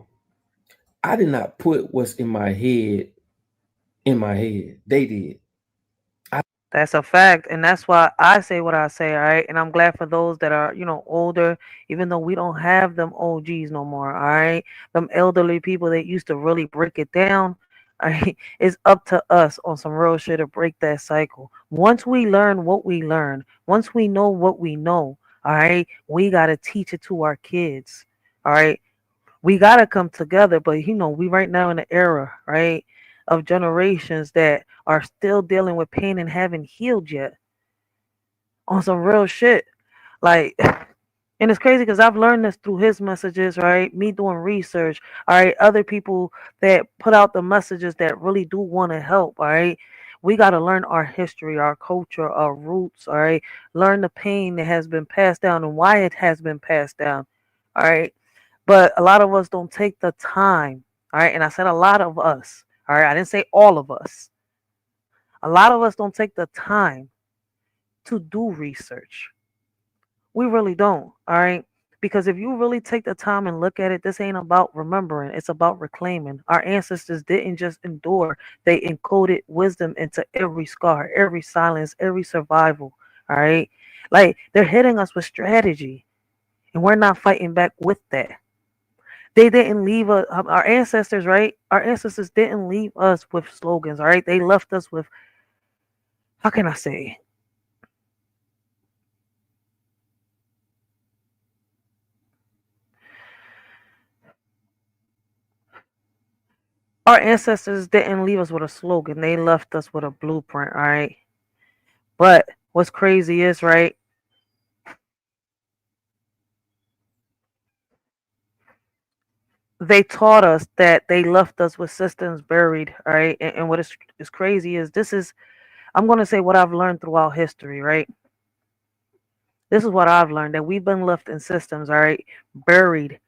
I did not put what's in my head. They did. That's a fact, and that's why I say what I say, all right? And I'm glad for those that are, older, even though we don't have them OGs no more, all right? Them elderly people that used to really break it down, all right? It's up to us on some real shit to break that cycle. Once we learn what we learn, once we know what we know, all right, we got to teach it to our kids, all right? We got to come together, but, we right now in the era, right, of generations that are still dealing with pain and haven't healed yet on some real shit. Like, and it's crazy because I've learned this through his messages, right? Me doing research, all right? Other people that put out the messages that really do want to help, all right? We got to learn our history, our culture, our roots, all right? Learn the pain that has been passed down and why it has been passed down, all right? But a lot of us don't take the time, all right? And I said a lot of us, all right? I didn't say all of us. A lot of us don't take the time to do research. We really don't, all right? Because if you really take the time and look at it, this ain't about remembering. It's about reclaiming. Our ancestors didn't just endure. They encoded wisdom into every scar, every silence, every survival, all right? Like, they're hitting us with strategy, and we're not fighting back with that. They didn't leave us, our ancestors, right? Our ancestors didn't leave us with slogans, all right? They left us with, how can I say? Our ancestors didn't leave us with a slogan. They left us with a blueprint, all right? But what's crazy is, right, they taught us that they left us with systems buried, all right? And what is crazy is I'm going to say what I've learned throughout history, right? This is what I've learned, that we've been left in systems, all right, buried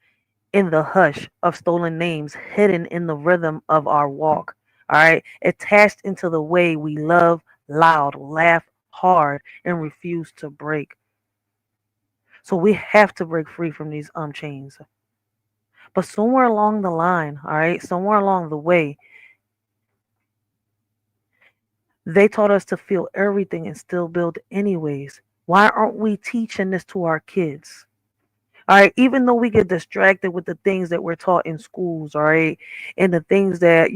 in the hush of stolen names, hidden in the rhythm of our walk, all right, attached into the way we love loud, laugh hard, and refuse to break. So we have to break free from these chains. But somewhere along the line, all right, somewhere along the way, they taught us to feel everything and still build anyways. Why aren't we teaching this to our kids? All right, even though we get distracted with the things that we're taught in schools, all right, and the things that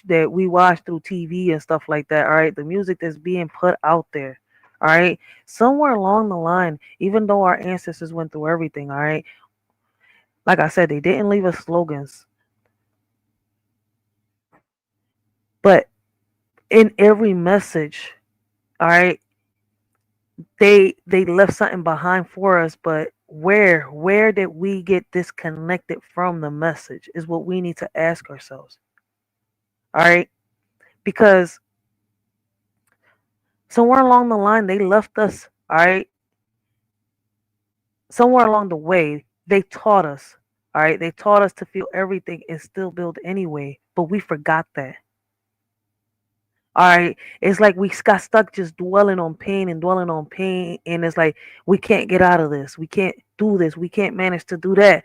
that we watch through TV and stuff like that, all right, the music that's being put out there, all right, somewhere along the line, even though our ancestors went through everything, all right, like I said, they didn't leave us slogans, but in every message, all right, they left something behind for us, but where did we get disconnected from the message is what we need to ask ourselves. All right, because somewhere along the line they left us, all right, somewhere along the way they taught us, all right, they taught us to feel everything and still build anyway, but we forgot that. All right, it's like we got stuck just dwelling on pain, and it's like we can't get out of this. We can't do this. We can't manage to do that,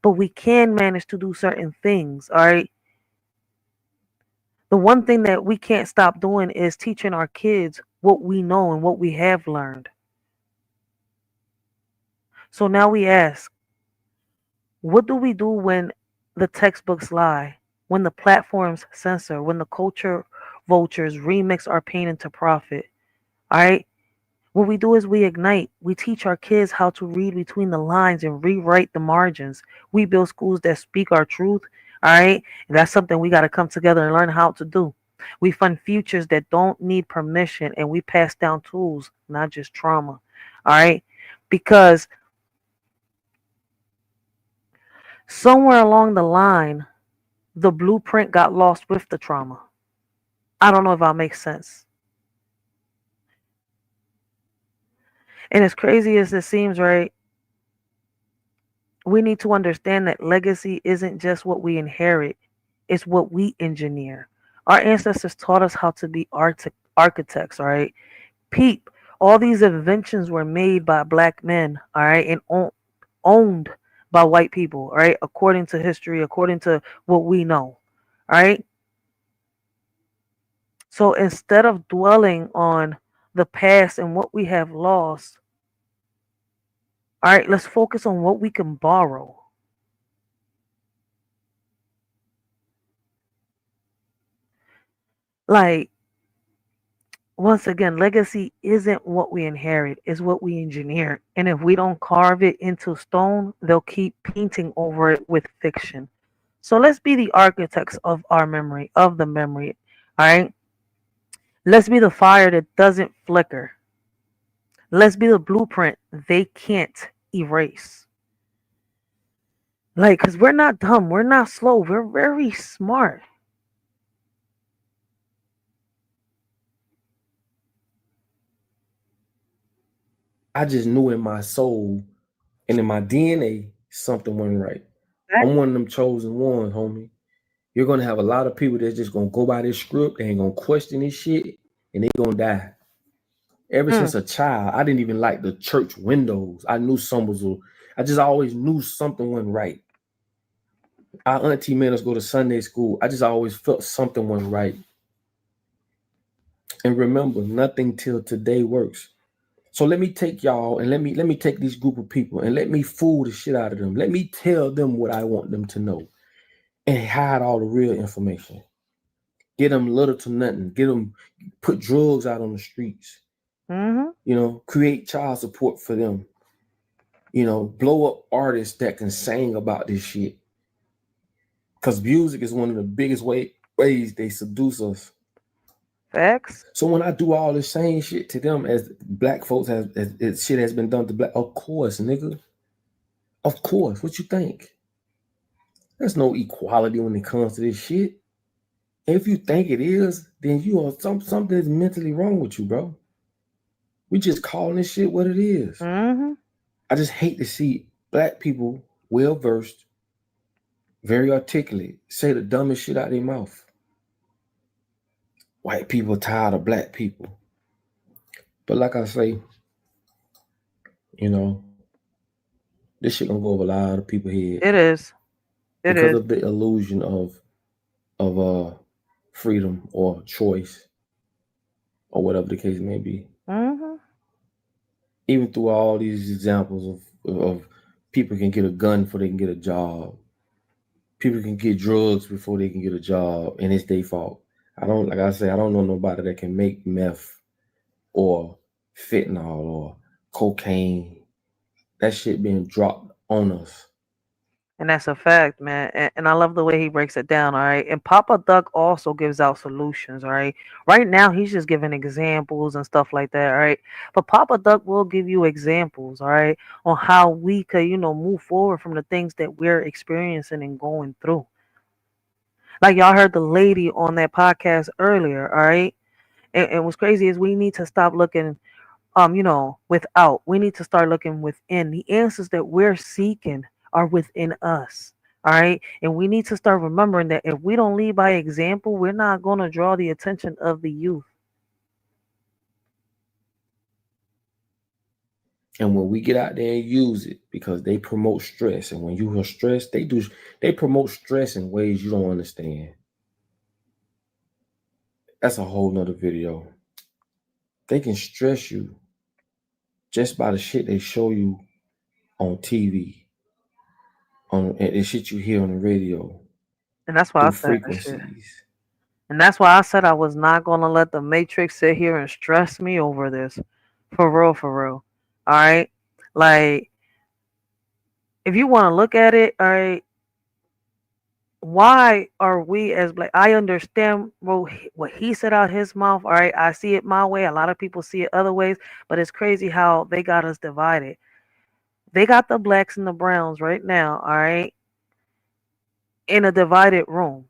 but we can manage to do certain things. All right. The one thing that we can't stop doing is teaching our kids what we know and what we have learned. So now we ask, what do we do when the textbooks lie, when the platforms censor, when the culture vultures remix our pain into profit? All right. What we do is we ignite. We teach our kids how to read between the lines and rewrite the margins. We build schools that speak our truth. All right. And that's something we got to come together and learn how to do. We fund futures that don't need permission, and we pass down tools, not just trauma. All right. Because somewhere along the line, the blueprint got lost with the trauma. I don't know if that makes sense. And as crazy as it seems, right, we need to understand that legacy isn't just what we inherit, it's what we engineer. Our ancestors taught us how to be architects, all right? Peep, All these inventions were made by black men, all right, and owned by white people, all right, according to history, according to what we know, all right. So instead of dwelling on the past and what we have lost, all right, let's focus on what we can borrow. Like, once again, legacy isn't what we inherit, it's what we engineer. And if we don't carve it into stone, they'll keep painting over it with fiction. So let's be the architects of our memory, of the memory. All right. Let's be the fire that doesn't flicker. Let's be the blueprint they can't erase. Like, because we're not dumb, we're not slow, we're very smart. I just knew in my soul and in my DNA something wasn't right. I'm one of them chosen ones, homie. You're gonna have a lot of people that's just gonna go by this script, they ain't gonna question this shit, and they gonna die. Ever since a child, I didn't even like the church windows. I knew I just always knew something wasn't right. Our auntie made us go to Sunday school. I just always felt something wasn't right. And remember, nothing till today works. So let me take y'all and let me take this group of people and let me fool the shit out of them. Let me tell them what I want them to know and hide all the real information. Get them little to nothing. Get them, put drugs out on the streets. You know, create child support for them. You know, blow up artists that can sing about this shit. Because music is one of the biggest ways they seduce us. Facts. So when I do all the same shit to them as black folks as shit has been done to black, of course, nigga. Of course. What you think? There's no equality when it comes to this shit. If you think it is, then you are something is mentally wrong with you, bro. We just calling this shit what it is. I just hate to see black people, well-versed, very articulate, say the dumbest shit out of their mouth. White people tired of black people. But like I say, you know, this shit gonna go over a lot of people's head. It is. Because of the illusion of freedom or choice or whatever the case may be. Even through all these examples of people can get a gun before they can get a job. People can get drugs before they can get a job, and it's their fault. I don't know nobody that can make meth or fentanyl or cocaine. That shit being dropped on us. And that's a fact, man. And I love the way he breaks it down, all right? And Papa Duck also gives out solutions, all right? Right now, he's just giving examples and stuff like that, all right? But Papa Duck will give you examples, all right, on how we could, you know, move forward from the things that we're experiencing and going through. Like y'all heard the lady on that podcast earlier, all right? And what's crazy is we need to stop looking, you know, without. We need to start looking within. The answers that we're seeking are within us. All right. And we need to start remembering that if we don't lead by example, we're not going to draw the attention of the youth. And when we get out there and use it, because they promote stress. And when you are stressed, they promote stress in ways you don't understand. That's a whole nother video. They can stress you just by the shit they show you on TV. On the shit you hear on the radio. And that's why I said frequencies. And that's why I said I was not gonna let the Matrix sit here and stress me over this. For real, for real. All right. Like, if you want to look at it, all right, why are we as black? I understand what he said out his mouth. All right. I see it my way. A lot of people see it other ways, but it's crazy how they got us divided. They got the blacks and the browns right now, all right, in a divided room.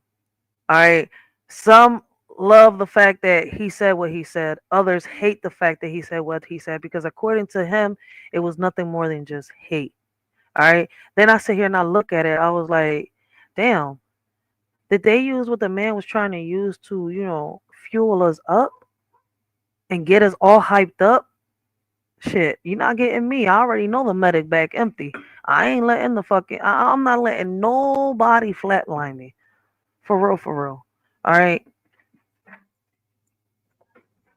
All right. Some love the fact that he said what he said. Others hate the fact that he said what he said because according to him, it was nothing more than just hate. All right. Then I sit here and I look at it. I was like, damn, did they use what the man was trying to use to, you know, fuel us up and get us all hyped up Shit, you're not getting me. I already know the medic bag empty. I ain't letting I'm not letting nobody flatline me. For real, for real. All right.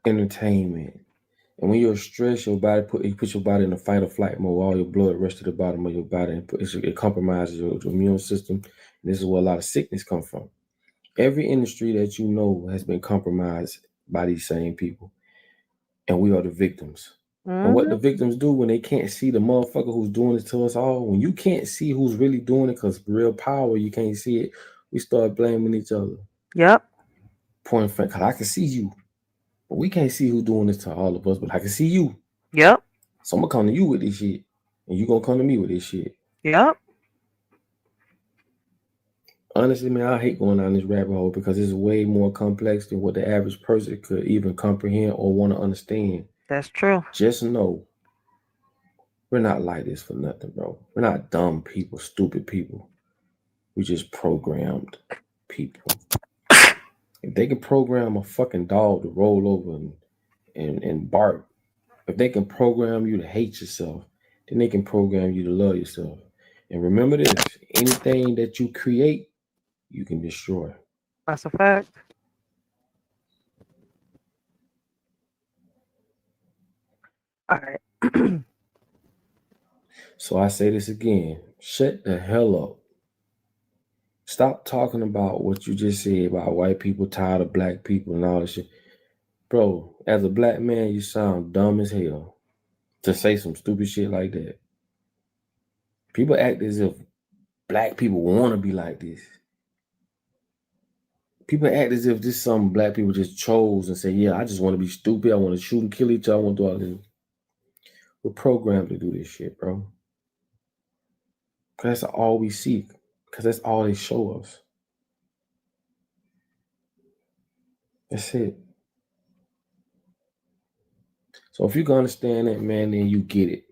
Entertainment. And when you're stressed, your body you put your body in a fight or flight mode. All your blood rushes to the bottom of your body, and it compromises your immune system. And this is where a lot of sickness comes from. Every industry that you know has been compromised by these same people, and we are the victims. And what the victims do when they can't see the motherfucker who's doing it to us all, when you can't see who's really doing it, because real power, you can't see it, we start blaming each other. Yep. Point finger, because I can see you, but we can't see who's doing this to all of us, but I can see you. Yep. So I'm going to come to you with this shit, and you going to come to me with this shit. Yep. Honestly, man, I hate going down this rabbit hole because it's way more complex than what the average person could even comprehend or want to understand. That's true. Just know, we're not like this for nothing, bro. We're not dumb people, stupid people. We just programmed people. If they can program a fucking dog to roll over and bark, if they can program you to hate yourself, then they can program you to love yourself. And remember this, anything that you create, you can destroy. That's a fact. All right. So I say this again, shut the hell up. Stop talking about what you just said about white people tired of black people and all this shit. Bro, as a black man, you sound dumb as hell to say some stupid shit like that. People act as if black people want to be like this. People act as if this is something black people just chose and say, yeah, I just want to be stupid. I want to shoot and kill each other. I want to do all this. We're programmed to do this shit, bro. Because that's all we seek. Because that's all they show us. That's it. So if you can understand that, man, then you get it.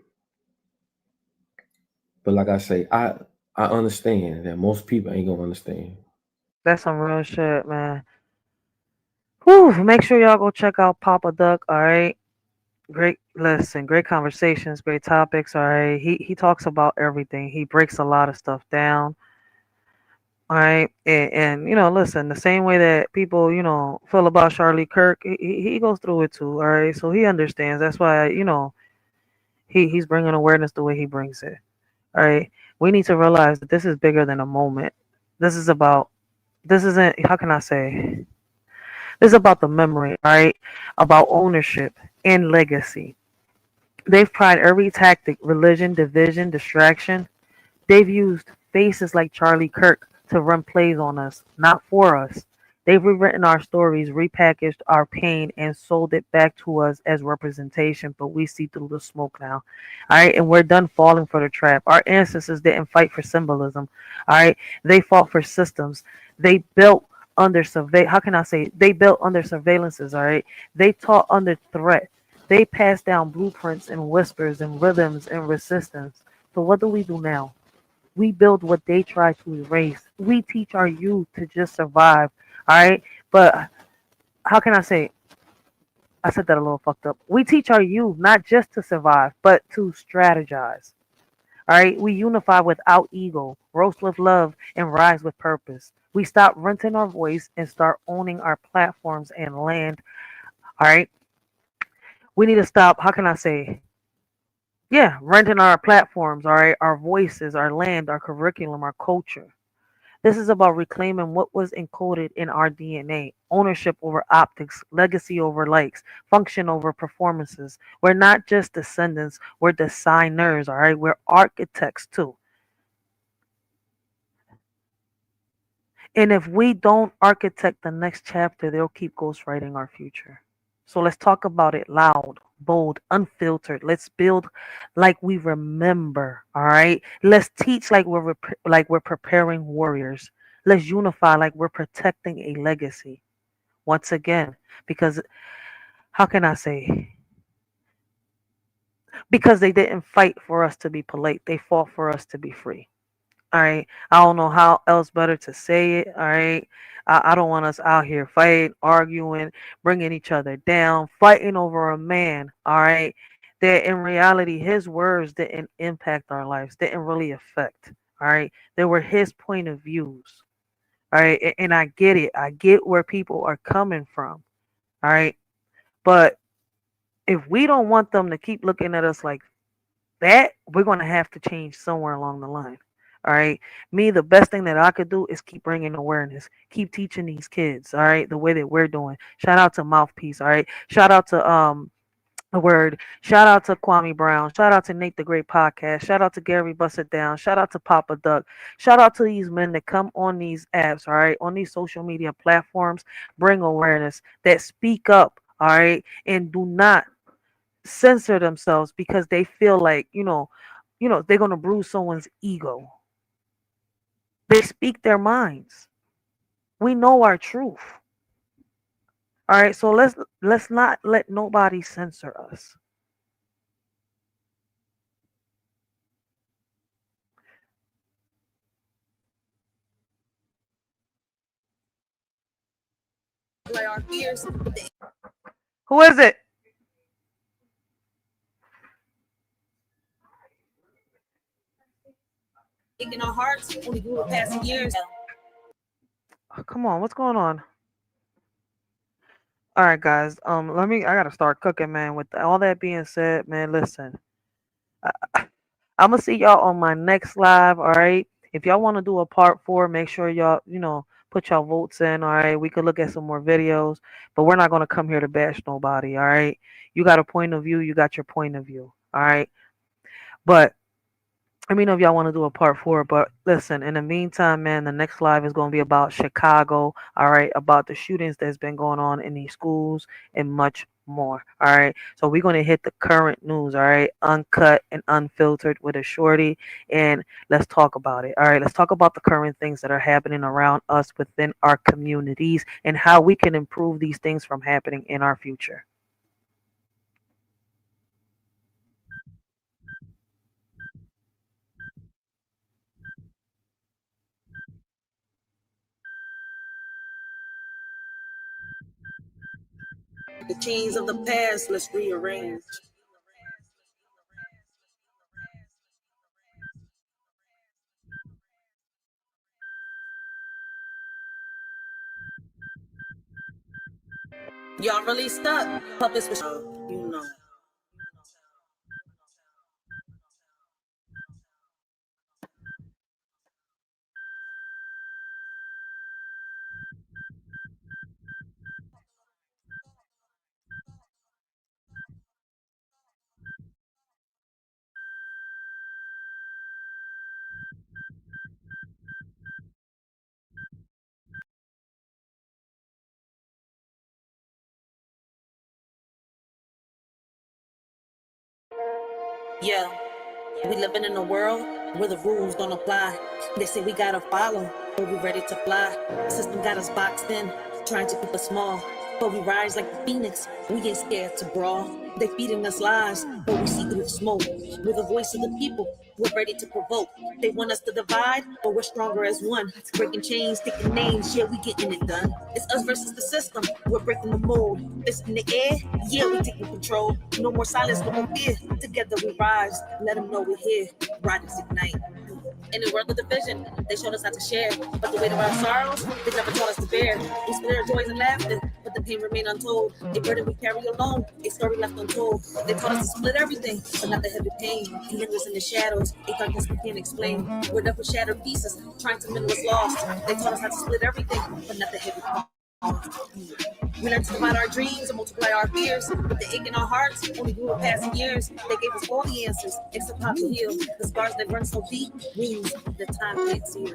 But like I say, I understand that most people ain't gonna understand. That's some real shit, man. Whew, make sure y'all go check out Papa Duck, all right? Great listen, great conversations, great topics, all right? He talks about everything. He breaks a lot of stuff down. All right. And you know, listen, the same way that people, you know, feel about Charlie Kirk, he goes through it too, all right? So he understands. That's why, you know, he's bringing awareness the way he brings it. All right. We need to realize that this is bigger than a moment. This isn't, how can I say? This is about the memory, all right? About ownership and legacy. They've tried every tactic, religion, division, distraction. They've used faces like Charlie Kirk to run plays on us, not for us. They've rewritten our stories, repackaged our pain, and sold it back to us as representation, but we see through the smoke now. All right, and we're done falling for the trap. Our ancestors didn't fight for symbolism. All right, they fought for systems. They built under they built under surveillances, all right? They taught under threat. They passed down blueprints and whispers and rhythms and resistance. So what do we do now? We build what they try to erase. We teach our youth to just survive, all right? But how can I say? I said that a little fucked up. We teach our youth not just to survive, but to strategize. All right, we unify without ego, roast with love, and rise with purpose. We stop renting our voice and start owning our platforms and land. All right, we need to stop. How can I say? Yeah, renting our platforms. All right, our voices, our land, our curriculum, our culture. This is about reclaiming what was encoded in our DNA. Ownership over optics, legacy over likes, function over performances. We're not just descendants, we're designers, all right? We're architects too. And if we don't architect the next chapter, they'll keep ghostwriting our future. So let's talk about it loud, bold, unfiltered. Let's build like we remember, all right? Let's teach like we're preparing warriors. Let's unify like we're protecting a legacy. Once again, because how can I say? Because they didn't fight for us to be polite. They fought for us to be free. All right. I don't know how else better to say it. All right. I don't want us out here fighting, arguing, bringing each other down, fighting over a man. All right. that in reality his words didn't impact our lives, didn't really affect. All right. They were his point of views. All right. And I get it. I get where people are coming from. All right. But if we don't want them to keep looking at us like that, we're going to have to change somewhere along the line. All right. Me, the best thing that I could do is keep bringing awareness, keep teaching these kids. All right. The way that we're doing. Shout out to Mouthpiece. All right. Shout out to the word. Shout out to Kwame Brown. Shout out to Nate the Great Podcast. Shout out to Gary Bust It Down. Shout out to Papa Duck. Shout out to these men that come on these apps, all right, on these social media platforms, bring awareness, that speak up, all right, and do not censor themselves because they feel like, they're gonna bruise someone's ego. They speak their minds. We know our truth. All right, so let's not let nobody censor us. Like our fears, Who is it? in our hearts, only grew the past years. Oh, come on, what's going on? All right, guys. I gotta start cooking, man. With all that being said, man, listen. I'm gonna see y'all on my next live. All right. If y'all want to do a part 4, make sure y'all, put y'all votes in. All right. We could look at some more videos, but we're not gonna come here to bash nobody. All right. You got a point of view. You got your point of view. All right. But let me know if y'all want to do a part 4. But listen, in the meantime, man, the next live is going to be about Chicago. All right. About the shootings that's been going on in these schools and much more. All right. So we're going to hit the current news. All right. Uncut and unfiltered with a shorty. And let's talk about it. All right. Let's talk about the current things that are happening around us within our communities and how we can improve these things from happening in our future. The chains of the past, let's rearrange. Y'all really stuck. Puppets with you know. Yeah, we living in a world where the rules don't apply. They say we gotta follow, but we ready to fly. The system got us boxed in, trying to keep us small. But we rise like the phoenix, we ain't scared to brawl. They feeding us lies, but we see through the smoke. We're the voice of the people, we're ready to provoke. They want us to divide, but we're stronger as one. Breaking chains, taking names, yeah, we getting it done. It's us versus the system, we're breaking the mold. It's in the air, yeah, we taking control. No more silence, no more fear. Together we rise, let them know we're here. Riders ignite. In the world of division, they showed us how to share. But the weight of our sorrows, they never taught us to bear. We split our joys and laughter, but the pain remained untold. A burden we carry alone, a story left untold. They taught us to split everything, but not the heavy pain. It lingers in the shadows, a darkness we can't explain. We're left with shattered pieces, trying to mend what's lost. They taught us how to split everything, but not the heavy pain. We learned to divide our dreams and multiply our fears. But the ache in our hearts only grew in passing years. They gave us all the answers, except how to heal. The scars that run so deep, wounds that time can't seal.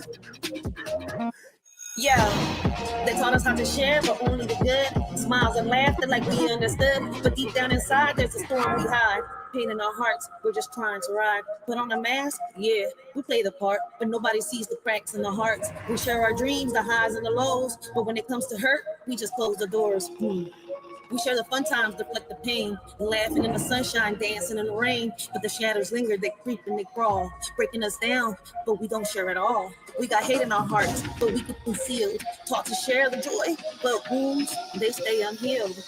Yeah, they taught us how to share, but only the good. Smiles and laughter like we understood. But deep down inside, there's a storm we hide. Pain in our hearts, we're just trying to ride. Put on a mask, yeah, we play the part, but nobody sees the cracks in the hearts. We share our dreams, the highs and the lows, but when it comes to hurt, we just close the doors. We share the fun times, deflect the pain, laughing in the sunshine, dancing in the rain. But the shadows linger, they creep and they crawl, breaking us down, but we don't share it all. We got hate in our hearts, but we keep concealed. Taught to share the joy, but wounds, they stay unhealed.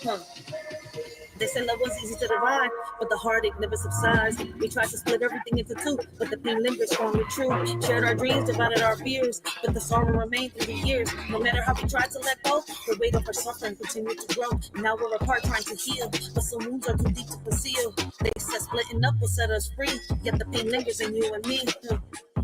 They say love was easy to divide, but the heartache never subsides. We tried to split everything into two, but the pain lingers strong and true. Shared our dreams, divided our fears, but the sorrow remained through the years. No matter how we tried to let go, the weight of our suffering continued to grow. Now we're apart trying to heal, but some wounds are too deep to conceal. They said splitting up will set us free, yet the pain lingers in you and me.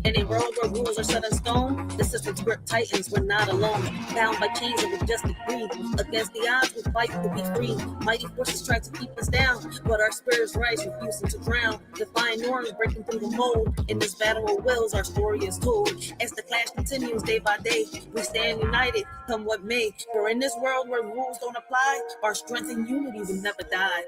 In a world where rules are set in stone, the system's grip tightens, we're not alone. Bound by chains of majestic greed, against the odds we fight to be free. Mighty forces try to keep us down, but our spirits rise, refusing to drown. Defying norms, breaking through the mold. In this battle of wills, our story is told. As the clash continues day by day, we stand united, come what may. For in this world where rules don't apply, our strength and unity will never die.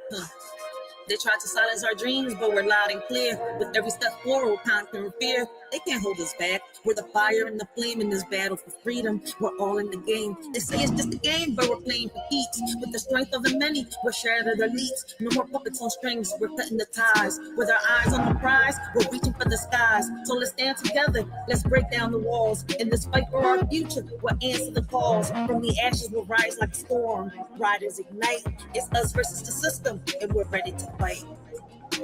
They tried to silence our dreams, but we're loud and clear. With every step forward, conquering fear. They can't hold us back. We're the fire and the flame in this battle for freedom. We're all in the game. They say it's just a game, but we're playing for keeps. With the strength of the many, we're shattered elites. No more puppets on strings, we're cutting the ties. With our eyes on the prize, we're reaching for the skies. So let's stand together, let's break down the walls. In this fight for our future, we'll answer the calls. From the ashes, we'll rise like a storm. Riders ignite, it's us versus the system, and we're ready to fight.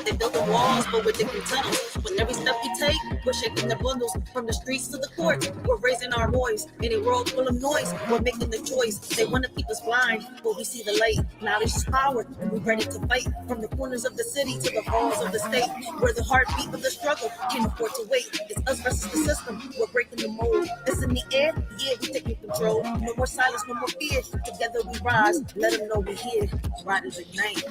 They build the walls, but we're digging tunnels. With every step we take, we're shaking the bundles. From the streets to the courts, we're raising our voice. In a world full of noise, we're making the choice. They want to keep us blind, but we see the light. Knowledge is power, and we're ready to fight. From the corners of the city to the halls of the state, where the heartbeat of the struggle can't afford to wait. It's us versus the system, we're breaking the mold. It's in the air, yeah, we're taking control. No more silence, no more fear. Together we rise, let them know we're here. Riders ignite.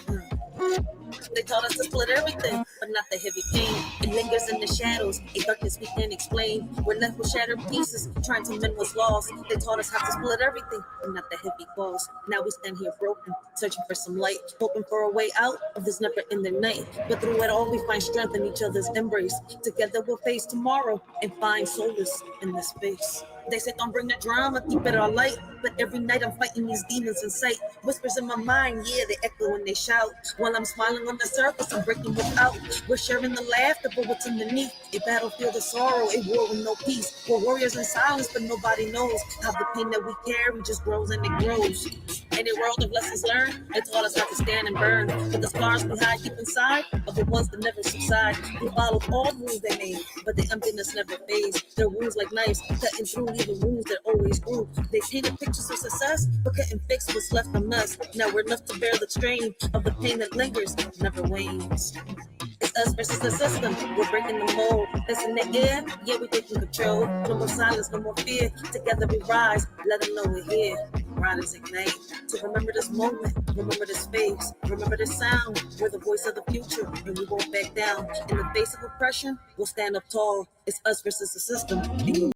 They taught us to split everything, but not the heavy pain. It lingers in the shadows, a darkness we can't explain. We're left with shattered pieces, trying to mend what's lost. They taught us how to split everything, but not the heavy falls. Now we stand here broken, searching for some light, hoping for a way out of this never-ending night. But through it all, we find strength in each other's embrace. Together we'll face tomorrow and find solace in this space. They say don't bring the drama, keep it all light. But every night I'm fighting these demons in sight. Whispers in my mind, yeah, they echo when they shout. While I'm smiling on the surface, I'm breaking without. We're sharing the laughter, but what's underneath? A battlefield of sorrow, a war with no peace. We're warriors in silence, but nobody knows how the pain that we carry just grows and it grows. In a world of lessons learned, they taught us how to stand and burn. But the scars we hide deep inside are the ones that never subside. We followed all the rules they made, but the emptiness never fades. Their wounds like knives, cutting through even wounds that always grew. They painted pictures of success, but couldn't fix what's left from us. Now we're left to bear the strain of the pain that lingers, never wanes. It's us versus the system, we're breaking the mold. It's in the air, yeah, we're taking control. No more silence, no more fear. Together we rise, let them know we're here. Riders ignite. To remember this moment, remember this face, remember this sound. We're the voice of the future, and we won't back down. In the face of oppression, we'll stand up tall. It's us versus the system, and you